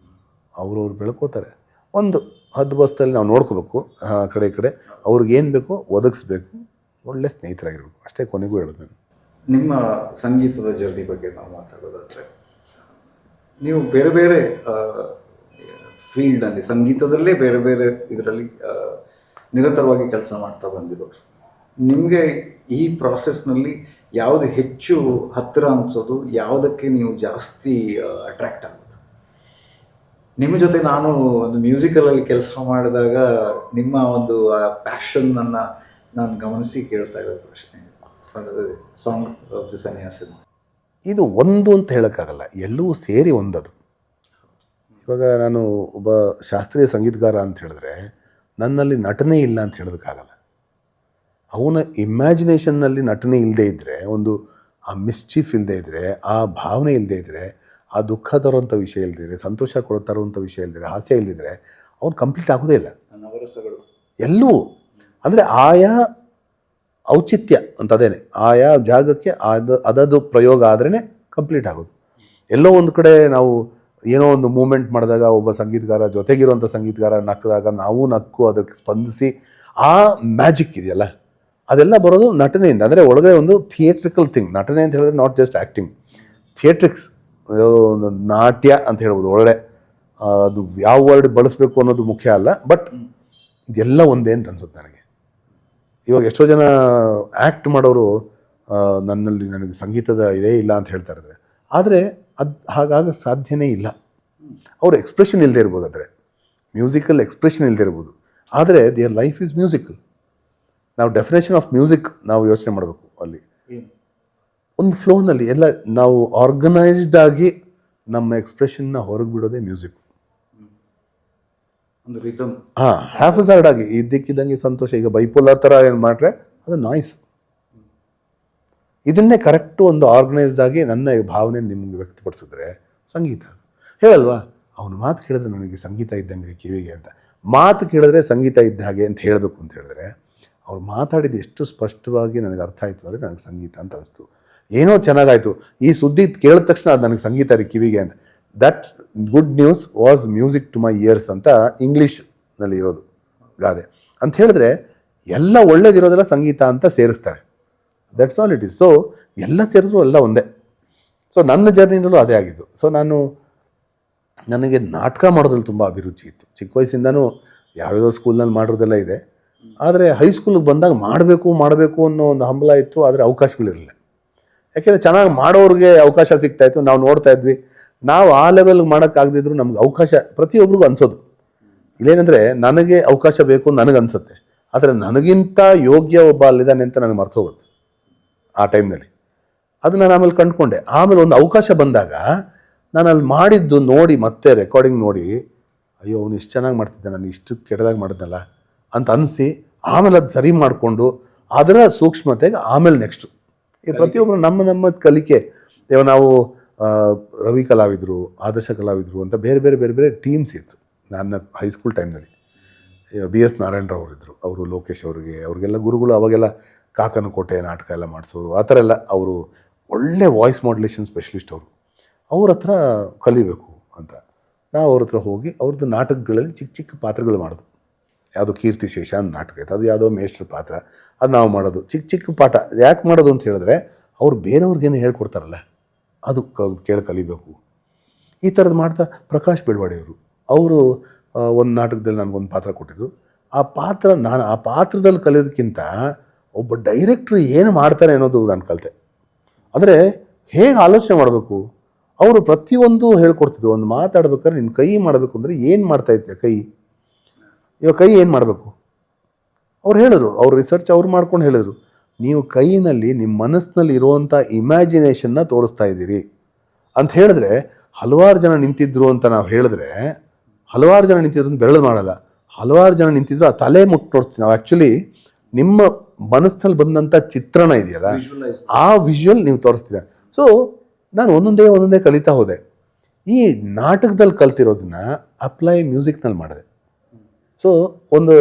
ಅವ್ರವ್ರು ಬೆಳ್ಕೋತಾರೆ. ಒಂದು ಹದ್ದು ಬಸ್ತಲ್ಲಿ ನಾವು ನೋಡ್ಕೋಬೇಕು, ಆ ಕಡೆ ಈ ಕಡೆ ಅವ್ರಿಗೇನು ಬೇಕೋ ಒದಗಿಸ್ಬೇಕು, ಒಳ್ಳೆ ಸ್ನೇಹಿತರಾಗಿರ್ಬೇಕು. ಅಷ್ಟೇ ಕೊನೆಗೂ ಹೇಳೋದು ನಾನು. ನಿಮ್ಮ ಸಂಗೀತದ ಜರ್ನಿ ಬಗ್ಗೆ ನಾವು ಮಾತಾಡೋದಾದರೆ, ನೀವು ಬೇರೆ ಬೇರೆ ಫೀಲ್ಡ್ನಲ್ಲಿ, ಸಂಗೀತದಲ್ಲೇ ಬೇರೆ ಬೇರೆ ಇದರಲ್ಲಿ ನಿರಂತರವಾಗಿ ಕೆಲಸ ಮಾಡ್ತಾ ಬಂದಿರೋರು. ನಿಮಗೆ ಈ ಪ್ರಾಸೆಸ್ನಲ್ಲಿ ಯಾವುದು ಹೆಚ್ಚು ಹತ್ತಿರ ಅನಿಸೋದು, ಯಾವುದಕ್ಕೆ ನೀವು ಜಾಸ್ತಿ ಅಟ್ರ್ಯಾಕ್ಟ್ ಆಗೋದು? ನಿಮ್ಮ ಜೊತೆ ನಾನು ಒಂದು ಮ್ಯೂಸಿಕಲಲ್ಲಿ ಕೆಲಸ ಮಾಡಿದಾಗ ನಿಮ್ಮ ಒಂದು ಪ್ಯಾಷನ್ನನ್ನು ನಾನು ಗಮನಿಸಿ ಕೇಳ್ತಾ ಇರೋ ಪ್ರಶ್ನೆ, ಸಾಂಗ್ ಆಫ್ ದಿ ಸನ್ಯಾಸಿ. ಇದು ಒಂದು ಅಂತ ಹೇಳೋಕ್ಕಾಗಲ್ಲ, ಎಲ್ಲವೂ ಸೇರಿ ಒಂದದು. ಇವಾಗ ನಾನು ಒಬ್ಬ ಶಾಸ್ತ್ರೀಯ ಸಂಗೀತಗಾರ ಅಂತ ಹೇಳಿದ್ರೆ ನನ್ನಲ್ಲಿ ನಟನೆ ಇಲ್ಲ ಅಂತ ಹೇಳೋದಕ್ಕಾಗಲ್ಲ. ಅವನ ಇಮ್ಯಾಜಿನೇಷನ್ನಲ್ಲಿ ನಟನೆ ಇಲ್ಲದೇ ಇದ್ದರೆ, ಒಂದು ಆ ಮಿಸ್ಚೀಫ್ ಇಲ್ಲದೇ ಇದ್ದರೆ, ಆ ಭಾವನೆ ಇಲ್ಲದೇ ಇದ್ದರೆ, ಆ ದುಃಖ ತರುವಂಥ ವಿಷಯ ಇಲ್ಲದಿದ್ರೆ, ಸಂತೋಷ ತರುವಂಥ ವಿಷಯ ಇಲ್ಲದಿದ್ರೆ, ಹಾಸ್ಯ ಇಲ್ಲದಿದ್ದರೆ ಅವ್ನು ಕಂಪ್ಲೀಟ್ ಆಗೋದೇ ಇಲ್ಲ. ನವರಸಗಳು ಎಲ್ಲವೂ ಅಂದರೆ ಆಯಾ ಔಚಿತ್ಯ ಅಂತ ಅದೇನೆ, ಆಯಾ ಜಾಗಕ್ಕೆ ಅದದು ಪ್ರಯೋಗ ಆದ್ರೇ ಕಂಪ್ಲೀಟ್ ಆಗೋದು. ಎಲ್ಲೋ ಒಂದು ಕಡೆ ನಾವು ಏನೋ ಒಂದು ಮೂಮೆಂಟ್ ಮಾಡಿದಾಗ ಒಬ್ಬ ಸಂಗೀತಗಾರ ಜೊತೆಗಿರುವಂಥ ಸಂಗೀತಗಾರ ನಕ್ಕಿದಾಗ ನಾವು ನಕ್ಕು ಅದಕ್ಕೆ ಸ್ಪಂದಿಸಿ ಆ ಮ್ಯಾಜಿಕ್ ಇದೆಯಲ್ಲ, ಅದೆಲ್ಲ ಬರೋದು ನಟನೆಯಿಂದ. ಅಂದರೆ ಒಳಗಡೆ ಒಂದು ಥಿಯೇಟ್ರಿಕಲ್ ಥಿಂಗ್. ನಟನೆ ಅಂತ ಹೇಳಿದ್ರೆ ನಾಟ್ ಜಸ್ಟ್ ಆ್ಯಕ್ಟಿಂಗ್, ಥಿಯೇಟ್ರಿಕ್ಸ್, ಒಂದು ನಾಟ್ಯ ಅಂತ ಹೇಳ್ಬೋದು ಒಳಗಡೆ. ಅದು ಯಾವ ವರ್ಡ್ ಬಳಸಬೇಕು ಅನ್ನೋದು ಮುಖ್ಯ ಅಲ್ಲ, ಬಟ್ ಇದೆಲ್ಲ ಒಂದೇ ಅಂತ ಅನ್ಸುತ್ತೆ ನನಗೆ. ಇವಾಗ ಎಷ್ಟೋ ಜನ ಆ್ಯಕ್ಟ್ ಮಾಡೋರು ನನಗೆ ಸಂಗೀತದ ಇದೇ ಇಲ್ಲ ಅಂತ ಹೇಳ್ತಾ ಇದ್ದಾರೆ. ಆದರೆ ಅದು ಹಾಗಾಗ ಸಾಧ್ಯನೇ ಇಲ್ಲ. ಅವ್ರ ಎಕ್ಸ್ಪ್ರೆಷನ್ ಇಲ್ಲದೆ ಇರ್ಬೋದು, ಆದರೆ ಮ್ಯೂಸಿಕಲ್ ಎಕ್ಸ್ಪ್ರೆಷನ್ ಇಲ್ಲದೆ ಇರ್ಬೋದು, ಆದರೆ ದಿಯರ್ ಲೈಫ್ ಈಸ್ ಮ್ಯೂಸಿಕಲ್. ನಾವು ಡೆಫಿನೇಷನ್ ಆಫ್ ಮ್ಯೂಸಿಕ್ ನಾವು ಯೋಚನೆ ಮಾಡಬೇಕು. ಅಲ್ಲಿ ಒಂದು ಫ್ಲೋನಲ್ಲಿ ಎಲ್ಲ ನಾವು ಆರ್ಗನೈಸ್ಡ್ ಆಗಿ ನಮ್ಮ ಎಕ್ಸ್ಪ್ರೆಷನ್ನ ಹೊರಗೆ ಬಿಡೋದೇ ಮ್ಯೂಸಿಕ್. ಒಂದು ರಿದಮ್, ಹ್ಯಾಫಜಾರ್ಡ್ ಆಗಿ ಇದ್ದಕ್ಕಿದ್ದಂಗೆ ಸಂತೋಷ. ಈಗ ಬೈಪೋಲಾರ್ ಥರ ಏನು ಮಾಡ್ರೆ ಅದು ನಾಯ್ಸ್. ಇದನ್ನೇ ಕರೆಕ್ಟು ಒಂದು ಆರ್ಗನೈಸ್ಡ್ ಆಗಿ ನನ್ನ ಭಾವನೆ ನಿಮಗೆ ವ್ಯಕ್ತಪಡಿಸಿದ್ರೆ ಸಂಗೀತ. ಹೇಳಲ್ವಾ, ಅವನು ಮಾತು ಕೇಳಿದ್ರೆ ನನಗೆ ಸಂಗೀತ ಇದ್ದಂಗೆ ಕಿವಿಗೆ ಅಂತ. ಮಾತು ಕೇಳಿದ್ರೆ ಸಂಗೀತ ಇದ್ದ ಹಾಗೆ ಅಂತ ಹೇಳಬೇಕು ಅಂತ ಹೇಳಿದ್ರೆ, ಅವ್ರು ಮಾತಾಡಿದ್ದು ಎಷ್ಟು ಸ್ಪಷ್ಟವಾಗಿ ನನಗೆ ಅರ್ಥ ಆಯಿತು ಅಂದರೆ ನನಗೆ ಸಂಗೀತ ಅಂತ ಅನಿಸ್ತು. ಏನೋ ಚೆನ್ನಾಗಾಯಿತು, ಈ ಸುದ್ದಿ ಕೇಳಿದ ತಕ್ಷಣ ಅದು ನನಗೆ ಸಂಗೀತ ರೀ ಕಿವಿಗೆ ಅಂತ. That good news was music to my ears ಅಂತ ಇಂಗ್ಲೀಷ್ನಲ್ಲಿ ಇರೋದು ಗಾದೆ. ಅಂತ ಹೇಳಿದ್ರೆ ಎಲ್ಲ ಒಳ್ಳೇದಿರೋದೆಲ್ಲ ಸಂಗೀತ ಅಂತ ಸೇರಿಸ್ತಾರೆ. That's all it is. So ಎಲ್ಲ ಸೇರಿದ್ರು ಎಲ್ಲ ಒಂದೇ. ಸೊ ನನ್ನ ಜರ್ನಿನಲ್ಲೂ ಅದೇ ಆಗಿದ್ದು. ಸೊ ನನಗೆ ನಾಟಕ ಮಾಡೋದ್ರಲ್ಲಿ ತುಂಬ ಅಭಿರುಚಿ ಇತ್ತು. ಚಿಕ್ಕ ವಯಸ್ಸಿಂದನೂ ಯಾವುದೋ ಸ್ಕೂಲ್ನಲ್ಲಿ ಮಾಡಿರೋದೆಲ್ಲ ಇದೆ. ಆದರೆ ಹೈಸ್ಕೂಲಿಗೆ ಬಂದಾಗ ಮಾಡಬೇಕು ಅನ್ನೋ ಒಂದು ಹಂಬಲ ಇತ್ತು, ಆದರೆ ಅವಕಾಶಗಳಿರಲಿಲ್ಲ. ಯಾಕೆಂದರೆ ಚೆನ್ನಾಗಿ ಮಾಡೋರಿಗೆ ಅವಕಾಶ ಸಿಗ್ತಾಯಿತ್ತು, ನಾವು ನೋಡ್ತಾ ಇದ್ವಿ. ನಾವು ಆ ಲೆವೆಲ್ಗೆ ಮಾಡೋಕ್ಕಾಗದಿದ್ರು ನಮ್ಗೆ ಅವಕಾಶ ಪ್ರತಿಯೊಬ್ಬರಿಗೂ ಅನಿಸೋದು. ಇಲ್ಲೇನೆಂದರೆ ನನಗೆ ಅವಕಾಶ ಬೇಕು ನನಗೆ ಅನಿಸುತ್ತೆ, ಆದರೆ ನನಗಿಂತ ಯೋಗ್ಯ ಒಬ್ಬ ಅಲ್ಲಿದ್ದಾನೆ ಅಂತ ನನಗೆ ಮರ್ತು ಹೋಗುತ್ತೆ ಆ ಟೈಮ್ನಲ್ಲಿ. ಅದು ನಾನು ಆಮೇಲೆ ಕಂಡುಕೊಂಡೆ. ಆಮೇಲೆ ಒಂದು ಅವಕಾಶ ಬಂದಾಗ ನಾನು ಅಲ್ಲಿ ಮಾಡಿದ್ದು ನೋಡಿ ಮತ್ತೆ ರೆಕಾರ್ಡಿಂಗ್ ನೋಡಿ, ಅಯ್ಯೋ ಅವನು ಇಷ್ಟು ಚೆನ್ನಾಗಿ ಮಾಡ್ತಿದ್ದೆ, ನಾನು ಇಷ್ಟು ಕೆಟ್ಟದಾಗಿ ಮಾಡಿದ್ನಲ್ಲ ಅಂತ ಅನಿಸಿ ಆಮೇಲೆ ಅದು ಸರಿ ಮಾಡಿಕೊಂಡು ಅದರ ಸೂಕ್ಷ್ಮತೆಗೆ ಆಮೇಲೆ ನೆಕ್ಸ್ಟು ಈ ಪ್ರತಿಯೊಬ್ಬರು ನಮ್ಮ ಕಲಿಕೆ. ನಾವು ರವಿ ಕಲಾವಿದರು, ಆದರ್ಶ ಕಲಾವಿದರು ಅಂತ ಬೇರೆ ಬೇರೆ ಟೀಮ್ಸ್ ಇತ್ತು ನನ್ನ ಹೈಸ್ಕೂಲ್ ಟೈಮ್ನಲ್ಲಿ. BS ನಾರಾಯಣರಾವ್ ಅವರಿದ್ದರು, ಅವರು ಲೋಕೇಶ್ ಅವ್ರಿಗೆಲ್ಲ ಗುರುಗಳು. ಅವಾಗೆಲ್ಲ ಕಾಕನಕೋಟೆ ನಾಟಕ ಎಲ್ಲ ಮಾಡಿಸೋರು, ಆ ಥರ ಎಲ್ಲ. ಅವರು ಒಳ್ಳೆ ವಾಯ್ಸ್ ಮಾಡ್ಯುಲೇಷನ್ ಸ್ಪೆಷಲಿಸ್ಟ್ ಅವರು. ಅವ್ರ ಹತ್ರ ಕಲಿಬೇಕು ಅಂತ ನಾವು ಅವ್ರ ಹತ್ರ ಹೋಗಿ ಅವ್ರದ್ದು ನಾಟಕಗಳಲ್ಲಿ ಚಿಕ್ಕ ಚಿಕ್ಕ ಪಾತ್ರಗಳು ಮಾಡೋದು. ಯಾವುದೋ ಕೀರ್ತಿ ಶೇಷ ಅಂತ ನಾಟಕ ಇತ್ತು, ಅದು ಯಾವುದೋ ಮೇಷ್ಟ್ರ ಪಾತ್ರ, ಅದು ನಾವು ಮಾಡೋದು ಚಿಕ್ಕ ಚಿಕ್ಕ ಪಾಠ. ಯಾಕೆ ಮಾಡೋದು ಅಂತ ಹೇಳಿದ್ರೆ ಅವ್ರು ಬೇರೆಯವ್ರಿಗೇನು ಹೇಳ್ಕೊಡ್ತಾರಲ್ಲ ಅದು ಕಲಿಬೇಕು. ಈ ಥರದ್ದು ಮಾಡ್ತಾ ಪ್ರಕಾಶ್ ಬೆಳವಾಡಿಯವರು ಅವರು ಒಂದು ನಾಟಕದಲ್ಲಿ ನನಗೊಂದು ಪಾತ್ರ ಕೊಟ್ಟಿದ್ರು. ನಾನು ಆ ಪಾತ್ರದಲ್ಲಿ ಕಲಿಯೋದಕ್ಕಿಂತ ಒಬ್ಬ ಡೈರೆಕ್ಟ್ರು ಏನು ಮಾಡ್ತಾರೆ ಅನ್ನೋದು ನಾನು ಕಲಿತೆ. ಅಂದರೆ ಹೇಗೆ ಆಲೋಚನೆ ಮಾಡಬೇಕು, ಅವರು ಪ್ರತಿಯೊಂದು ಹೇಳ್ಕೊಡ್ತಿದ್ರು. ಒಂದು ಮಾತಾಡ್ಬೇಕಾದ್ರೆ ನಿನ್ನ ಕೈ ಮಾಡಬೇಕು ಅಂದರೆ ಏನು ಮಾಡ್ತಾಯಿದ್ದೆ ಕೈ, ಇವಾಗ ಕೈ ಏನು ಮಾಡಬೇಕು ಅವ್ರು ಹೇಳಿದ್ರು. ಅವ್ರು ರಿಸರ್ಚ್ ಅವ್ರು ಮಾಡ್ಕೊಂಡು ಹೇಳಿದ್ರು, ನೀವು ಕೈನಲ್ಲಿ ನಿಮ್ಮ ಮನಸ್ಸಿನಲ್ಲಿ ಇರುವಂಥ ಇಮ್ಯಾಜಿನೇಷನ್ನ ತೋರಿಸ್ತಾ ಇದ್ದೀರಿ ಅಂತ ಹೇಳಿದ್ರೆ, ಹಲವಾರು ಜನ ನಿಂತಿದ್ರು ಅಂತ ನಾವು ಹೇಳಿದ್ರೆ, ಹಲವಾರು ಜನ ನಿಂತಿದ್ರು ಅಂತ ಬೆರಳು ಮಾಡಲ್ಲ, ಹಲವಾರು ಜನ ನಿಂತಿದ್ರು ಆ ತಲೆ ಮುಟ್ಟು ನೋಡ್ತೀವಿ ನಾವು. ಆ್ಯಕ್ಚುಲಿ ನಿಮ್ಮ ಮನಸ್ಸಿನಲ್ಲಿ ಬಂದಂಥ ಚಿತ್ರಣ ಇದೆಯಲ್ಲ, ಆ ವಿಜುವಲ್ ನೀವು ತೋರಿಸ್ತೀರ. ಸೊ ನಾನು ಒಂದೊಂದೇ ಕಲಿತಾ ಹೋದೆ. ಈ ನಾಟಕದಲ್ಲಿ ಕಲ್ತಿರೋದನ್ನ ಅಪ್ಲೈ ಮ್ಯೂಸಿಕ್ನಲ್ಲಿ ಮಾಡಿದೆ. ಸೊ ಒಂದು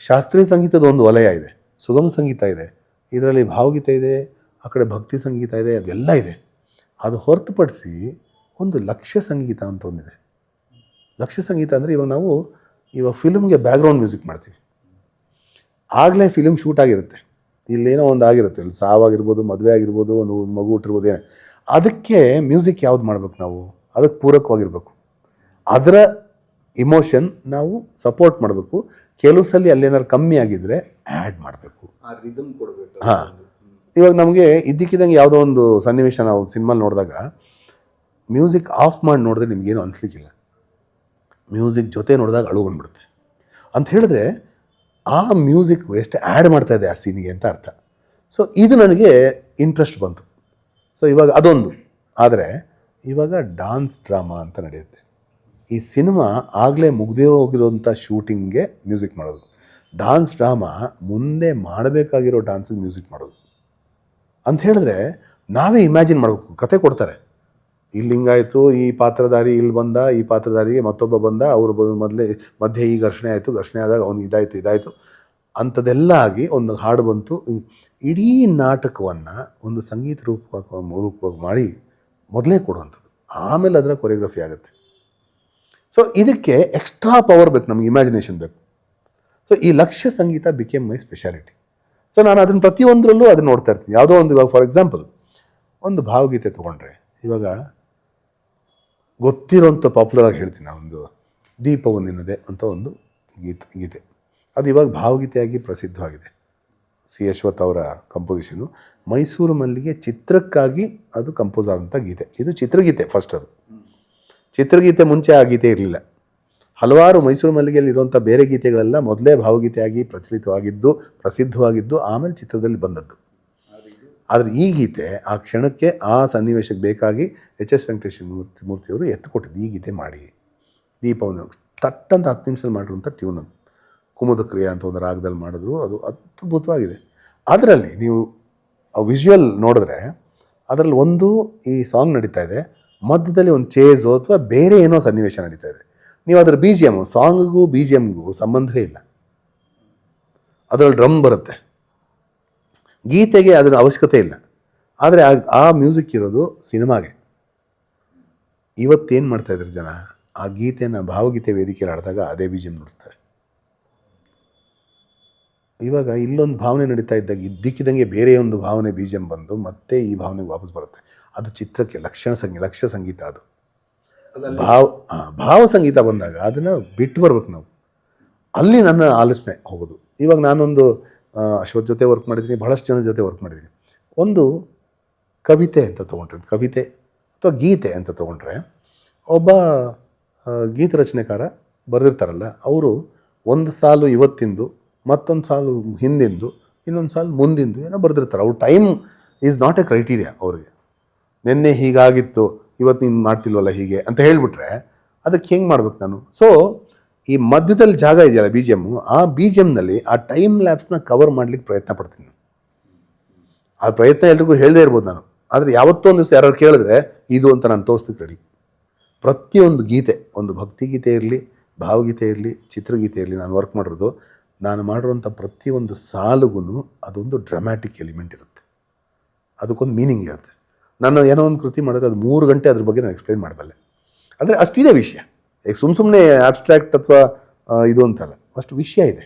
ಶಾಸ್ತ್ರೀಯ ಸಂಗೀತದ ಒಂದು ವಲಯ ಇದೆ, ಸುಗಮ ಸಂಗೀತ ಇದೆ, ಇದರಲ್ಲಿ ಭಾವಗೀತೆ ಇದೆ, ಆ ಕಡೆ ಭಕ್ತಿ ಸಂಗೀತ ಇದೆ, ಅದೆಲ್ಲ ಇದೆ. ಅದು ಹೊರತುಪಡಿಸಿ ಒಂದು ಲಕ್ಷ್ಯ ಸಂಗೀತ ಅಂತ ಒಂದಿದೆ. ಲಕ್ಷ್ಯ ಸಂಗೀತ ಅಂದರೆ ಇವಾಗ ಫಿಲ್ಮ್ಗೆ ಬ್ಯಾಕ್ಗ್ರೌಂಡ್ ಮ್ಯೂಸಿಕ್ ಮಾಡ್ತೀವಿ. ಆಗಲೇ ಫಿಲ್ಮ್ ಶೂಟ್ ಆಗಿರುತ್ತೆ, ಇಲ್ಲೇನೋ ಒಂದು ಆಗಿರುತ್ತೆ, ಇಲ್ಲಿ ಸಾವಾಗಿರ್ಬೋದು, ಮದುವೆ ಆಗಿರ್ಬೋದು, ಒಂದು ಮಗು ಹುಟ್ಟಿರ್ಬೋದು, ಏನೇ. ಅದಕ್ಕೆ ಮ್ಯೂಸಿಕ್ ಯಾವ್ದು ಮಾಡಬೇಕು ನಾವು, ಅದಕ್ಕೆ ಪೂರಕವಾಗಿರಬೇಕು. ಅದರ ಇಮೋಷನ್ ನಾವು ಸಪೋರ್ಟ್ ಮಾಡಬೇಕು. ಕೆಲವು ಸಲ ಅಲ್ಲೇನಾದ್ರು ಕಮ್ಮಿ ಆಗಿದ್ರೆ ಆ್ಯಡ್ ಮಾಡಬೇಕು. ಆ ರಿದಮ್ ಕೊಡಬೇಕು. ಹಾಂ, ಇವಾಗ ನಮಗೆ ಇದ್ದಕ್ಕಿದ್ದಂಗೆ ಯಾವುದೋ ಒಂದು ಸನ್ನಿವೇಶ ನಾವು ಸಿನಿಮಾ ನೋಡಿದಾಗ ಮ್ಯೂಸಿಕ್ ಆಫ್ ಮಾಡಿ ನೋಡಿದ್ರೆ ನಿಮಗೇನು ಅನಿಸ್ಲಿಕ್ಕಿಲ್ಲ. ಮ್ಯೂಸಿಕ್ ಜೊತೆ ನೋಡಿದಾಗ ಅಳು ಬಂದ್ಬಿಡುತ್ತೆ. ಅಂತ ಹೇಳಿದ್ರೆ ಆ ಮ್ಯೂಸಿಕ್ ಎಷ್ಟು ಆ್ಯಡ್ ಮಾಡ್ತಾ ಇದೆ ಆ ಸೀನಿಗೆ ಅಂತ ಅರ್ಥ. ಸೊ ಇದು ನನಗೆ ಇಂಟ್ರೆಸ್ಟ್ ಬಂತು. ಸೊ ಇವಾಗ ಅದೊಂದು. ಆದರೆ ಇವಾಗ ಡಾನ್ಸ್ ಡ್ರಾಮಾ ಅಂತ ನಡೆಯುತ್ತೆ. ಈ ಸಿನಿಮಾ ಆಗಲೇ ಮುಗ್ದೇ ಹೋಗಿರೋಂಥ ಶೂಟಿಂಗ್ಗೆ ಮ್ಯೂಸಿಕ್ ಮಾಡೋದು. ಡಾನ್ಸ್ ಡ್ರಾಮಾ ಮುಂದೆ ಮಾಡಬೇಕಾಗಿರೋ ಡಾನ್ಸಿಗೆ ಮ್ಯೂಸಿಕ್ ಮಾಡೋದು ಅಂತ ಹೇಳಿದ್ರೆ ನಾವೇ ಇಮ್ಯಾಜಿನ್ ಮಾಡಬೇಕು. ಕತೆ ಕೊಡ್ತಾರೆ, ಇಲ್ಲಿ ಹಿಂಗಾಯಿತು, ಈ ಪಾತ್ರಧಾರಿ ಇಲ್ಲಿ ಬಂದ, ಈ ಪಾತ್ರಧಾರಿಗೆ ಮತ್ತೊಬ್ಬ ಬಂದ, ಅವರು ಮಧ್ಯೆ ಈ ಘರ್ಷಣೆ ಆದಾಗ ಅವ್ನಿಗೆ ಇದಾಯಿತು ಅಂಥದ್ದೆಲ್ಲ ಆಗಿ ಒಂದು ಹಾಡು ಬಂತು. ಇಡೀ ನಾಟಕವನ್ನು ಒಂದು ಸಂಗೀತ ರೂಪವಾಗಿ ಮಾಡಿ ಮೊದಲೇ ಕೊಡುವಂಥದ್ದು, ಆಮೇಲೆ ಅದರ ಕೊರಿಯೋಗ್ರಫಿ ಆಗುತ್ತೆ. ಸೊ ಇದಕ್ಕೆ ಎಕ್ಸ್ಟ್ರಾ ಪವರ್ ಬೇಕು, ನಮ್ಗೆ ಇಮ್ಯಾಜಿನೇಷನ್ ಬೇಕು. ಸೊ ಈ ಲಕ್ಷ್ಯ ಸಂಗೀತ ಬಿಕೇಮ್ ಮೈ ಸ್ಪೆಷಾಲಿಟಿ. ಸೊ ನಾನು ಅದನ್ನು ಪ್ರತಿಯೊಂದರಲ್ಲೂ ಅದನ್ನು ನೋಡ್ತಾ ಇರ್ತೀನಿ. ಯಾವುದೋ ಒಂದು, ಇವಾಗ ಫಾರ್ ಎಕ್ಸಾಂಪಲ್ ಒಂದು ಭಾವಗೀತೆ ತೊಗೊಂಡ್ರೆ, ಇವಾಗ ಗೊತ್ತಿರೋಂಥ ಪಾಪ್ಯುಲರ್ ಆಗಿ ಹೇಳ್ತೀನಿ, ಒಂದು ದೀಪವು ನಿನ್ನದೆ ಅಂತ ಒಂದು ಗೀತೆ ಅದು ಇವಾಗ ಭಾವಗೀತೆಯಾಗಿ ಪ್ರಸಿದ್ಧವಾಗಿದೆ. ಸಿ ಅಶ್ವಥ್ ಅವರ ಕಂಪೋಸಿಷನು. ಮೈಸೂರು ಮಲ್ಲಿಗೆ ಚಿತ್ರಕ್ಕಾಗಿ ಅದು ಕಂಪೋಸ್ ಆದಂಥ ಗೀತೆ. ಇದು ಚಿತ್ರಗೀತೆ ಫಸ್ಟ್. ಅದು ಚಿತ್ರಗೀತೆ, ಮುಂಚೆ ಆ ಗೀತೆ ಇರಲಿಲ್ಲ. ಹಲವಾರು ಮೈಸೂರು ಮಲ್ಲಿಗೆಯಲ್ಲಿ ಇರುವಂಥ ಬೇರೆ ಗೀತೆಗಳೆಲ್ಲ ಮೊದಲೇ ಭಾವಗೀತೆಯಾಗಿ ಪ್ರಸಿದ್ಧವಾಗಿದ್ದು ಆಮೇಲೆ ಚಿತ್ರದಲ್ಲಿ ಬಂದದ್ದು. ಆದರೆ ಈ ಗೀತೆ ಆ ಕ್ಷಣಕ್ಕೆ ಆ ಸನ್ನಿವೇಶಕ್ಕೆ ಬೇಕಾಗಿ ಎಚ್.ಎಸ್. ವೆಂಕಟೇಶ ಮೂರ್ತಿಯವರು ಎತ್ತುಕೊಟ್ಟಿದ್ದು ಈ ಗೀತೆ ಮಾಡಿ. ದೀಪವನ್ನು ತಟ್ಟಂತ 10 ನಿಮಿಷದಲ್ಲಿ ಮಾಡಿರುವಂಥ ಟ್ಯೂನ್ ಅದು. ಕುಮುದ ಕ್ರಿಯೆ ಅಂತ ಒಂದು ರಾಗದಲ್ಲಿ ಮಾಡಿದ್ರು. ಅದು ಅದ್ಭುತವಾಗಿದೆ. ಅದರಲ್ಲಿ ನೀವು ವಿಜುವಲ್ ನೋಡಿದ್ರೆ ಅದರಲ್ಲಿ ಒಂದು ಈ ಸಾಂಗ್ ನಡೀತಾ ಇದೆ, ಮಧ್ಯದಲ್ಲಿ ಒಂದು ಚೇಸು ಅಥವಾ ಬೇರೆ ಏನೋ ಸನ್ನಿವೇಶ ನಡೀತಾ ಇದೆ. ನೀವು ಅದರ ಬಿ ಜಿ ಎಮ್, ಸಾಂಗಿಗೂ ಬಿ ಜಿ ಎಮ್ಗೂ ಸಂಬಂಧವೇ ಇಲ್ಲ. ಅದರಲ್ಲಿ ಡ್ರಮ್ ಬರುತ್ತೆ, ಗೀತೆಗೆ ಅದರ ಅವಶ್ಯಕತೆ ಇಲ್ಲ. ಆದರೆ ಆ ಮ್ಯೂಸಿಕ್ ಇರೋದು ಸಿನಿಮಾಗೆ. ಇವತ್ತೇನು ಮಾಡ್ತಾಯಿದ್ರು ಜನ, ಆ ಗೀತೆನ ಭಾವಗೀತೆ ವೇದಿಕೆಯಲ್ಲಿ ಆಡಿದಾಗ ಅದೇ ಬಿ ಜಿ ಎಮ್ ನುಡಿಸ್ತಾರೆ. ಇವಾಗ ಇಲ್ಲೊಂದು ಭಾವನೆ ನಡೀತಾ ಇದ್ದಾಗ ಇದ್ದಕ್ಕಿದ್ದಂಗೆ ಬೇರೆ ಒಂದು ಭಾವನೆ ಬಿ ಜಿ ಎಮ್ ಬಂದು ಮತ್ತೆ ಈ ಭಾವನೆಗೆ ವಾಪಸ್ ಬರುತ್ತೆ. ಅದು ಚಿತ್ರಕ್ಕೆ ಲಕ್ಷ್ಯ ಸಂಗೀತ. ಅದು ಭಾವ ಸಂಗೀತ ಬಂದಾಗ ಅದನ್ನು ಬಿಟ್ಟು ಬರ್ಬೇಕು ನಾವು. ಅಲ್ಲಿ ನನ್ನ ಆಲೋಚನೆ ಹೋಗೋದು. ಇವಾಗ ನಾನೊಂದು ಅಶ್ವಥ್ ಜೊತೆ ವರ್ಕ್ ಮಾಡಿದ್ದೀನಿ, ಬಹಳಷ್ಟು ಜನದ ಜೊತೆ ವರ್ಕ್ ಮಾಡಿದ್ದೀನಿ. ಒಂದು ಕವಿತೆ ಅಂತ ತೊಗೊಂಡ್ರೆ, ಕವಿತೆ ಅಥವಾ ಗೀತೆ ಅಂತ ತೊಗೊಂಡ್ರೆ, ಒಬ್ಬ ಗೀತ ರಚನೆಕಾರ ಬರೆದಿರ್ತಾರಲ್ಲ, ಅವರು ಒಂದು ಸಾಲು ಇವತ್ತಿಂದು, ಮತ್ತೊಂದು ಸಾಲು ಹಿಂದಿಂದು, ಇನ್ನೊಂದು ಸಾಲು ಮುಂದಿಂದು ಏನೋ ಬರೆದಿರ್ತಾರೆ. ಅವ್ರ time is not A criteria ಅವ್ರಿಗೆ. ನಿನ್ನೆ ಹೀಗಾಗಿತ್ತು, ಇವತ್ತು ನೀನು ಮಾಡ್ತಿಲ್ವಲ್ಲ ಹೀಗೆ ಅಂತ ಹೇಳಿಬಿಟ್ರೆ ಅದಕ್ಕೆ ಹೆಂಗೆ ಮಾಡ್ಬೇಕು ನಾನು? ಸೊ ಈ ಮಧ್ಯದಲ್ಲಿ ಜಾಗ ಇದೆಯಲ್ಲ ಬಿ ಜಿ ಎಮ್ಮು, ಆ ಬಿ ಜಿ ಎಮ್ನಲ್ಲಿ ಆ ಟೈಮ್ ಲ್ಯಾಪ್ಸ್ನ ಕವರ್ ಮಾಡಲಿಕ್ಕೆ ಪ್ರಯತ್ನ ಪಡ್ತೀನಿ. ಆ ಪ್ರಯತ್ನ ಎಲ್ರಿಗೂ ಹೇಳದೇ ಇರ್ಬೋದು ನಾನು, ಆದರೆ ಯಾವತ್ತೋ ಒಂದು ದಿವಸ ಯಾರು ಕೇಳಿದ್ರೆ ಇದು ಅಂತ ನಾನು ತೋರಿಸ್ಲಿಕ್ಕೆ ರೆಡಿ. ಪ್ರತಿಯೊಂದು ಗೀತೆ, ಒಂದು ಭಕ್ತಿಗೀತೆ ಇರಲಿ, ಭಾವಗೀತೆ ಇರಲಿ, ಚಿತ್ರಗೀತೆ ಇರಲಿ, ನಾನು ವರ್ಕ್ ಮಾಡಿರೋದು, ನಾನು ಮಾಡಿರುವಂಥ ಪ್ರತಿಯೊಂದು ಸಾಲುಗೂ ಅದೊಂದು ಡ್ರಾಮ್ಯಾಟಿಕ್ ಎಲಿಮೆಂಟ್ ಇರುತ್ತೆ, ಅದಕ್ಕೊಂದು ಮೀನಿಂಗ್ ಇರುತ್ತೆ. ನಾನು ಏನೋ ಒಂದು ಕೃತಿ ಮಾಡಿದ್ರೆ ಅದು 3 ಗಂಟೆ ಅದ್ರ ಬಗ್ಗೆ ನಾನು ಎಕ್ಸ್ಪ್ಲೈನ್ ಮಾಡಬಲ್ಲೆ. ಅಂದರೆ ಅಷ್ಟಿದೆ ವಿಷಯ. ಈಗ ಸುಮ್ಮನೆ ಆಬ್ಸ್ಟ್ರಾಕ್ಟ್ ಅಥವಾ ಇದು ಅಂತಲ್ಲ, ಅಷ್ಟು ವಿಷಯ ಇದೆ.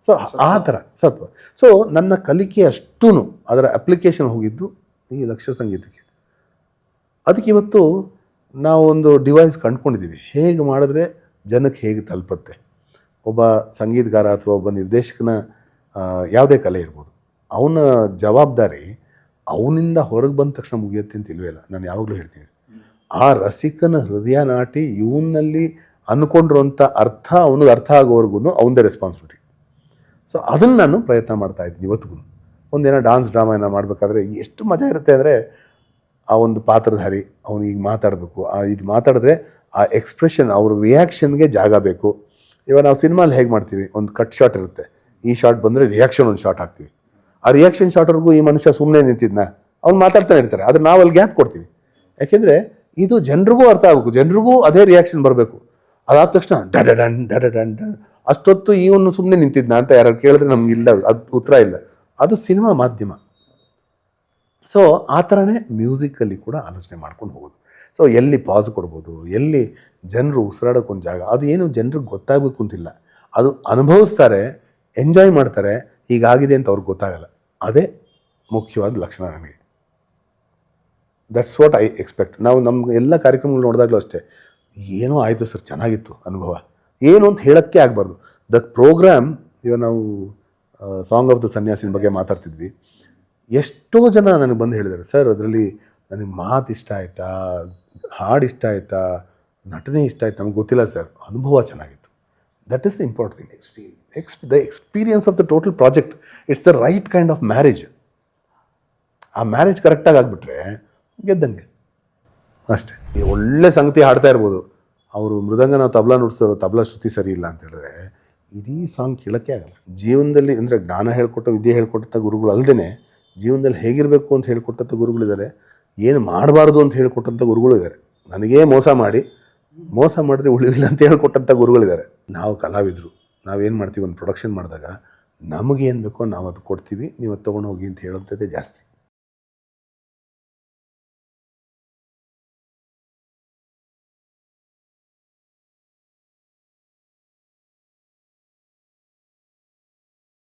ಸೊ ಆ ಥರ ಸತ್ವ. ಸೊ ನನ್ನ ಕಲಿಕೆ ಅಷ್ಟೂ ಅದರ ಅಪ್ಲಿಕೇಶನ್ ಹೋಗಿದ್ದು ಈ ಲಕ್ಷ್ಯ ಸಂಗೀತಕ್ಕೆ. ಅದಕ್ಕೆ ಇವತ್ತು ನಾವು ಒಂದು ಡಿವೈಸ್ ಕಂಡುಕೊಂಡಿದ್ದೀವಿ, ಹೇಗೆ ಮಾಡಿದ್ರೆ ಜನಕ್ಕೆ ಹೇಗೆ ತಲುಪುತ್ತೆ. ಒಬ್ಬ ಸಂಗೀತಗಾರ ಅಥವಾ ಒಬ್ಬ ನಿರ್ದೇಶಕನ ಯಾವುದೇ ಕಲೆ ಇರ್ಬೋದು, ಅವನ ಜವಾಬ್ದಾರಿ ಅವನಿಂದ ಹೊರಗೆ ಬಂದ ತಕ್ಷಣ ಮುಗಿಯುತ್ತೆ ಅಂತ ಇಲ್ವೇ ಇಲ್ಲ. ನಾನು ಯಾವಾಗಲೂ ಹೇಳ್ತೀನಿ, ಆ ರಸಿಕನ ಹೃದಯ ನಾಟಿ ಇವನಲ್ಲಿ ಅಂದ್ಕೊಂಡಿರೋಂಥ ಅರ್ಥ ಅವನಿಗೆ ಅರ್ಥ ಆಗೋವರೆಗೂ ಅವನದೇ ರೆಸ್ಪಾನ್ಸಿಬಿಲಿಟಿ. ಸೊ ಅದನ್ನು ನಾನು ಪ್ರಯತ್ನ ಮಾಡ್ತಾಯಿದ್ದೀನಿ ಇವತ್ತಿಗೂ. ಒಂದೇನೋ ಡಾನ್ಸ್ ಡ್ರಾಮಾ ಏನೋ ಮಾಡಬೇಕಾದ್ರೆ ಎಷ್ಟು ಮಜಾ ಇರುತ್ತೆ ಅಂದರೆ, ಆ ಒಂದು ಪಾತ್ರಧಾರಿ ಅವನು ಈಗ ಮಾತಾಡಬೇಕು, ಇದು ಮಾತಾಡಿದ್ರೆ ಆ ಎಕ್ಸ್ಪ್ರೆಷನ್, ಅವ್ರ ರಿಯಾಕ್ಷನ್ಗೆ ಜಾಗ ಬೇಕು. ಇವಾಗ ನಾವು ಸಿನಿಮಾಲಿ ಹೇಗೆ ಮಾಡ್ತೀವಿ, ಒಂದು ಕಟ್ ಶಾಟ್ ಇರುತ್ತೆ, ಈ ಶಾಟ್ ಬಂದರೆ ರಿಯಾಕ್ಷನ್ ಒಂದು ಶಾಟ್ ಹಾಕ್ತೀವಿ. ಆ ರಿಯಾಕ್ಷನ್ ಶಾಟ್ವರೆಗೂ ಈ ಮನುಷ್ಯ ಸುಮ್ಮನೆ ನಿಂತಿದ್ನ, ಅವ್ನು ಮಾತಾಡ್ತಾನೆ ಇರ್ತಾರೆ, ಆದರೆ ನಾವು ಅಲ್ಲಿ ಗ್ಯಾಪ್ ಕೊಡ್ತೀವಿ. ಯಾಕೆಂದರೆ ಇದು ಜನರಿಗೂ ಅರ್ಥ ಆಗಬೇಕು, ಜನರಿಗೂ ಅದೇ ರಿಯಾಕ್ಷನ್ ಬರಬೇಕು. ಅದಾದ ತಕ್ಷಣ ಡನ್ ಅಷ್ಟೊತ್ತು ಇವನು ಸುಮ್ಮನೆ ನಿಂತಿದ್ನ ಅಂತ ಯಾರು ಕೇಳಿದ್ರೆ ನಮಗಿಲ್ಲ, ಅದು ಉತ್ತರ ಇಲ್ಲ. ಅದು ಸಿನಿಮಾ ಮಾಧ್ಯಮ. ಸೊ ಆ ಥರನೇ ಮ್ಯೂಸಿಕಲ್ಲಿ ಕೂಡ ಆಲೋಚನೆ ಮಾಡ್ಕೊಂಡು ಹೋಗೋದು. ಸೊ ಎಲ್ಲಿ ಪಾಸ್ ಕೊಡ್ಬೋದು, ಎಲ್ಲಿ ಜನರು ಉಸಿರಾಡೋಕ್ಕೊಂದು ಜಾಗ, ಅದು ಏನು ಜನರಿಗೆ ಗೊತ್ತಾಗಬೇಕು ಅಂತಿಲ್ಲ. ಅದು ಅನುಭವಿಸ್ತಾರೆ, ಎಂಜಾಯ್ ಮಾಡ್ತಾರೆ, ಹೀಗಾಗಿದೆ ಅಂತ ಅವ್ರಿಗೆ ಗೊತ್ತಾಗಲ್ಲ. ಅದೇ ಮುಖ್ಯವಾದ ಲಕ್ಷಣ ನನಗೆ. That's what I expect. ನಾವು ನಮ್ಗೆ ಎಲ್ಲ ಕಾರ್ಯಕ್ರಮಗಳು ನೋಡಿದಾಗಲೂ ಅಷ್ಟೇ, ಏನೋ ಆಯಿತು ಸರ್, ಚೆನ್ನಾಗಿತ್ತು ಅನುಭವ, ಏನು ಅಂತ ಹೇಳೋಕ್ಕೆ ಆಗಬಾರ್ದು. ದ ಪ್ರೋಗ್ರಾಮ್, ಇವಾಗ ನಾವು ಸಾಂಗ್ ಆಫ್ ದ ಸನ್ಯಾಸಿನ ಬಗ್ಗೆ ಮಾತಾಡ್ತಿದ್ವಿ, ಎಷ್ಟೋ ಜನ ನನಗೆ ಬಂದು ಹೇಳಿದ್ದಾರೆ, ಸರ್ ಅದರಲ್ಲಿ ನನಗೆ ಮಾತು ಇಷ್ಟ ಆಯಿತಾ, ಹಾಡು ಇಷ್ಟ ಆಯಿತಾ, ನಟನೆ ಇಷ್ಟ ಆಯ್ತು, ನಮ್ಗೆ ಗೊತ್ತಿಲ್ಲ ಸರ್, ಅನುಭವ ಚೆನ್ನಾಗಿತ್ತು. That is the important thing. The experience of the total project, it's the right kind of marriage. ಆ ಮ್ಯಾರೇಜ್ ಕರೆಕ್ಟಾಗಿ ಆಗಿಬಿಟ್ರೆ ಗೆದ್ದಂಗೆ ಅಷ್ಟೇ. ಒಳ್ಳೆ ಸಂಗತಿ ಹಾಡ್ತಾ ಇರ್ಬೋದು, ಅವರು ಮೃದಂಗ ನಾವು ತಬಲಾ ನುಡಿಸೋರು, ತಬಲಾ ಶ್ರುತಿ ಸರಿ ಇಲ್ಲ ಅಂತ ಹೇಳಿದ್ರೆ ಇಡೀ ಸಾಂಗ್ ಕೇಳೋಕ್ಕೆ ಆಗಲ್ಲ. ಜೀವನದಲ್ಲಿ ಅಂದರೆ ಜ್ಞಾನ ಹೇಳ್ಕೊಟ್ಟ, ವಿದ್ಯೆ ಹೇಳ್ಕೊಟ್ಟಂಥ ಗುರುಗಳು ಅಲ್ಲದೆ ಜೀವನದಲ್ಲಿ ಹೇಗಿರಬೇಕು ಅಂತ ಹೇಳ್ಕೊಟ್ಟಂಥ ಗುರುಗಳಿದ್ದಾರೆ, ಏನು ಮಾಡಬಾರ್ದು ಅಂತ ಹೇಳ್ಕೊಟ್ಟಂಥ ಗುರುಗಳು ಇದ್ದಾರೆ. ನನಗೇ ಮೋಸ ಮಾಡಿದ್ರೆ ಉಳಿವಿಲ್ಲ ಅಂತ ಹೇಳ್ಕೊಟ್ಟಂಥ ಗುರುಗಳಿದ್ದಾರೆ. ನಾವು ಕಲಾವಿದರು, ನಾವೇನು ಮಾಡ್ತೀವಿ, ಒಂದು ಪ್ರೊಡಕ್ಷನ್ ಮಾಡಿದಾಗ ನಮಗೇನು ಬೇಕೋ ನಾವು ಅದು ಕೊಡ್ತೀವಿ, ನೀವು ಅದು ತೊಗೊಂಡು ಹೋಗಿ ಅಂತ ಹೇಳೋಂಥದ್ದೇ ಜಾಸ್ತಿ.